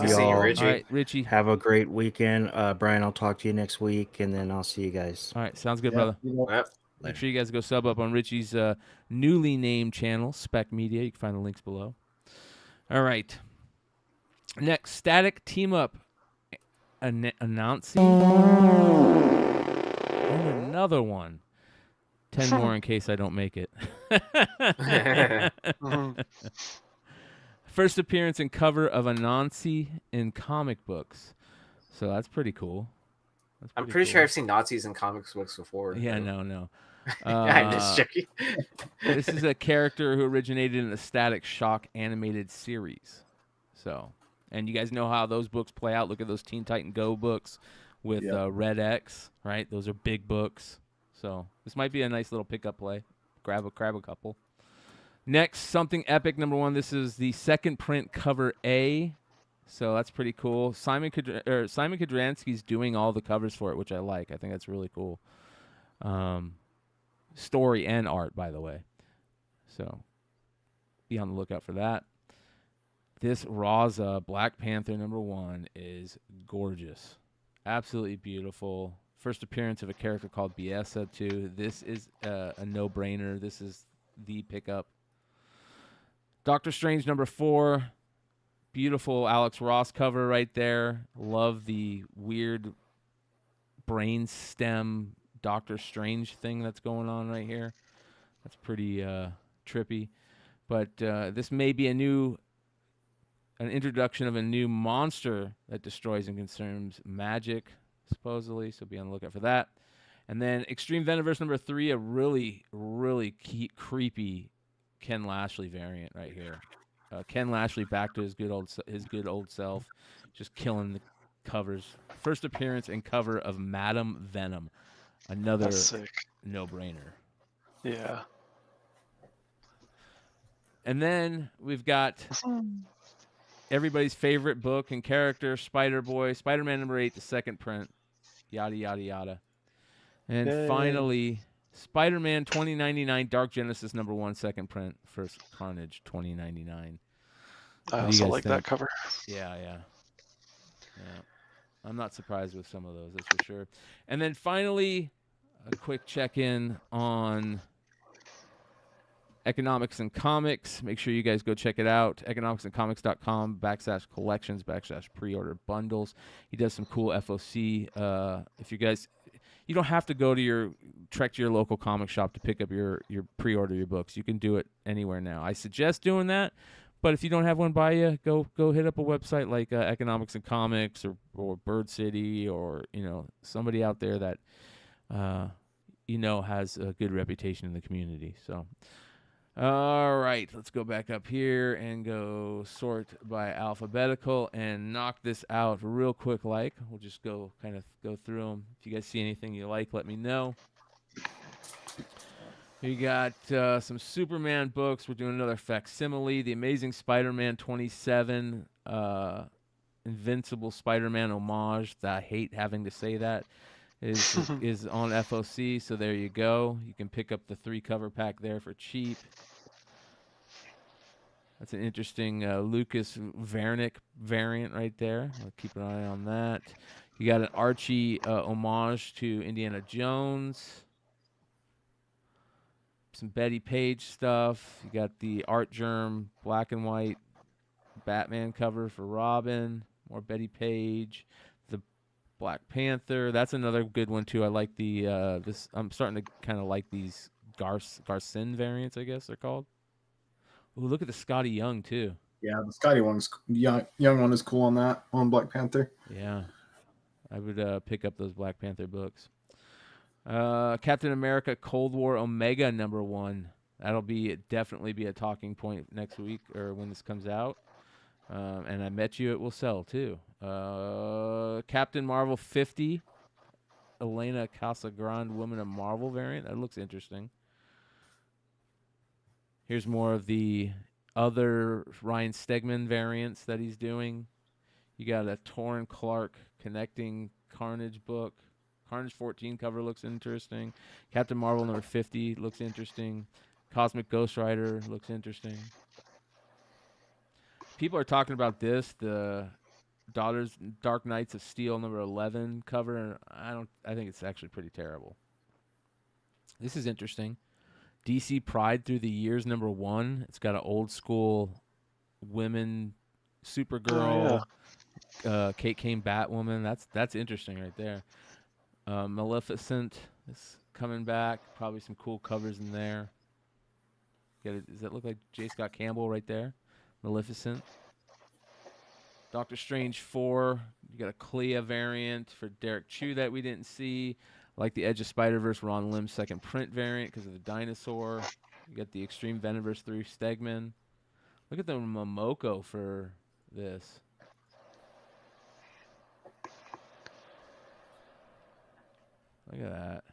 Speaker 16: you all.
Speaker 8: Richie. All right, Richie.
Speaker 16: Have a great weekend. Brian, I'll talk to you next week, and then I'll see you guys.
Speaker 8: All right, sounds good, brother. Make sure you guys go sub up on Richie's newly named channel, Spec Media. You can find the links below. All right. Next, Static Team Up announcing and another one. 10 more in case I don't make it. First appearance and cover of Anansi in comic books. So that's pretty cool.
Speaker 11: I'm pretty sure I've seen Nazis in comics books before.
Speaker 8: Yeah, no.
Speaker 11: I'm just joking.
Speaker 8: This is a character who originated in the Static Shock animated series. So, and you guys know how those books play out. Look at those Teen Titan Go books with Red X, right? Those are big books. So this might be a nice little pickup play. Grab a couple. Next, Something Epic #1. This is the second print cover A. So that's pretty cool. Simon Kudranski's doing all the covers for it, which I like. I think that's really cool. Story and art, by the way. So be on the lookout for that. This Raza Black Panther #1 is gorgeous. Absolutely beautiful. First appearance of a character called Biesa, too. This is a no-brainer. This is the pickup. Doctor Strange #4. Beautiful Alex Ross cover right there. Love the weird brain stem Doctor Strange thing that's going on right here. That's pretty trippy. But this may be an introduction of a new monster that destroys and consumes magic, supposedly. So be on the lookout for that. And then Extreme Venomverse #3, a really, really creepy Ken Lashley variant right here. Ken Lashley back to his good old self, just killing the covers. First appearance and cover of Madam Venom, another no-brainer.
Speaker 12: Yeah.
Speaker 8: And then we've got everybody's favorite book and character, Spider-Boy, Spider-Man #8, the second print, yada yada yada. And finally, Spider-Man 2099 Dark Genesis #1, second print, First Carnage 2099.
Speaker 12: I also like that cover.
Speaker 8: Yeah. I'm not surprised with some of those, that's for sure. And then finally, a quick check-in on Economics and Comics. Make sure you guys go check it out. economicsandcomics.com/collections/pre-order bundles. He does some cool FOC. If you guys, you don't have to go to trek to your local comic shop to pick up your pre-order your books. You can do it anywhere now. I suggest doing that, but if you don't have one by you, go hit up a website like Economics and Comics or Bird City or somebody out there that has a good reputation in the community. So. All right, let's go back up here and go sort by alphabetical and knock this out real quick. We'll just go through them. If you guys see anything you like, let me know. You got some Superman books. We're doing another facsimile. The Amazing Spider-Man 27, Invincible Spider-Man homage. I hate having to say that. Is on FOC, so there you go. You can pick up the 3 cover pack there for cheap. That's an interesting Lucas Vernick variant right there. I'll keep an eye on that. You got an Archie homage to Indiana Jones. Some Betty Page stuff. You got the Art Germ black and white Batman cover for Robin. More Betty Page. The Black Panther. That's another good one too. I like the this. I'm starting to kind of like these Garcin variants, I guess they're called. Ooh, look at the Scotty Young too.
Speaker 20: Yeah, the Scotty one's young one is cool on that on Black Panther.
Speaker 8: Yeah, I would pick up those Black Panther books. Captain America Cold War Omega #1. That'll definitely be a talking point next week or when this comes out. And I bet you it will sell too. Captain Marvel 50, Elena Casagrande Woman of Marvel variant. That looks interesting. Here's more of the other Ryan Stegman variants that he's doing. You got a Torrin Clark Connecting Carnage book. Carnage 14 cover looks interesting. Captain Marvel #50 looks interesting. Cosmic Ghost Rider looks interesting. People are talking about this, the Dark Knights of Steel #11 cover. I think it's actually pretty terrible. This is interesting. DC Pride Through the Years #1. It's got an old school women Supergirl, Kate Kane Batwoman. That's interesting right there. Maleficent is coming back. Probably some cool covers in there. Does that look like J. Scott Campbell right there? Maleficent. Doctor Strange 4. You got a Clea variant for Derek Chu that we didn't see. I like the Edge of Spider-Verse Ron Lim's second print variant because of the dinosaur. You got the Extreme Venomverse 3 Stegman. Look at the Momoko for this. Look at that.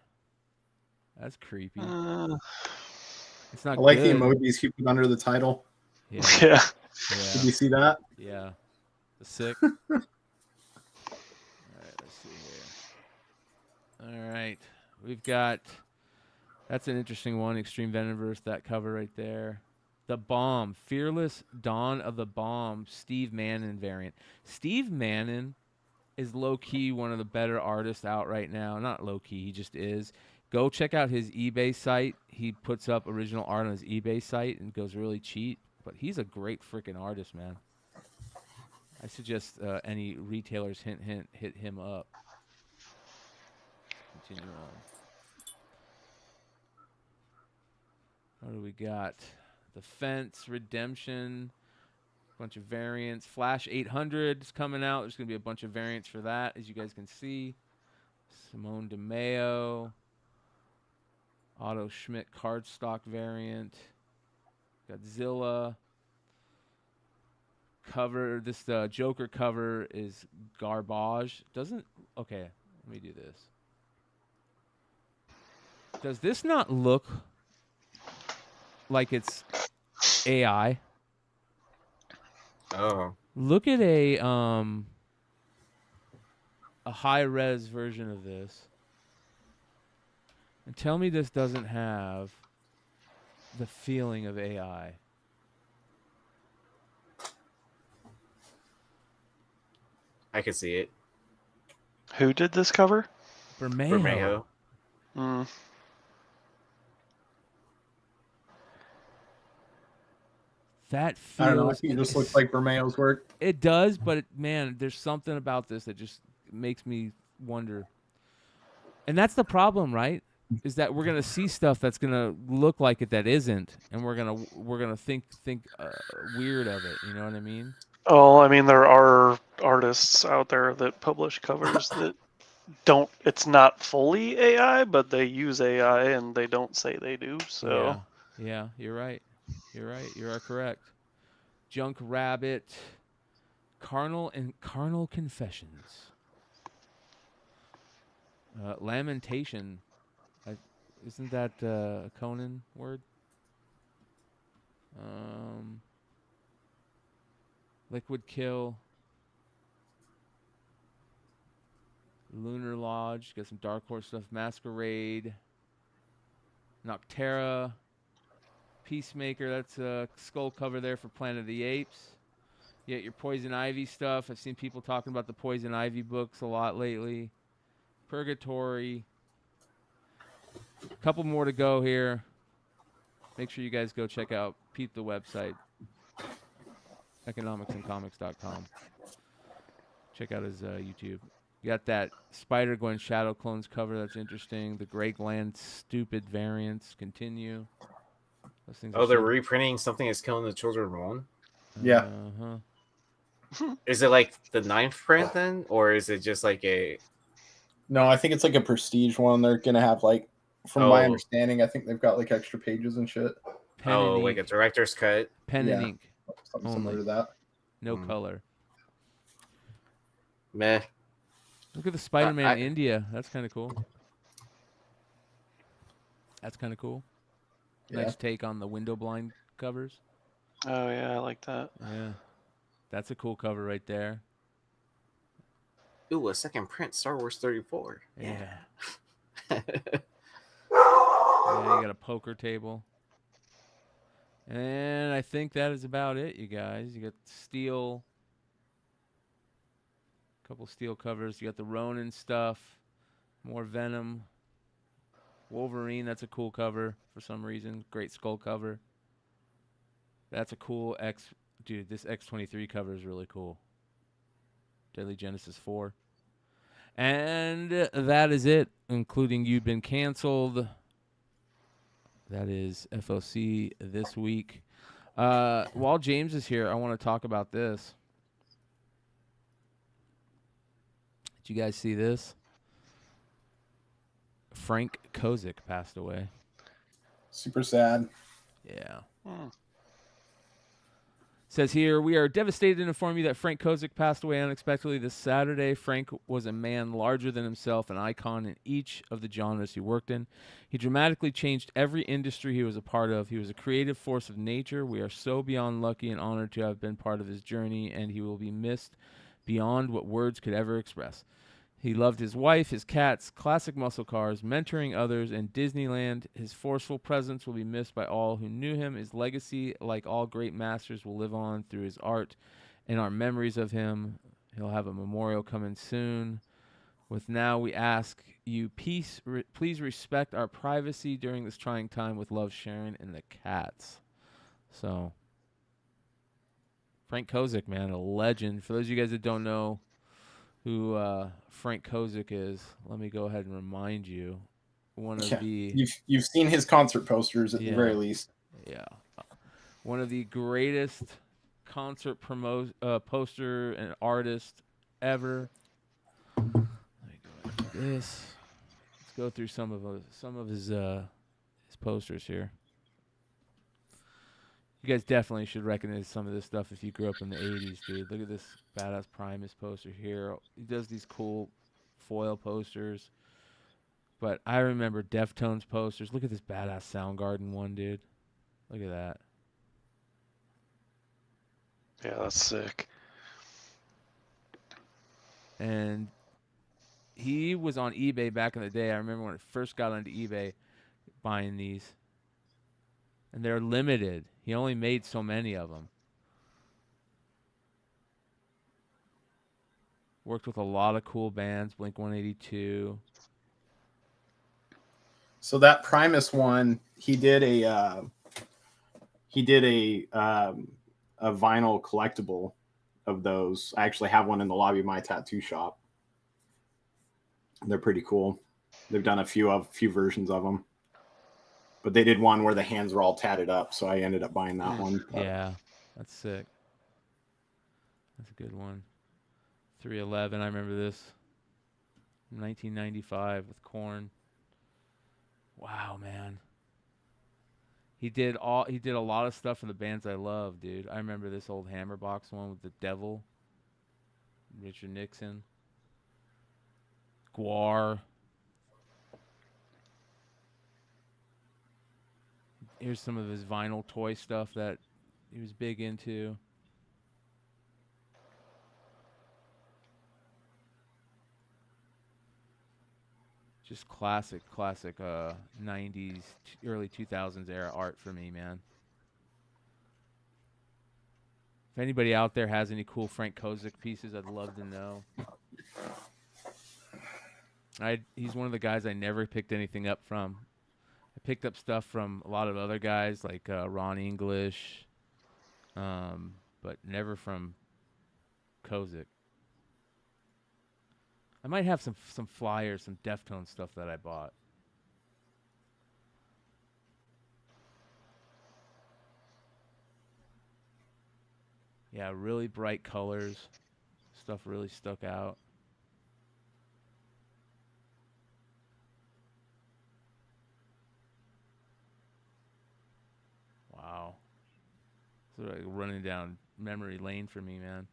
Speaker 8: That's creepy. It's not.
Speaker 20: I like
Speaker 8: good.
Speaker 20: the emojis he put under the title.
Speaker 8: Yeah.
Speaker 12: Yeah.
Speaker 20: Did you see that?
Speaker 8: Yeah. The sick. All right, let's see here. All right. We've got, that's an interesting one, Extreme Venomverse, that cover right there. The Bomb, Fearless Dawn of the Bomb, Steve Mannon variant. Steve Mannon is low-key one of the better artists out right now. Not low-key, he just is. Go check out his eBay site. He puts up original art on his eBay site and goes really cheap. But he's a great freaking artist, man. I suggest any retailers, hint, hit him up. Continue on. What do we got? The Fence, Redemption, bunch of variants. Flash 800 is coming out. There's going to be a bunch of variants for that, as you guys can see. Simone DeMeo. Otto Schmidt cardstock variant. Godzilla. Cover, this Joker cover is garbage. Okay, let me do this. Does this not look like it's AI?
Speaker 11: Oh.
Speaker 8: Look at a high-res version of this. And tell me this doesn't have the feeling of AI.
Speaker 11: I can see it.
Speaker 12: Who did this cover?
Speaker 8: Bermejo. That feels.
Speaker 20: I don't know. I think it just looks like Bermejo's work.
Speaker 8: It does, but man, there's something about this that just makes me wonder. And that's the problem, right? Is that we're gonna see stuff that's gonna look like it that isn't, and we're gonna think weird of it. You know what I mean?
Speaker 12: Oh, I mean, there are artists out there that publish covers that don't. It's not fully AI, but they use AI, and they don't say they do. So.
Speaker 8: Yeah, you're right. You're right. You are correct. Junk Rabbit, Carnal Confessions, Lamentation. Isn't that a Conan word? Liquid Kill. Lunar Lodge. Got some Dark Horse stuff. Masquerade. Noctera. Peacemaker. That's a skull cover there for Planet of the Apes. You got your Poison Ivy stuff. I've seen people talking about the Poison Ivy books a lot lately. Purgatory. A couple more to go here. Make sure you guys go check out Pete the website. economicsandcomics.com. Check out his YouTube. You got that Spider-Gwen Shadow Clones cover. That's interesting. The Greg Land Stupid variants continue. Those things
Speaker 11: they're reprinting Something Is Killing the Children 1?
Speaker 20: Yeah.
Speaker 8: Uh-huh.
Speaker 11: Is it like the 9th print then? Or is it just like a...
Speaker 20: No, I think it's like a prestige one. They're going to have like, from my understanding, I think they've got like extra pages and shit.
Speaker 11: Like a director's cut?
Speaker 8: Pen and ink.
Speaker 20: Something similar to that.
Speaker 8: No color.
Speaker 11: Meh.
Speaker 8: Look at the Spider-Man India. That's kind of cool. That's kind of cool.
Speaker 12: Yeah.
Speaker 8: Nice take on the window blind covers.
Speaker 12: Oh, yeah, I like that.
Speaker 8: Yeah. That's a cool cover right there.
Speaker 11: Ooh, a second print, Star Wars 34.
Speaker 8: Yeah. Yeah, you got a poker table. And I think that is about it, you guys. You got steel. Couple steel covers. You got the Ronin stuff. More Venom. Wolverine, that's a cool cover for some reason. Great skull cover. That's a cool Dude, this X-23 cover is really cool. Deadly Genesis 4. And that is it, including You've Been Canceled. That is FOC this week. While James is here, I want to talk about this. Did you guys see this? Frank Kozik passed away.
Speaker 20: Super sad.
Speaker 8: Yeah. Says here, we are devastated to inform you that Frank Kozik passed away unexpectedly this Saturday. Frank was a man larger than himself, an icon in each of the genres he worked in. He dramatically changed every industry he was a part of. He was a creative force of nature. We are so beyond lucky and honored to have been part of his journey, and he will be missed beyond what words could ever express. He loved his wife, his cats, classic muscle cars, mentoring others, and Disneyland. His forceful presence will be missed by all who knew him. His legacy, like all great masters, will live on through his art and our memories of him. He'll have a memorial coming soon. With now, we ask you, please respect our privacy during this trying time with love, Sharon and the cats. So, Frank Kozik, man, a legend. For those of you guys that don't know who Frank Kozik is, let me go ahead and remind you. One of the
Speaker 20: you've seen his concert posters at the very least.
Speaker 8: Yeah, one of the greatest concert poster and artist ever. Let me go ahead and do this. Let's go through some of his posters here. You guys definitely should recognize some of this stuff if you grew up in the 80s, dude. Look at this badass Primus poster here. He does these cool foil posters. But I remember Deftones posters. Look at this badass Soundgarden one, dude. Look at that.
Speaker 12: Yeah, that's sick.
Speaker 8: And he was on eBay back in the day. I remember when it first got onto eBay buying these. And they're limited. He only made so many of them. Worked with a lot of cool bands, Blink-182.
Speaker 20: So that Primus one, he did a vinyl collectible of those. I actually have one in the lobby of my tattoo shop. They're pretty cool. They've done a few versions of them. But they did one where the hands were all tatted up, so I ended up buying that one.
Speaker 8: Yeah, that's sick. That's a good one. 311, I remember this. 1995 with Korn. Wow, man. He did a lot of stuff for the bands I love, dude. I remember this old Hammerbox one with the Devil, Richard Nixon, Guar. Here's some of his vinyl toy stuff that he was big into. Just classic 90s, early 2000s era art for me, man. If anybody out there has any cool Frank Kozik pieces, I'd love to know. He's one of the guys I never picked anything up from. I picked up stuff from a lot of other guys like Ron English, but never from Kozik. I might have some flyers, some Deftones stuff that I bought. Yeah, really bright colors. Stuff really stuck out. Wow. It's like running down memory lane for me, man.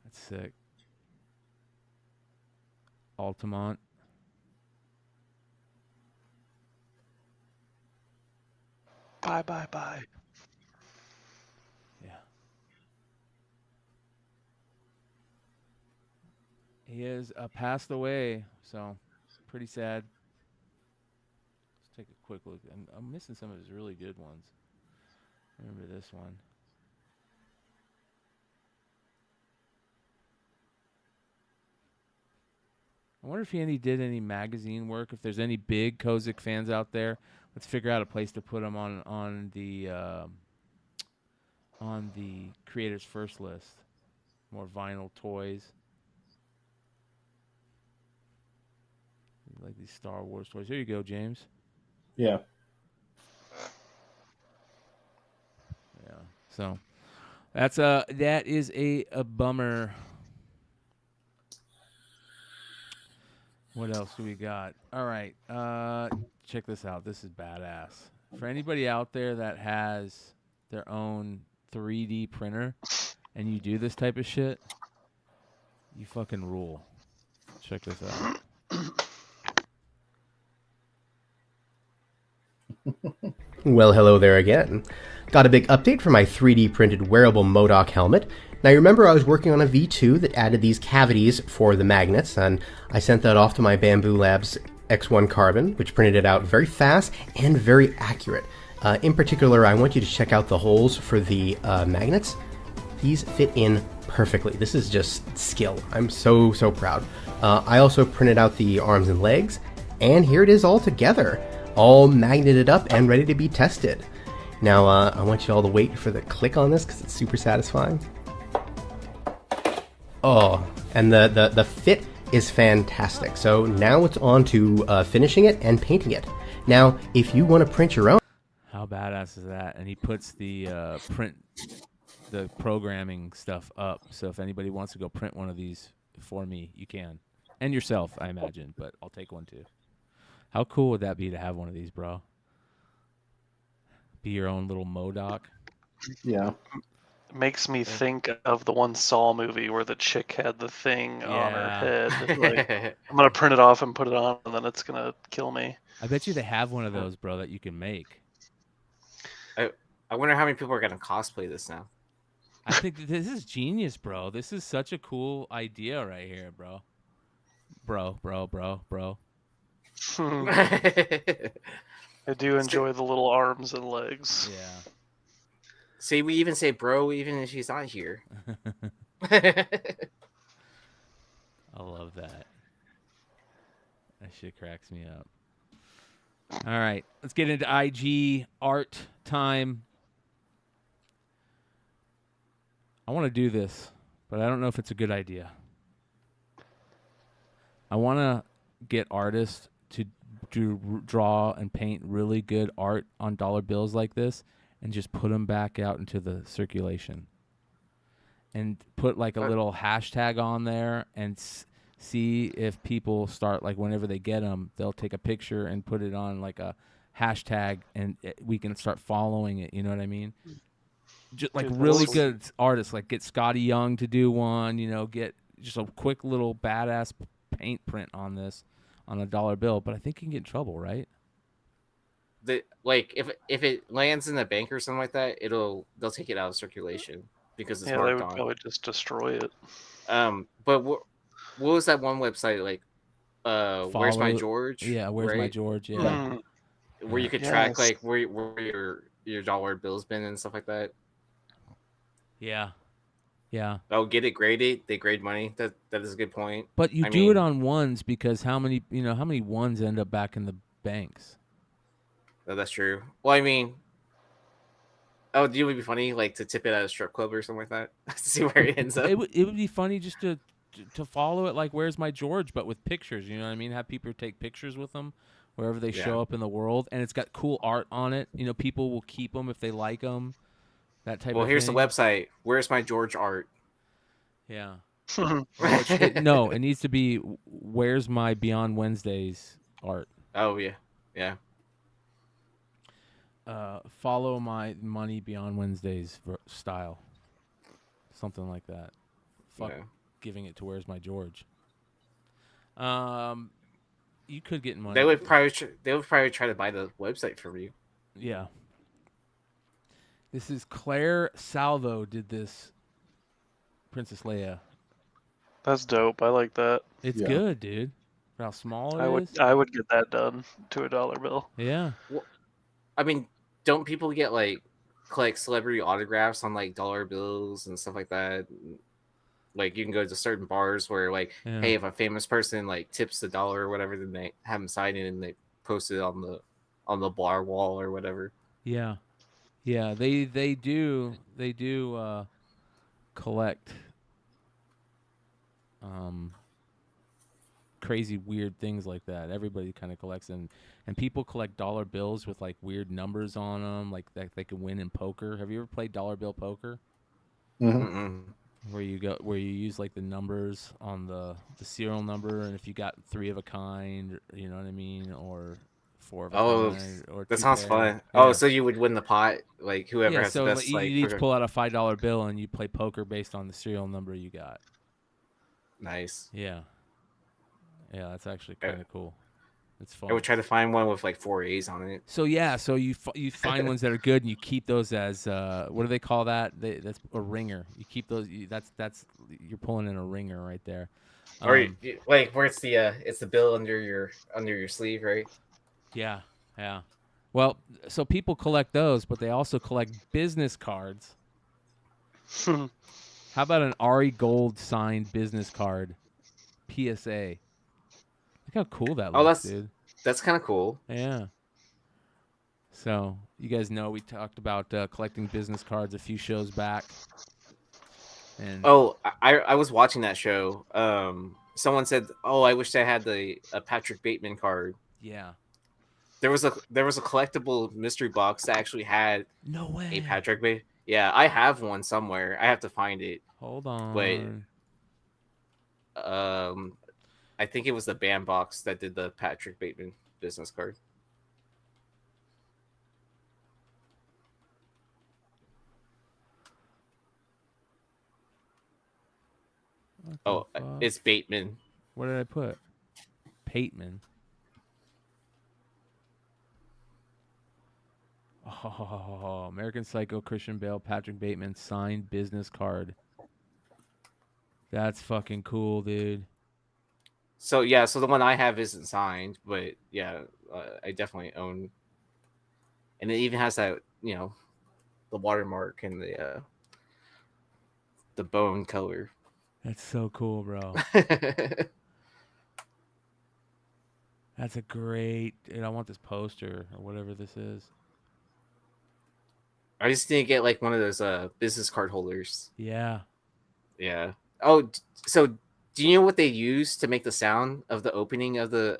Speaker 8: That's sick. Altamont.
Speaker 12: Bye.
Speaker 8: Yeah. He is passed away, so pretty sad. Let's take a quick look. I'm missing some of his really good ones. Remember this one. I wonder if he did any magazine work. If there's any big Kozik fans out there, let's figure out a place to put him on the creators first list. More vinyl toys. Like these Star Wars toys. Here you go, James.
Speaker 20: Yeah.
Speaker 8: Yeah. So that is a bummer. What else do we got? All right. Check this out. This is badass. For anybody out there that has their own 3D printer and you do this type of shit, you fucking rule. Check this out.
Speaker 3: Well, hello there again. Got a big update for my 3D printed wearable MODOK helmet. Now, you remember I was working on a V2 that added these cavities for the magnets, and I sent that off to my Bamboo Labs X1 Carbon, which printed it out very fast and very accurate. In particular, I want you to check out the holes for the magnets. These fit in perfectly. This is just skill. I'm so proud. I also printed out the arms and legs, and here it is all together, all magneted up and ready to be tested. Now, I want you all to wait for the click on this because it's super satisfying. Oh, and the fit is fantastic. So now it's on to finishing it and painting it. Now, if you want to print your own...
Speaker 8: How badass is that? And he puts the the programming stuff up. So if anybody wants to go print one of these for me, you can. And yourself, I imagine, but I'll take one too. How cool would that be to have one of these, bro? Be your own little MODOK.
Speaker 20: Yeah.
Speaker 12: Makes me think of the one Saw movie where the chick had the thing on her head. Like, I'm gonna print it off and put it on, and then it's gonna kill me.
Speaker 8: I bet you they have one of those, bro, that you can make.
Speaker 11: I wonder how many people are gonna cosplay this now.
Speaker 8: I think this is genius, bro. This is such a cool idea right here, bro. Bro.
Speaker 12: I do enjoy the little arms and legs.
Speaker 8: Yeah.
Speaker 11: See, we even say bro even if she's not here.
Speaker 8: I love that. That shit cracks me up. All right, let's get into IG art time. I want to do this, but I don't know if it's a good idea. I want to get artists to draw and paint really good art on dollar bills like this and just put them back out into the circulation. And put like a little hashtag on there and see if people start, like whenever they get them, they'll take a picture and put it on like a hashtag and we can start following it. You know what I mean? Just like really good artists, like get Scotty Young to do one, you know, get just a quick little badass paint print on this on a dollar bill, but I think you can get in trouble, right?
Speaker 11: If it lands in a bank or something like that, they'll take it out of circulation because it's
Speaker 12: Yeah, they
Speaker 11: marked
Speaker 12: would
Speaker 11: on.
Speaker 12: probably just destroy it.
Speaker 11: But what was that one website like? Where's My George?
Speaker 8: Yeah, Where's My George? Yeah.
Speaker 12: Mm-hmm.
Speaker 11: Where you could track like where your dollar bills been and stuff like that.
Speaker 8: Yeah. Yeah.
Speaker 11: Oh, get it graded. They grade money. That is a good point.
Speaker 8: But you do it on ones because how many ones end up back in the banks?
Speaker 11: Oh, that's true. Well, I mean, do you would be funny like to tip it at a strip club or something like that? See where it ends up.
Speaker 8: It would be funny just to follow it like Where's My George, but with pictures. You know what I mean? Have people take pictures with them wherever they show up in the world, and it's got cool art on it. You know, people will keep them if they like them. That type.
Speaker 11: Well,
Speaker 8: of
Speaker 11: here's
Speaker 8: thing.
Speaker 11: the website. Where's My George art?
Speaker 8: Yeah. No, it needs to be Where's My Beyond Wednesdays art.
Speaker 11: Oh yeah, yeah.
Speaker 8: Follow My Money Beyond Wednesdays style, something like that. Fuck giving it to Where's My George. You could get money.
Speaker 11: They would probably try to buy the website from you.
Speaker 8: Yeah. This is Claire Salvo did this. Princess Leia.
Speaker 12: That's dope. I like that.
Speaker 8: It's good, dude. For how small it is.
Speaker 12: I would get that done to a dollar bill.
Speaker 8: Yeah.
Speaker 11: Well, I mean, don't people get collect celebrity autographs on like dollar bills and stuff like that? Like you can go to certain bars where hey, if a famous person like tips $1 or whatever, then they have them sign it and they post it on the bar wall or whatever.
Speaker 8: Yeah. Yeah, they do collect crazy weird things like that. Everybody kind of collects them, and people collect dollar bills with like weird numbers on them, like that they can win in poker. Have you ever played dollar bill poker?
Speaker 20: Mm-hmm.
Speaker 8: Where you use like the numbers on the serial number, and if you got 3 of a kind, you know what I mean, or 4 of a kind, or
Speaker 11: that sounds fun.
Speaker 8: Yeah.
Speaker 11: Oh, so you would win the pot, like whoever has the best.
Speaker 8: You each pull out a $5 bill and you play poker based on the serial number you got.
Speaker 11: Nice.
Speaker 8: Yeah. Yeah, that's actually kind of cool. It's fun.
Speaker 11: I would try to find one with like 4 A's on it.
Speaker 8: So you find ones that are good and you keep those as what do they call that? That's a ringer. You keep those. That's you're pulling in a ringer right there.
Speaker 11: Or like where it's the bill under your sleeve, right?
Speaker 8: Yeah, yeah. Well, so people collect those, but they also collect business cards. How about an Ari Gold signed business card? PSA. Look how cool that looks, dude.
Speaker 11: That's kind of cool.
Speaker 8: Yeah. So, you guys know we talked about collecting business cards a few shows back. And
Speaker 11: I was watching that show. Someone said, "Oh, I wish I had a Patrick Bateman card."
Speaker 8: Yeah.
Speaker 11: There was a collectible mystery box that actually had a Patrick Bateman. Yeah, I have one somewhere. I have to find it.
Speaker 8: Hold on.
Speaker 11: Wait. I think it was the band box that did the Patrick Bateman business card. It's Bateman.
Speaker 8: What did I put? Bateman. Oh, American Psycho, Christian Bale, Patrick Bateman signed business card. That's fucking cool, dude.
Speaker 11: So the one I have isn't signed, but I definitely own. And it even has that, the watermark and the bone color.
Speaker 8: That's so cool, bro. That's a great. Dude, I want this poster or whatever this is.
Speaker 11: I just need to get like one of those business card holders.
Speaker 8: Yeah.
Speaker 11: Yeah. Oh, so do you know what they use to make the sound of the opening of the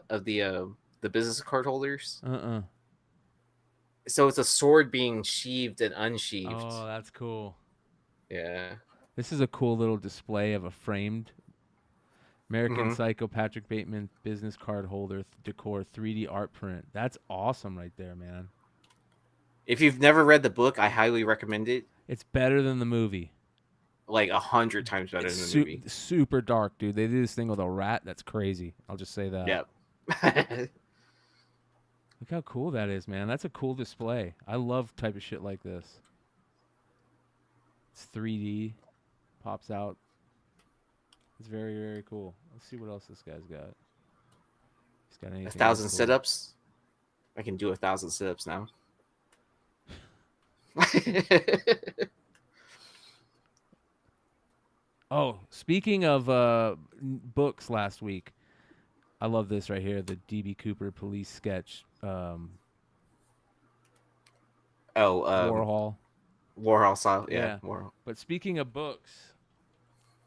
Speaker 11: business card holders? So it's a sword being sheathed and unsheathed.
Speaker 8: Oh, that's cool.
Speaker 11: Yeah.
Speaker 8: This is a cool little display of a framed American Psycho Patrick Bateman business card holder decor 3D art print. That's awesome right there, man.
Speaker 11: If you've never read the book, I highly recommend it.
Speaker 8: It's better than the movie.
Speaker 11: like 100 times better than the movie.
Speaker 8: Super dark, dude. They did this thing with a rat. That's crazy. I'll just say that.
Speaker 11: Yep.
Speaker 8: Look how cool that is, man. That's a cool display. I love type of shit like this. It's 3D. Pops out. It's very, very cool. Let's see what else this guy's got. He's got anything
Speaker 11: 1,000
Speaker 8: cool.
Speaker 11: sit-ups. I can do 1,000 sit-ups now.
Speaker 8: Oh, speaking of books last week, I love this right here, the D.B. Cooper police sketch. Warhol.
Speaker 11: Warhol style, yeah. Warhol.
Speaker 8: But speaking of books,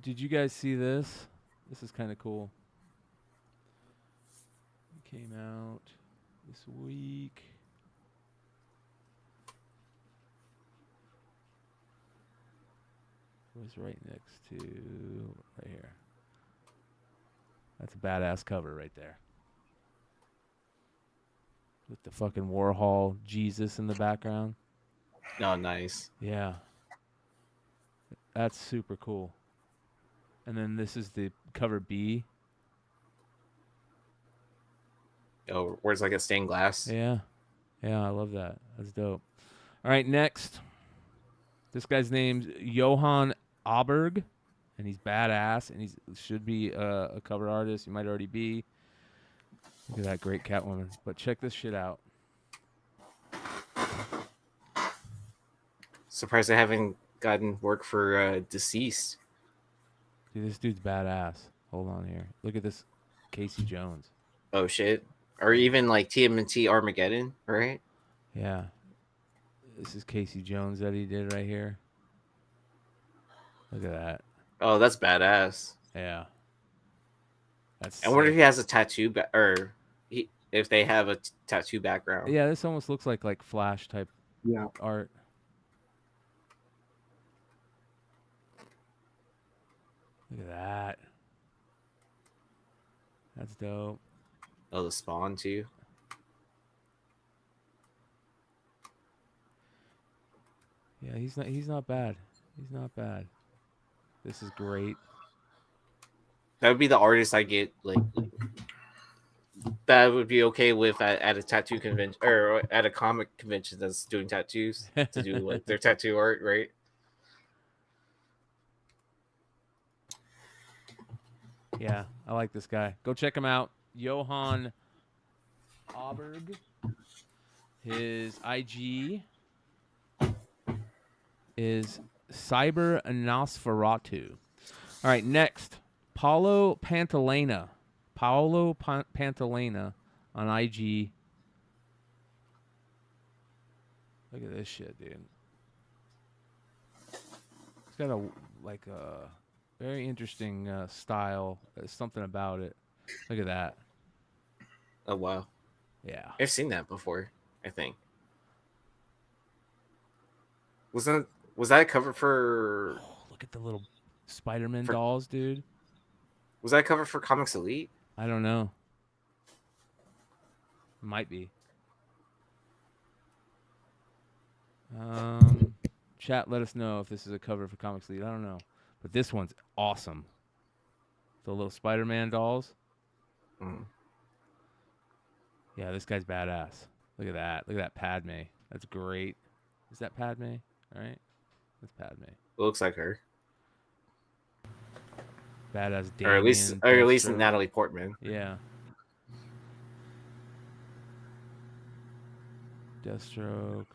Speaker 8: did you guys see this? This is kind of cool. It came out this week. It was right next to right here. That's a badass cover right there. With the fucking Warhol Jesus in the background.
Speaker 11: Oh, nice.
Speaker 8: Yeah. That's super cool. And then this is the cover B.
Speaker 11: Oh, where's like a stained glass?
Speaker 8: Yeah. Yeah, I love that. That's dope. All right, next. This guy's name's Johan Auberg, and he's badass, and he should be a cover artist. He might already be. Look at that great Catwoman. But check this shit out.
Speaker 11: Surprised I haven't gotten work for Deceased.
Speaker 8: Dude, this dude's badass. Hold on here. Look at this Casey Jones.
Speaker 11: Oh, shit. Or even like TMNT Armageddon, right?
Speaker 8: Yeah. This is Casey Jones that he did right here. Look at that.
Speaker 11: Oh, that's badass.
Speaker 8: Yeah. That's
Speaker 11: I wonder
Speaker 8: sick.
Speaker 11: if he has a tattoo, if they have a tattoo background.
Speaker 8: Yeah, this almost looks like Flash type art. Look at that. That's dope.
Speaker 11: Oh, the Spawn too.
Speaker 8: Yeah, he's not bad. He's not bad. This is great.
Speaker 11: That would be the artist I get like that would be okay with at a tattoo convention or at a comic convention that's doing tattoos to do like their tattoo art, right?
Speaker 8: Yeah, I like this guy. Go check him out. Johan Auberg. His IG is Cyber Nosferatu. All right, next. Paulo Pantalena. Pantalena on IG. Look at this shit, dude. He's got a very interesting style. There's something about it. Look at that.
Speaker 11: Oh, wow.
Speaker 8: Yeah.
Speaker 11: I've seen that before, I think. Was that a cover for...
Speaker 8: Oh, look at the little Spider-Man dolls, dude.
Speaker 11: Was that a cover for Comics Elite?
Speaker 8: I don't know. Might be. Chat, let us know if this is a cover for Comics Elite. I don't know. But this one's awesome. The little Spider-Man dolls.
Speaker 11: Mm.
Speaker 8: Yeah, this guy's badass. Look at that. Look at that Padme. That's great. Is that Padme? All right. That's Padme.
Speaker 11: It looks like her.
Speaker 8: Badass Damien.
Speaker 11: Or at least Natalie Portman.
Speaker 8: Yeah. Deathstroke.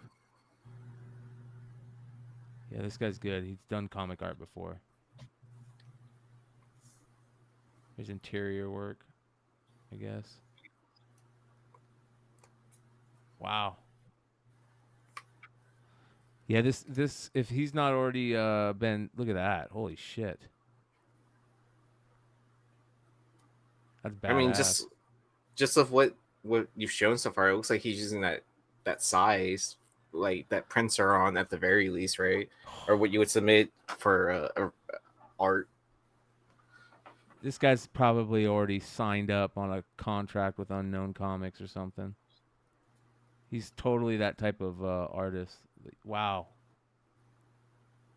Speaker 8: Yeah, this guy's good. He's done comic art before. There's interior work, I guess. Wow. Yeah, this if he's not already been, look at that. Holy shit. That's badass.
Speaker 11: I mean, just of what you've shown so far, it looks like he's using that size, like that prints are on at the very least, right? Or what you would submit for art.
Speaker 8: This guy's probably already signed up on a contract with Unknown Comics or something. He's totally that type of artist. Wow.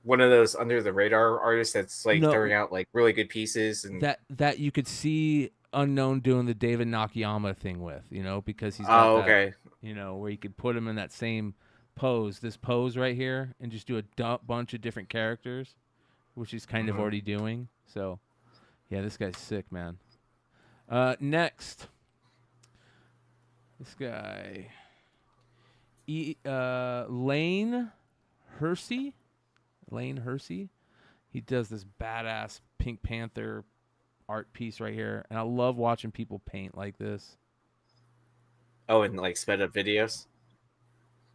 Speaker 11: one of those under the radar artists that's like
Speaker 8: No.
Speaker 11: throwing out like really good pieces and
Speaker 8: that you could see Unknown doing the David Nakayama thing with, because he's got
Speaker 11: okay.
Speaker 8: that, where you could put him in that same pose, this pose right here, and just do a bunch of different characters, which he's kind of already doing. So, yeah, this guy's sick, man. Next, this guy, Lane Hersey. He does this badass Pink Panther art piece right here, and I love watching people paint like this.
Speaker 11: Oh, and like sped up videos?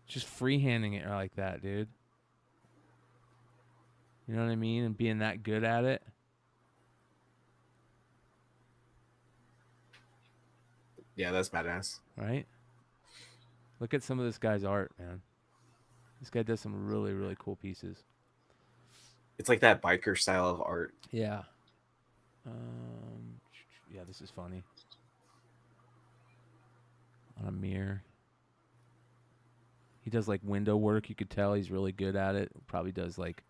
Speaker 8: Just freehanding it like that, dude. You know what I mean? And being that good at it.
Speaker 11: Yeah, that's badass.
Speaker 8: Right? Look at some of this guy's art, man. This guy does some really, really cool pieces.
Speaker 11: It's like that biker style of art.
Speaker 8: Yeah. Yeah, this is funny. On a mirror. He does like window work. You could tell he's really good at it. Probably does like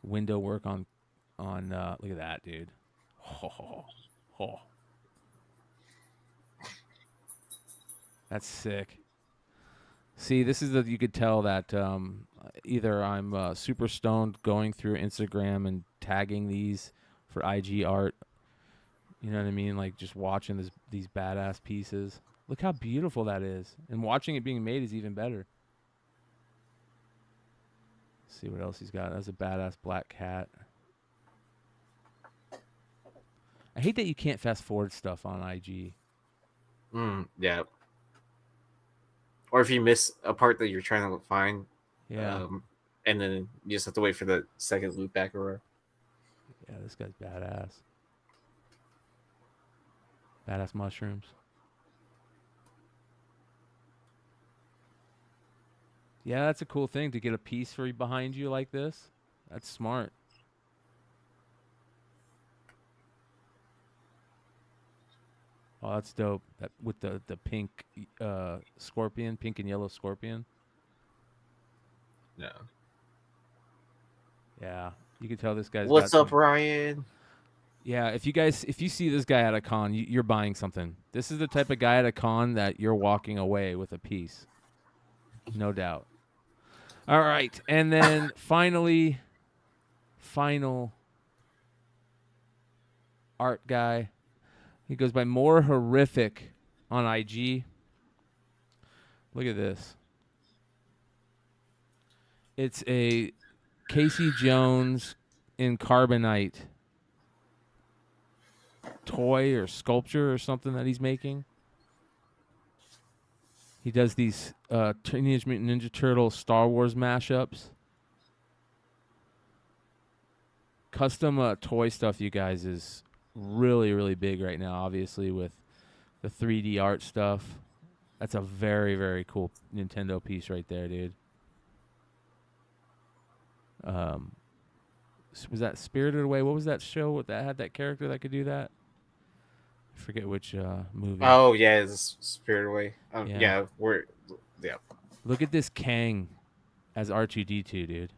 Speaker 8: window work on look at that, dude. Oh. That's sick. See, this is you could tell that either I'm super stoned going through Instagram and tagging these for IG art. You know what I mean? Like just watching these badass pieces. Look how beautiful that is. And watching it being made is even better. Let's see what else he's got. That's a badass black cat. I hate that you can't fast forward stuff on IG.
Speaker 11: Yeah. Or if you miss a part that you're trying to find.
Speaker 8: Yeah.
Speaker 11: And then you just have to wait for the second loop back or whatever.
Speaker 8: Yeah, this guy's badass. Badass mushrooms. Yeah, that's a cool thing to get a piece for behind you like this. That's smart. Oh, that's dope. That with the pink scorpion, pink and yellow scorpion.
Speaker 11: Yeah.
Speaker 8: Yeah, you can tell this guy's.
Speaker 11: What's up, Ryan?
Speaker 8: Yeah, if you see this guy at a con, you're buying something. This is the type of guy at a con that you're walking away with a piece. No doubt. All right, and then final art guy. He goes by More Horrific on IG. Look at this. It's a Casey Jones in carbonite toy or sculpture or something that he's making. He does these Teenage Mutant Ninja Turtles Star Wars mashups. Custom toy stuff, you guys, is really, really big right now, obviously, with the 3D art stuff. That's a very, very cool Nintendo piece right there, dude. Was that Spirited Away? What was that show that had that character that could do that? I forget which movie.
Speaker 11: Oh, yeah, it's Spirited Away.
Speaker 8: Yeah.
Speaker 11: Yeah.
Speaker 8: Look at this Kang as R2-D2, dude.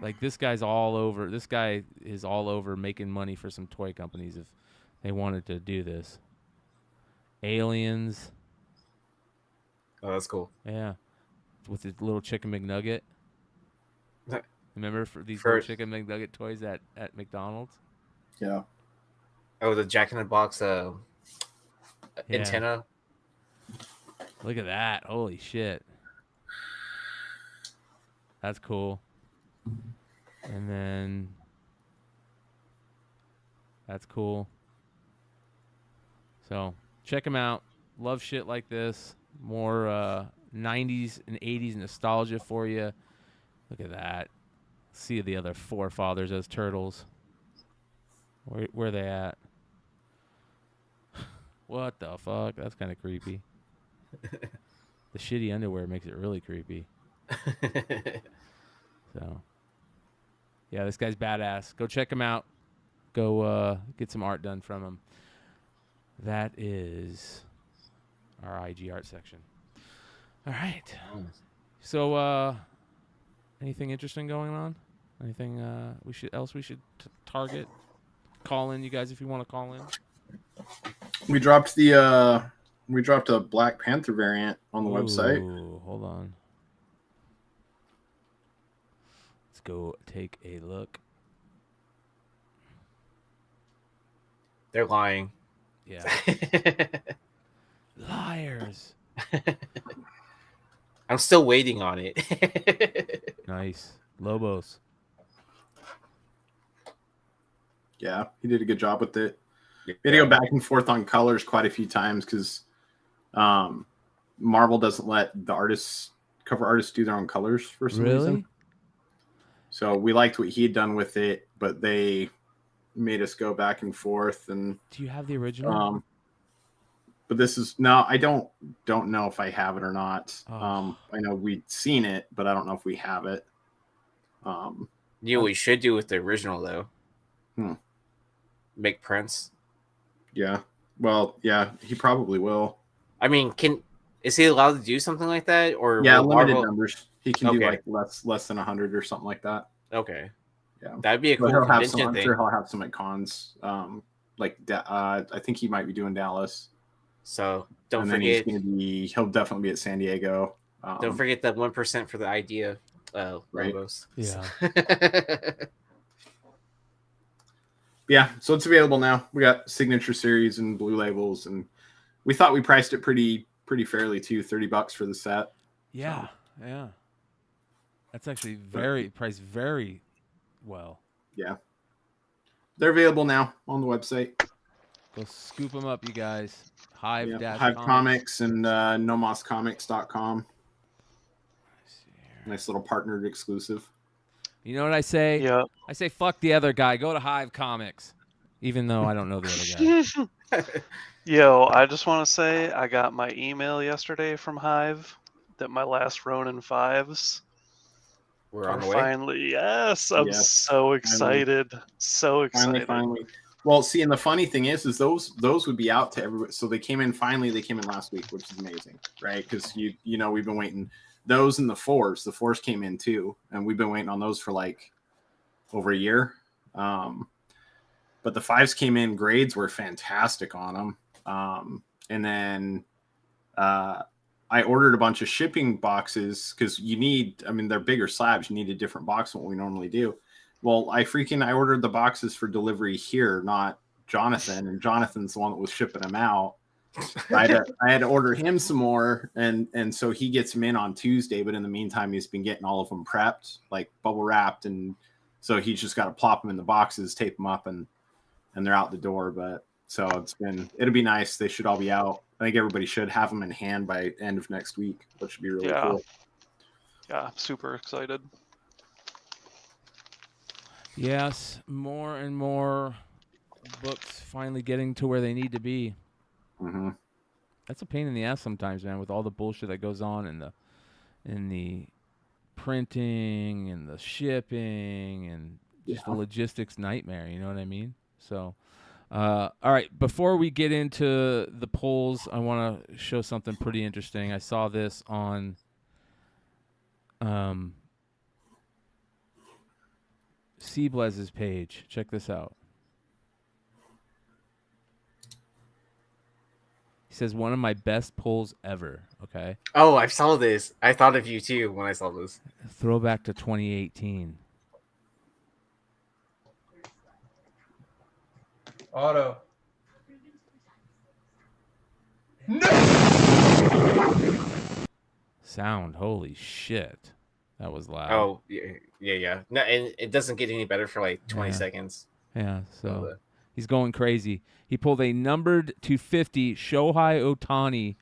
Speaker 8: Like, this guy's all over. This guy is all over making money for some toy companies if they wanted to do this. Aliens.
Speaker 11: Oh, that's cool.
Speaker 8: Yeah. With the little Chicken McNugget. Remember for these little Chicken McNugget toys at McDonald's?
Speaker 20: Yeah.
Speaker 11: Oh, the Jack in the Box antenna.
Speaker 8: Look at that. Holy shit. That's cool. And then that's cool. So check them out. Love shit like this. More 90s and 80s nostalgia for you. Look at that. See the other forefathers as turtles. Where they at? What the fuck? That's kind of creepy. The shitty underwear makes it really creepy. So, yeah, this guy's badass. Go check him out. Go get some art done from him. That is our IG art section. All right. So, anything interesting going on? Anything we should target? Call in, you guys, if you want to call in.
Speaker 20: We dropped a Black Panther variant on the website.
Speaker 8: Hold on. Let's go take a look.
Speaker 11: They're lying.
Speaker 8: Yeah. Liars.
Speaker 11: I'm still waiting on it.
Speaker 8: Nice. Lobos.
Speaker 20: Yeah, he did a good job with it. We had to go back and forth on colors quite a few times because Marvel doesn't let the cover artists do their own colors for some reason. So we liked what he had done with it, but they made us go back and forth. And
Speaker 8: do you have the original?
Speaker 20: But this is I don't know if I have it or not. I know we'd seen it, but I don't know if we have it.
Speaker 11: You know what we should do with the original though? Make prints.
Speaker 20: Yeah. Well, yeah, he probably will.
Speaker 11: I mean, is he allowed to do something like that? Or
Speaker 20: limited numbers. He can do like less than 100 or something like that.
Speaker 11: Okay.
Speaker 20: Yeah.
Speaker 11: That'd be a cool
Speaker 20: convention thing.
Speaker 11: I'm
Speaker 20: sure he'll have some at cons. I think he might be doing Dallas.
Speaker 11: So don't forget.
Speaker 20: He'll definitely be at San Diego.
Speaker 11: Don't forget that 1% for the idea logos.
Speaker 8: Yeah.
Speaker 20: Yeah, so it's available now. We got signature series and blue labels, and we thought we priced it pretty fairly too. $30 for the set.
Speaker 8: Yeah, yeah. That's actually priced very well.
Speaker 20: Yeah, they're available now on the website.
Speaker 8: Go scoop them up, you guys. Hive
Speaker 20: Comics and nomoscomics.com. Nice little partnered exclusive.
Speaker 8: You know what I say?
Speaker 12: Yeah.
Speaker 8: I say fuck the other guy. Go to Hive Comics. Even though I don't know the other guy.
Speaker 12: Yo, I just want to say I got my email yesterday from Hive that my last Ronin 5s
Speaker 11: We're on the way.
Speaker 12: Finally. Yes, I'm so excited. So excited.
Speaker 20: Finally. Well, see, and the funny thing is those would be out to everybody. So they came in last week, which is amazing, right? Because you know we've been waiting. Those and the 4s. The 4s came in too, and we've been waiting on those for like over a year. But the 5s came in. Grades were fantastic on them. And then I ordered a bunch of shipping boxes because they're bigger slabs. You need a different box than what we normally do. Well, I ordered the boxes for delivery here, not Jonathan, and Jonathan's the one that was shipping them out. I had to order him some more, and so he gets them in on Tuesday. But in the meantime, he's been getting all of them prepped, like bubble wrapped, and so he's just got to plop them in the boxes, tape them up, and they're out the door. But so it'll be nice. They should all be out. I think everybody should have them in hand by end of next week, which should be really cool.
Speaker 12: Yeah, super excited.
Speaker 8: Yes, more and more books finally getting to where they need to be.
Speaker 20: Mm-hmm.
Speaker 8: That's a pain in the ass sometimes, man, with all the bullshit that goes on in the printing and the shipping and just the logistics nightmare. You know what I mean? So, all right. Before we get into the polls, I want to show something pretty interesting. I saw this on Seablez's page. Check this out. He says, one of my best pulls ever. Okay.
Speaker 11: Oh, I saw this. I thought of you too when I saw this.
Speaker 8: Throwback to 2018.
Speaker 10: Auto.
Speaker 8: Sound. Holy shit. That was loud.
Speaker 11: Oh, yeah. No, and it doesn't get any better for like 20 seconds.
Speaker 8: Yeah, so he's going crazy. He pulled a numbered 250 Shohei Ohtani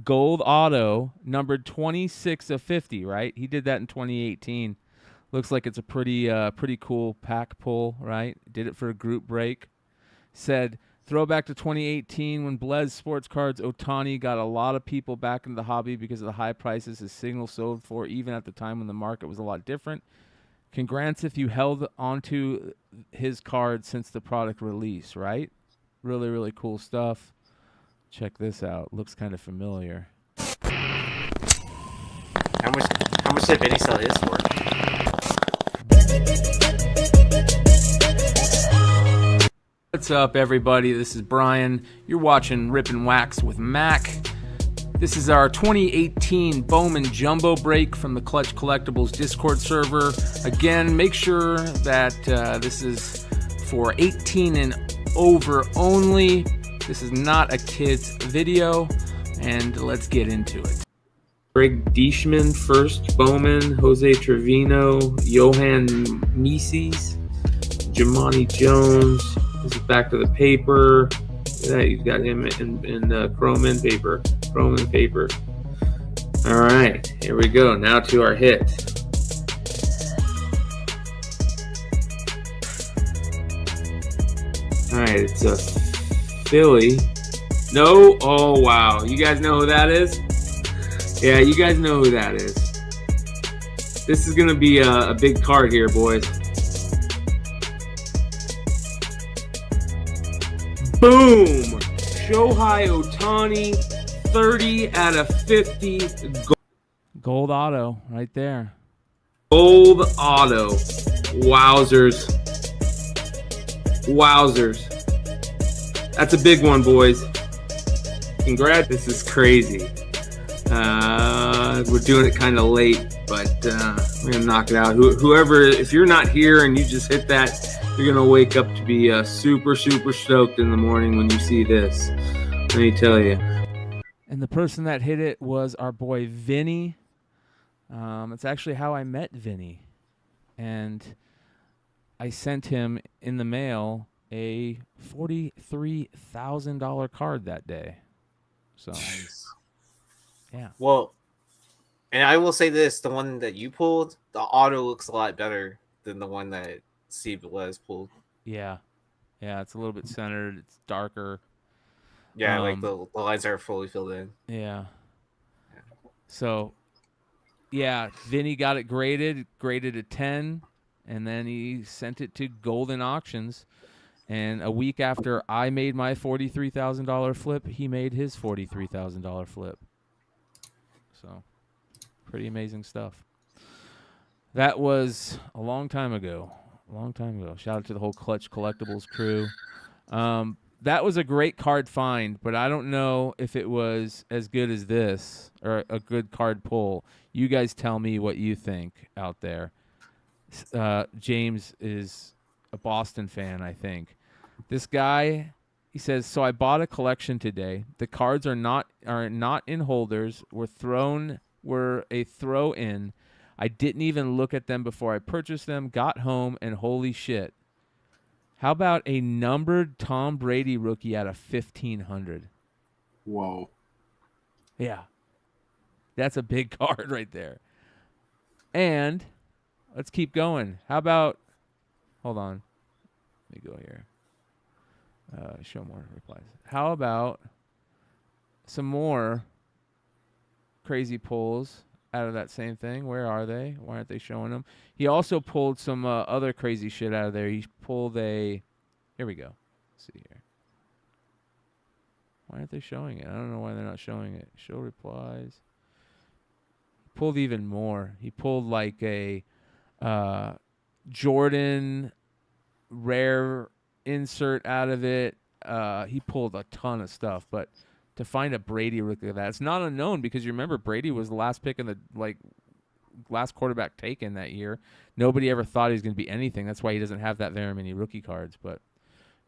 Speaker 8: gold auto, numbered 26 of 50, right? He did that in 2018. Looks like it's a pretty cool pack pull, right? Did it for a group break. Said, throwback to 2018 when Blez Sports Cards Ohtani got a lot of people back into the hobby because of the high prices his signal sold for, even at the time when the market was a lot different. Congrats if you held onto his card since the product release, right? Really, really cool stuff. Check this out. Looks kind of familiar.
Speaker 11: How much did Vinny sell his for?
Speaker 8: What's up, everybody? This is Bryan. You're watching Rip and Wax with Mac. This is our 2018 Bowman Jumbo Break from the Clutch Collectibles Discord server. Again, make sure that this is for 18 and over only. This is not a kid's video, and let's get into it. Greg Deichmann first, Bowman, Jose Trevino, Johan Mises, Jamani Jones. This is back to the paper. Yeah, you've got him in chrome and paper. Chrome and paper. All right, here we go. Now to our hit. All right, it's a Philly. No, oh wow. You guys know who that is? Yeah, you guys know who that is. This is gonna be a big card here, boys. Boom! Shohei Ohtani, 30 out of 50. Gold auto right there. Gold auto. Wowzers. Wowzers. That's a big one, boys. Congrats. This is crazy. We're doing it kind of late, but we're going to knock it out. Whoever, if you're not here and you just hit that, you're going to wake up to be super, super stoked in the morning when you see this. Let me tell you. And the person that hit it was our boy Vinny. It's actually how I met Vinny. And I sent him in the mail a $43,000 card that day. So, yeah.
Speaker 11: Well, and I will say this, the one that you pulled, the auto looks a lot better than the one that Steve Les pulled.
Speaker 8: Yeah. Yeah, it's a little bit centered. It's darker.
Speaker 11: Yeah, like the lines are fully filled in.
Speaker 8: Yeah. So, yeah, Vinny got it graded a 10, and then he sent it to Golden Auctions. And a week after I made my $43,000 flip, he made his $43,000 flip. So, pretty amazing stuff. That was a long time ago. Shout out to the whole Clutch Collectibles crew. That was a great card find, but I don't know if it was as good as this or a good card pull. You guys tell me what you think out there. James is a Boston fan, I think. This guy, he says, so I bought a collection today. The cards are not in holders. Were a throw in. I didn't even look at them before I purchased them. Got home and holy shit. How about a numbered Tom Brady rookie out of 1,500?
Speaker 14: Whoa.
Speaker 8: Yeah. That's a big card right there. And let's keep going. How about, hold on. Let me go here. Show more replies. How about some more crazy pulls out of that same thing? Where are they? Why aren't they showing them? He also pulled some other crazy shit out of there. He pulled a... Here we go. Let's see here. Why aren't they showing it? I don't know why they're not showing it. Show replies. Pulled even more. He pulled like a Jordan rare insert out of it. He pulled a ton of stuff, but to find a Brady rookie like that, it's not unknown because you remember Brady was the last pick in the last quarterback taken that year. Nobody ever thought he was going to be anything. That's why he doesn't have that very many rookie cards. But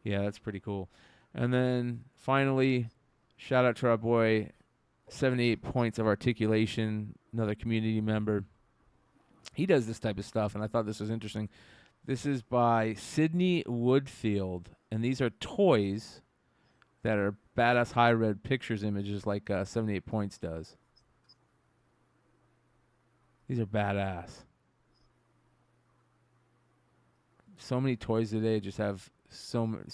Speaker 8: yeah, that's pretty cool. And then finally, shout out to our boy, 78 points of articulation, another community member. He does this type of stuff, and I thought this was interesting. This is by Sydney Woodfield, and these are toys that are badass high-res pictures images like 78 Points does. These are badass. So many toys today just have so much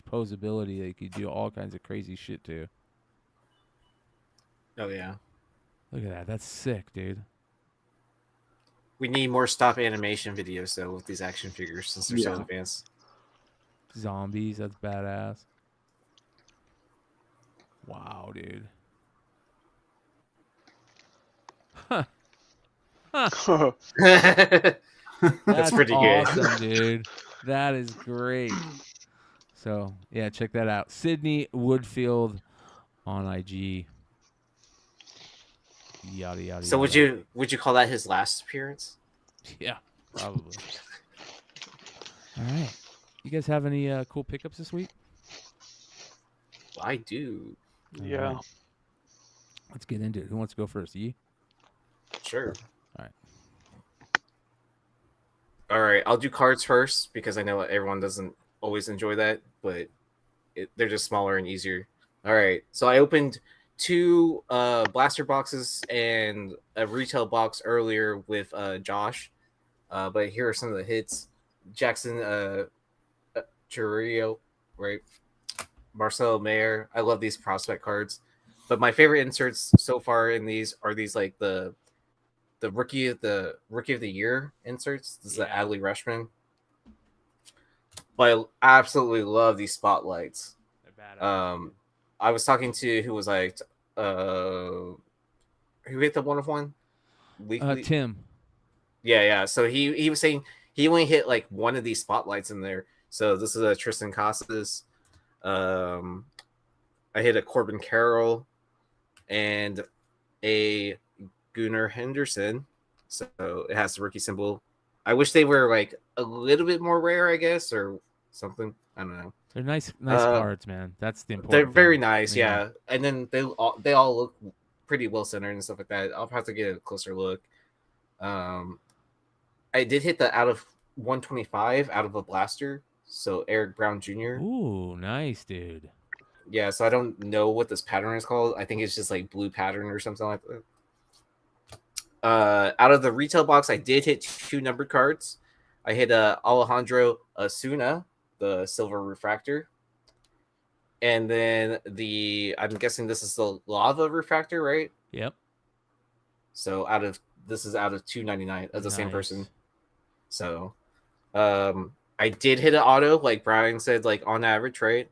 Speaker 8: posability that you could do all kinds of crazy shit to.
Speaker 11: Oh, yeah.
Speaker 8: Look at that. That's sick, dude.
Speaker 11: We need more stop animation videos, though, with these action figures since they're so advanced.
Speaker 8: Zombies, that's badass. Wow, dude. Huh.
Speaker 11: That's pretty good.
Speaker 8: Awesome, dude. That is great. So yeah, check that out. Sydney Woodfield on IG. Yada yada.
Speaker 11: So
Speaker 8: yada.
Speaker 11: would you call that his last appearance?
Speaker 8: Yeah, probably. All right. You guys have any cool pickups this week?
Speaker 11: I do.
Speaker 12: Yeah.
Speaker 8: Right. Let's get into it. Who wants to go first? You?
Speaker 11: Sure.
Speaker 8: All right.
Speaker 11: All right. I'll do cards first because I know everyone doesn't always enjoy that, but they're just smaller and easier. All right. So I opened 2 blaster boxes and a retail box earlier with Josh, but here are some of the hits. Jackson Churrillo, right? Marcelo Mayer. I love these prospect cards, but my favorite inserts so far in these are these like the rookie of the year inserts. This is the Adley Rushman. But I absolutely love these spotlights.
Speaker 8: They're badass.
Speaker 11: I was talking to who was like who hit the 1-of-1?
Speaker 8: Tim.
Speaker 11: Yeah. So he was saying he only hit like one of these spotlights in there. So this is a Tristan Casas. I hit a Corbin Carroll and a Gunnar Henderson. So it has the rookie symbol. I wish they were like a little bit more rare, I guess, or something. I don't know.
Speaker 8: They're nice cards, man. That's the important.
Speaker 11: They're very
Speaker 8: thing.
Speaker 11: nice, yeah. And then they all look pretty well centered and stuff like that. I'll have to get a closer look. I did hit the out of 125 out of a blaster. So Eric Brown Jr.
Speaker 8: Ooh, nice, dude.
Speaker 11: Yeah, so I don't know what this pattern is called. I think it's just like blue pattern or something like that. Out of the retail box, I did hit 2 numbered cards. I hit Alejandro Asuna, the silver refractor. And then I'm guessing this is the lava refractor, right?
Speaker 8: Yep.
Speaker 11: So this is out of 299 of the same person. So I did hit an auto, like Bryan said, like on average, right?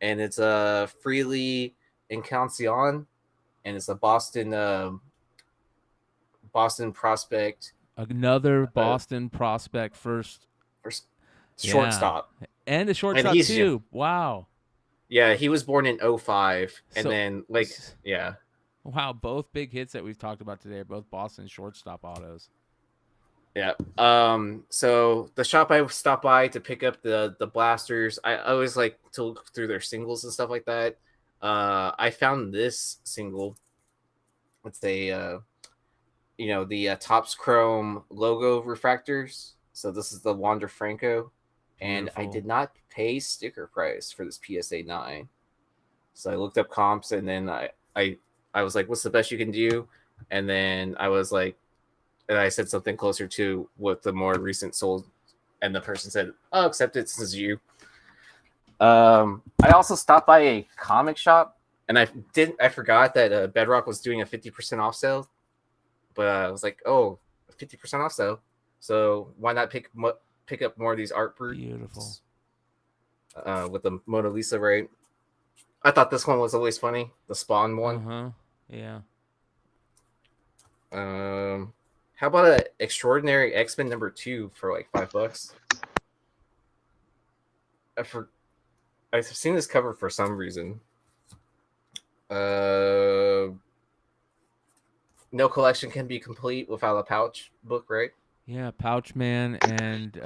Speaker 11: And it's a Freely Encarnacion, and it's a Boston prospect.
Speaker 8: Another Boston prospect first
Speaker 11: shortstop.
Speaker 8: Yeah. And a shortstop too. Wow.
Speaker 11: Yeah, he was born in 05. And
Speaker 8: So-
Speaker 11: then yeah.
Speaker 8: Wow, both big hits that we've talked about today are both Boston shortstop autos.
Speaker 11: Yeah. So the shop I stopped by to pick up the blasters, I always like to look through their singles and stuff like that. I found this single. It's a the Topps Chrome logo refractors. So this is the Wander Franco, and I did not pay sticker price for this PSA 9. So I looked up comps, and then I was like, "What's the best you can do?" And then I was like. And I said something closer to what the more recent sold, and the person said, "Oh, accept it, this is you." I also stopped by a comic shop, and I forgot that Bedrock was doing a 50% off sale, but I was like, "Oh, 50% off sale, so why not pick up more of these art prints?"
Speaker 8: Beautiful.
Speaker 11: With the Mona Lisa, right? I thought this one was always funny, the Spawn one.
Speaker 8: Yeah.
Speaker 11: How about an Extraordinary X-Men #2 for like $5? I've seen this cover for some reason. No collection can be complete without a pouch book, right?
Speaker 8: Yeah, Pouch Man, and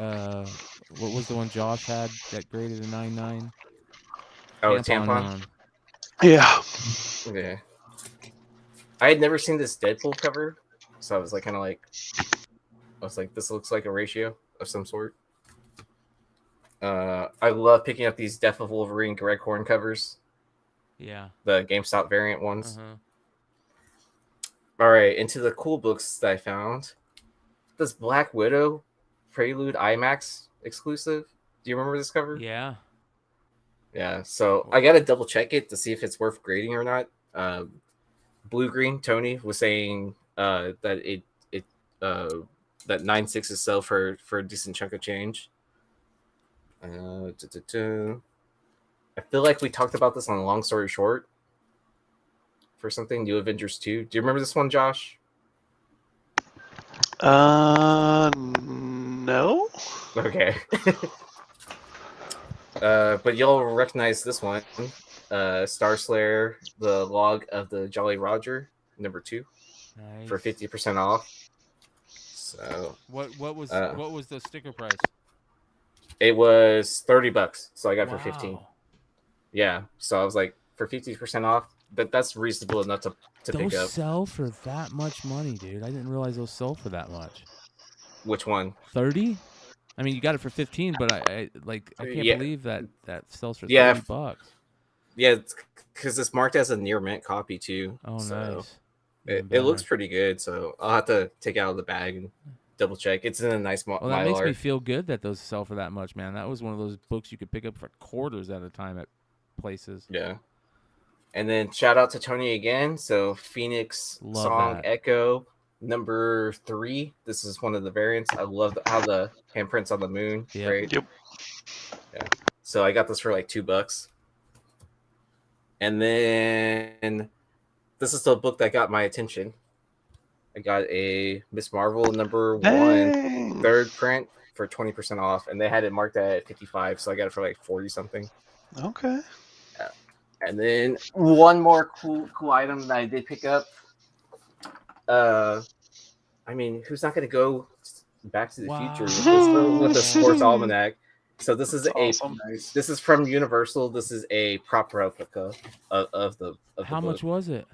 Speaker 8: what was the one Josh had that graded a 9.9?
Speaker 11: Oh, Tampon.
Speaker 12: Yeah.
Speaker 11: Okay. I had never seen this Deadpool cover. So I was like, this looks like a ratio of some sort. I love picking up these Death of Wolverine Greg Horn covers.
Speaker 8: Yeah.
Speaker 11: The GameStop variant ones. All right, into the cool books that I found. This Black Widow Prelude IMAX exclusive. Do you remember this cover?
Speaker 8: Yeah.
Speaker 11: Yeah, so I got to double check it to see if it's worth grading or not. Blue Green Tony was saying that that 9.6 is sell for a decent chunk of change. I feel like we talked about this on Long Story Short for something. New Avengers 2. Do you remember this one, Josh?
Speaker 12: No.
Speaker 11: Okay. But you'll recognize this one. Star Slayer, the log of the Jolly Roger, number 2, for 50% off. So
Speaker 8: what was the sticker price?
Speaker 11: It was $30, so I got it for 15.
Speaker 8: Wow.
Speaker 11: Yeah, so I was like, for 50% off, that's reasonable enough to pick
Speaker 8: Those
Speaker 11: up.
Speaker 8: sell for that much money, dude. I didn't realize those sell for that much.
Speaker 11: Which one?
Speaker 8: 30? I mean, you got it for 15, but I can't believe that sells for $30.
Speaker 11: Yeah, because it's marked as a near mint copy too.
Speaker 8: Oh,
Speaker 11: so
Speaker 8: nice.
Speaker 11: It looks pretty good. So I'll have to take it out of the bag and double check. It's in a nice
Speaker 8: Well, that makes me feel good that those sell for that much, man. That was one of those books you could pick up for quarters at a time at places.
Speaker 11: Yeah. And then shout out to Tony again. So Phoenix
Speaker 8: Love
Speaker 11: Song
Speaker 8: that.
Speaker 11: Echo number 3. This is one of the variants. I love how the handprints on the moon.
Speaker 8: Yep.
Speaker 11: Right?
Speaker 12: Yep.
Speaker 11: Yeah. So I got this for like $2. And then this is the book that got my attention. I got a Miss Marvel number 1 third print for 20% off, and they had it marked at 55, so I got it for like 40 something.
Speaker 12: Okay.
Speaker 11: Yeah. And then one more cool item that I did pick up. I mean, who's not going to go Back to the Future with the Sports Almanac? So this is
Speaker 12: awesome.
Speaker 11: This is from Universal. This is a prop replica of the
Speaker 8: How much was it?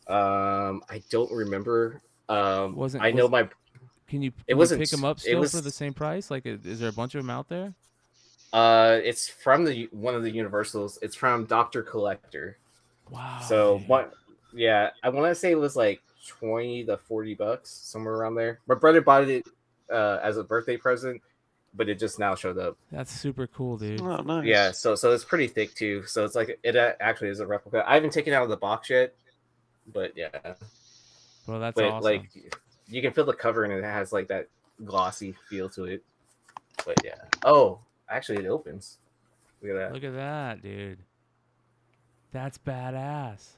Speaker 11: I don't remember. Can you
Speaker 8: pick them up still for the same price? Like, is there a bunch of them out there?
Speaker 11: It's from one of the Universals. It's from Dr. Collector.
Speaker 8: Wow.
Speaker 11: So what? Yeah, I want to say it was like $20 to $40, somewhere around there. My brother bought it as a birthday present, but it just now showed up.
Speaker 8: That's super cool, dude.
Speaker 12: Oh, nice.
Speaker 11: Yeah, so it's pretty thick too. So it's like it actually is a replica. I haven't taken it out of the box yet, but yeah.
Speaker 8: Well, that's awesome.
Speaker 11: Like, you can feel the cover and it has like that glossy feel to it. But yeah. Oh, actually, it opens. Look at that.
Speaker 8: Look at that, dude. That's badass.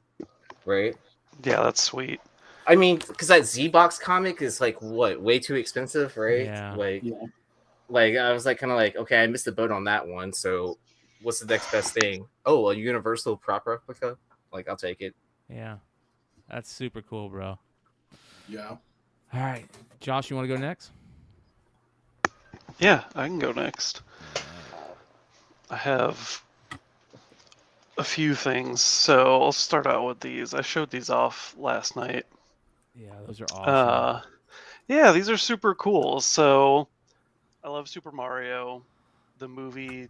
Speaker 11: Right?
Speaker 12: Yeah, that's sweet.
Speaker 11: I mean, because that Z-Box comic is like what, way too expensive, right?
Speaker 8: Yeah.
Speaker 11: Like I was like kind of like, okay, I missed the boat on that one. So what's the next best thing? Oh, a Universal prop replica? Like, I'll take it.
Speaker 8: Yeah. That's super cool, bro.
Speaker 10: Yeah.
Speaker 8: All right. Josh, you want to go next?
Speaker 12: Yeah, I can go next. I have a few things, so I'll start out with these. I showed these off last night.
Speaker 8: Yeah, those are awesome.
Speaker 12: Yeah, these are super cool. So I love Super Mario. The movie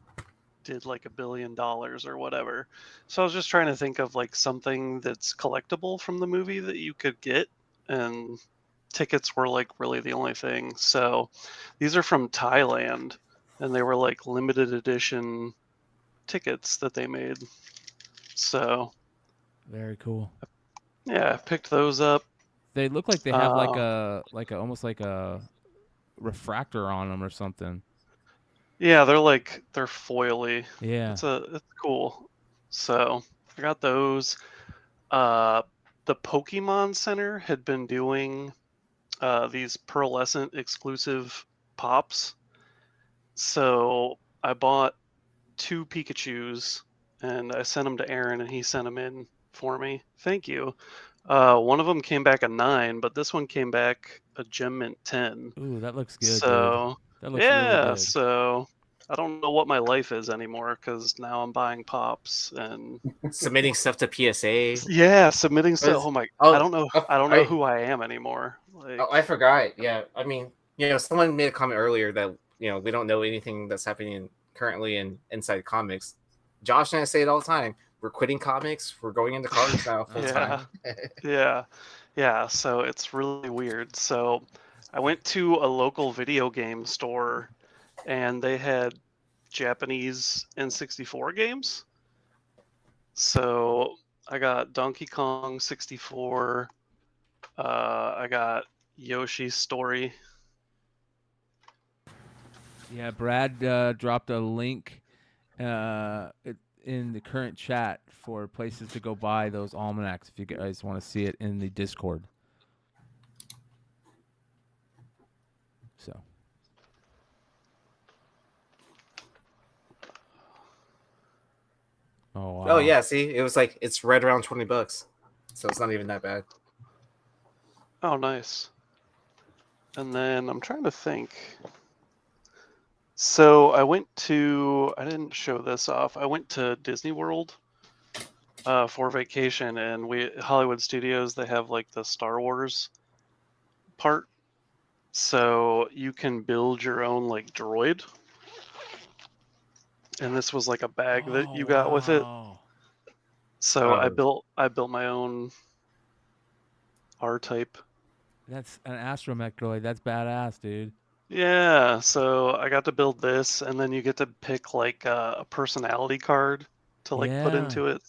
Speaker 12: did like $1 billion or whatever. So I was just trying to think of like something that's collectible from the movie that you could get, and tickets were like really the only thing. So these are from Thailand, and they were like limited edition tickets that they made. So
Speaker 8: very cool.
Speaker 12: Yeah, I picked those up.
Speaker 8: They look like they have like a almost like a refractor on them or something.
Speaker 12: Yeah, they're foily.
Speaker 8: Yeah.
Speaker 12: It's cool. So I got those. The Pokemon Center had been doing these pearlescent exclusive pops. So I bought 2 Pikachus and I sent them to Aaron and he sent them in for me. Thank you. One of them came back a 9, but this one came back a Gem Mint 10.
Speaker 8: Ooh, that looks good.
Speaker 12: So
Speaker 8: dude. That looks really good.
Speaker 12: So I don't know what my life is anymore because now I'm buying pops and
Speaker 11: submitting stuff to PSA.
Speaker 12: Yeah, submitting stuff. I don't know. I don't know who I am anymore. Like,
Speaker 11: I forgot. Yeah, I mean, someone made a comment earlier that we don't know anything that's happening currently in Inside Comics. Josh and I say it all the time. We're quitting comics. We're going into cards now full time.
Speaker 12: Yeah. So it's really weird. So I went to a local video game store, and they had Japanese N64 games. So I got Donkey Kong 64. I got Yoshi's Story.
Speaker 8: Yeah, Brad dropped a link in the current chat for places to go buy those almanacs if you guys want to see it in the Discord. So. Oh wow.
Speaker 11: Oh yeah, see, it was like it's right around $20, so it's not even that bad.
Speaker 12: Oh, nice. And then I'm trying to think. So I didn't show this off. I went to Disney World for vacation, and Hollywood Studios, they have like the Star Wars part. So you can build your own like droid. And this was like a bag that you got with it. So I built my own R-type.
Speaker 8: That's an astromech droid. That's badass, dude.
Speaker 12: Yeah, so I got to build this, and then you get to pick like a personality card to like put into it.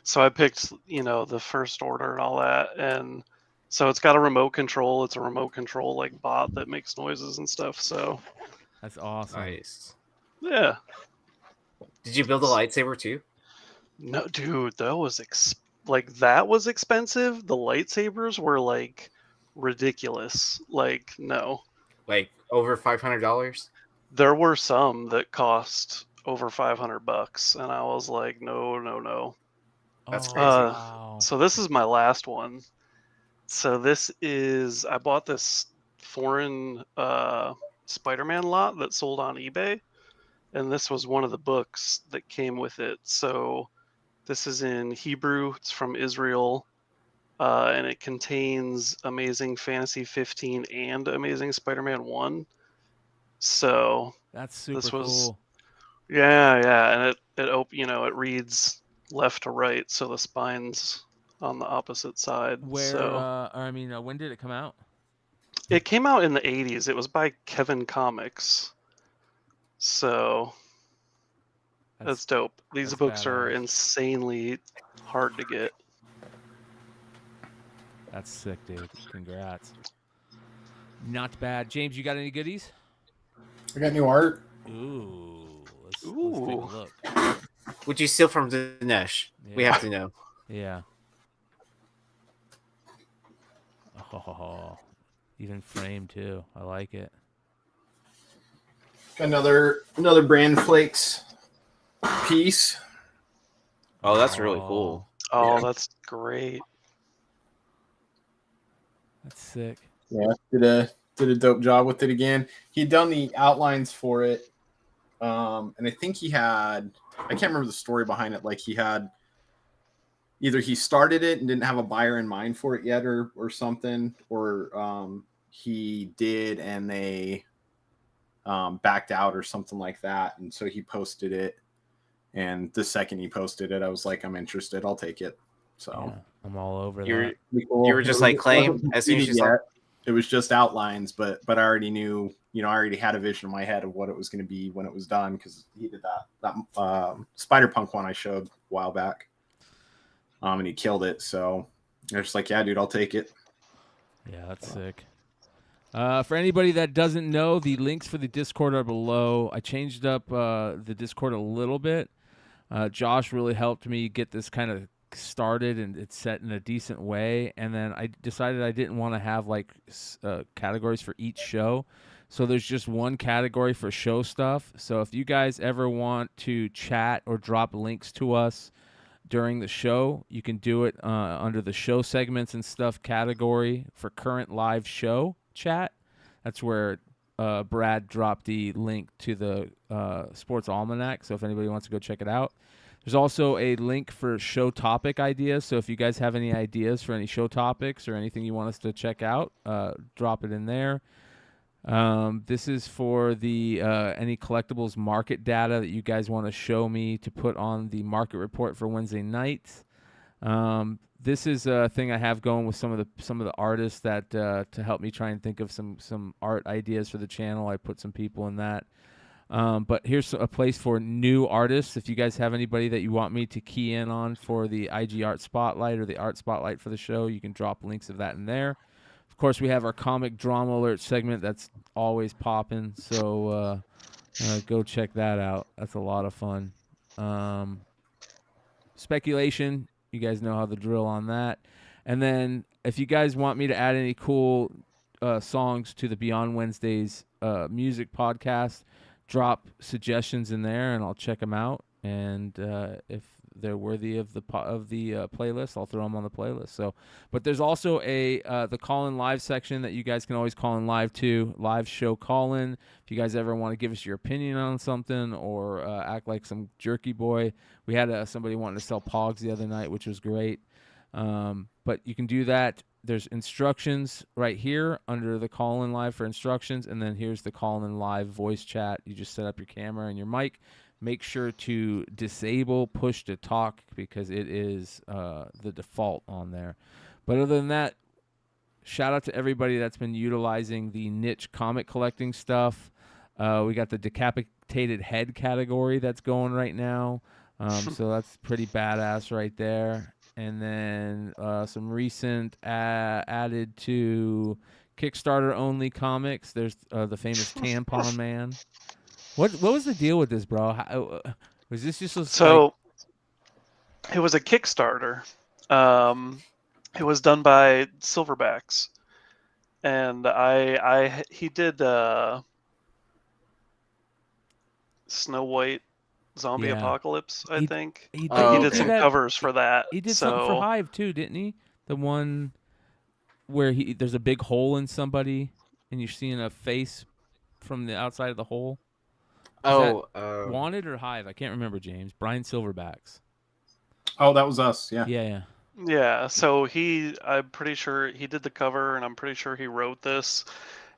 Speaker 12: So I picked, the First Order and all that, and so it's got a remote control. It's a remote control like bot that makes noises and stuff. So
Speaker 8: that's awesome.
Speaker 11: Nice.
Speaker 12: Yeah.
Speaker 11: Did you build a lightsaber too?
Speaker 12: No, dude, that was that was expensive. The lightsabers were like ridiculous. Like no.
Speaker 11: Like over $500?
Speaker 12: There were some that cost over $500, and I was like, no.
Speaker 11: That's crazy.
Speaker 8: Wow.
Speaker 12: So this is my last one. So I bought this foreign Spider-Man lot that sold on eBay, and this was one of the books that came with it. So this is in Hebrew. It's from Israel. And it contains Amazing Fantasy 15 and Amazing Spider-Man 1. So
Speaker 8: that's super
Speaker 12: cool.
Speaker 8: cool.
Speaker 12: Yeah, and it reads left to right, so the spine's on the opposite side.
Speaker 8: When did it come out?
Speaker 12: It came out in the 80s. It was by Kevin Comics. So that's dope. These books are insanely hard to get.
Speaker 8: That's sick, dude. Congrats. Not bad. James, you got any goodies?
Speaker 20: I got new art.
Speaker 8: Ooh. Let's take a look.
Speaker 11: Would you steal from Dinesh?
Speaker 8: Yeah.
Speaker 11: We have to know.
Speaker 8: Yeah. Oh, even framed too. I like it.
Speaker 20: Got another Brand Flakes piece.
Speaker 11: Oh, that's really cool.
Speaker 12: Oh,
Speaker 20: Yeah.
Speaker 12: That's great.
Speaker 8: That's sick.
Speaker 20: Yeah, did a dope job with it again. He'd done the outlines for it, and I think I can't remember the story behind it. Like either he started it and didn't have a buyer in mind for it yet, or something, or he did and they backed out or something like that, and so he posted it. And the second he posted it, I was like, I'm interested. I'll take it. So
Speaker 8: yeah, I'm all over
Speaker 11: that.
Speaker 8: You
Speaker 11: were just like claim as soon as you saw.
Speaker 20: It was just outlines, but I already knew, I already had a vision in my head of what it was going to be when it was done, because he did that Spider-Punk one I showed a while back, and he killed it. So I was just like, yeah, dude, I'll take it.
Speaker 8: Yeah, that's sick. For anybody that doesn't know, the links for the Discord are below. I changed up the Discord a little bit. Josh really helped me get this kind of started and it's set in a decent way. And then I decided I didn't want to have like categories for each show. So there's just one category for show stuff. So if you guys ever want to chat or drop links to us during the show, you can do it under the show segments and stuff category for current live show chat. That's where Brad dropped the link to the Sports Almanac. So if anybody wants to go check it out. There's also a link for show topic ideas. So if you guys have any ideas for any show topics or anything you want us to check out, drop it in there. This is for the any collectibles market data that you guys want to show me to put on the market report for Wednesday nights. This is a thing I have going with some of the artists that to help me try and think of some art ideas for the channel. I put some people in that. But here's a place for new artists. If you guys have anybody that you want me to key in on for the IG Art Spotlight or the Art Spotlight for the show, you can drop links of that in there. Of course, we have our comic drama alert segment that's always popping, so go check that out. That's a lot of fun. Speculation, you guys know how the drill on that. And then if you guys want me to add any cool songs to the Beyond Wednesdays music podcast. Drop suggestions in there, and I'll check them out. And if they're worthy of the playlist, I'll throw them on the playlist. So, but there's also the call-in live section that you guys can always call in live to. Live show call-in. If you guys ever want to give us your opinion on something or act like some jerky boy. We had somebody wanting to sell Pogs the other night, which was great. But you can do that. There's instructions right here under the call-in live for instructions, and then here's the call-in live voice chat. You just set up your camera and your mic. Make sure to disable push to talk because it is the default on there. But other than that, shout out to everybody that's been utilizing the niche comic collecting stuff. We got the decapitated head category that's going right now. So that's pretty badass right there. And then some recent added to Kickstarter only comics. There's the famous Tampon Man. What was the deal with this, bro? Was this just
Speaker 12: so? It was a Kickstarter. It was done by Silverbacks, and he did Snow White Zombie Apocalypse, I think. He did some covers for that.
Speaker 8: He did something for Hive too, didn't he? The one where there's a big hole in somebody, and you're seeing a face from the outside of the hole. Wanted or Hive? I can't remember, James. Bryan Silverbacks.
Speaker 20: Oh, that was us. Yeah.
Speaker 12: Yeah. So I'm pretty sure he did the cover, and I'm pretty sure he wrote this.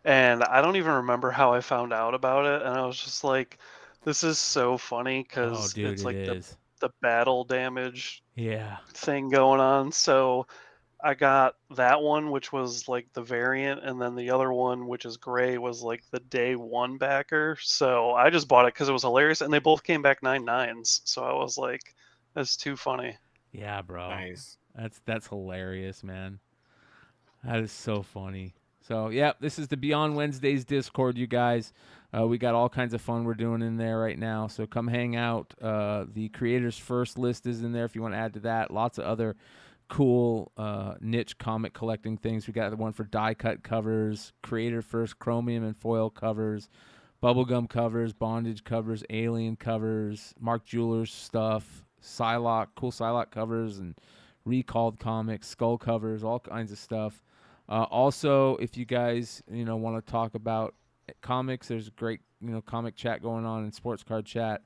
Speaker 12: And I don't even remember how I found out about it. And I was just like, this is so funny because it's like the battle damage thing going on. So I got that one, which was like the variant, and then the other one, which is gray, was like the day one backer. So I just bought it because it was hilarious, and they both came back 9.9s. So I was like, that's too funny.
Speaker 8: Yeah, bro.
Speaker 11: Nice.
Speaker 8: That's hilarious, man. That is so funny. So yeah, this is the Beyond Wednesdays Discord, you guys. We got all kinds of fun we're doing in there right now. So come hang out. The Creators First list is in there if you want to add to that. Lots of other cool niche comic collecting things. We got the one for die cut covers, Creator First chromium and foil covers, bubblegum covers, bondage covers, alien covers, Mark Jewelers stuff, Psylocke, cool Psylocke covers, and recalled comics, skull covers, all kinds of stuff. Also, if you guys want to talk about comics, there's great comic chat going on and sports card chat,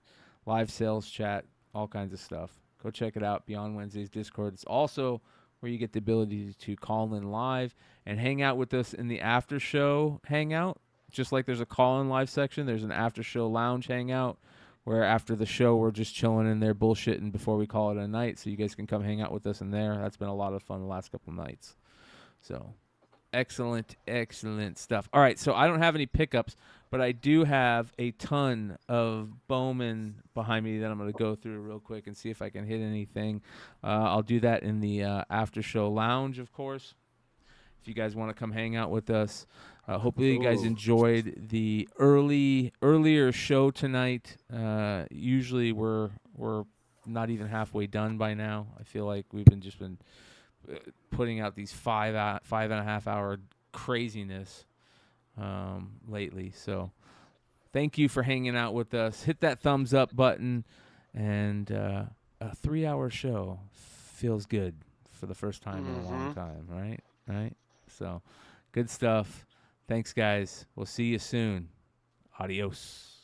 Speaker 8: live sales chat, all kinds of stuff. Go check it out, Beyond Wednesdays Discord. It's also where you get the ability to call in live and hang out with us in the after show hangout. Just like there's a call in live section, there's an after show lounge hangout where after the show we're just chilling in there bullshitting before we call it a night. So you guys can come hang out with us in there. That's been a lot of fun the last couple of nights. So excellent stuff. All right, so I don't have any pickups, but I do have a ton of Bowman behind me that I'm going to go through real quick and see if I can hit anything. I'll do that in the after show lounge, of course, if you guys want to come hang out with us. Hopefully you guys enjoyed the earlier show tonight. Usually we're not even halfway done by now. I feel like we've been putting out these 5.5 hour craziness lately. So thank you for hanging out with us. Hit that thumbs up button, and a 3-hour show feels good for the first time in a long time, right? So good stuff. Thanks, guys. We'll see you soon. Adios.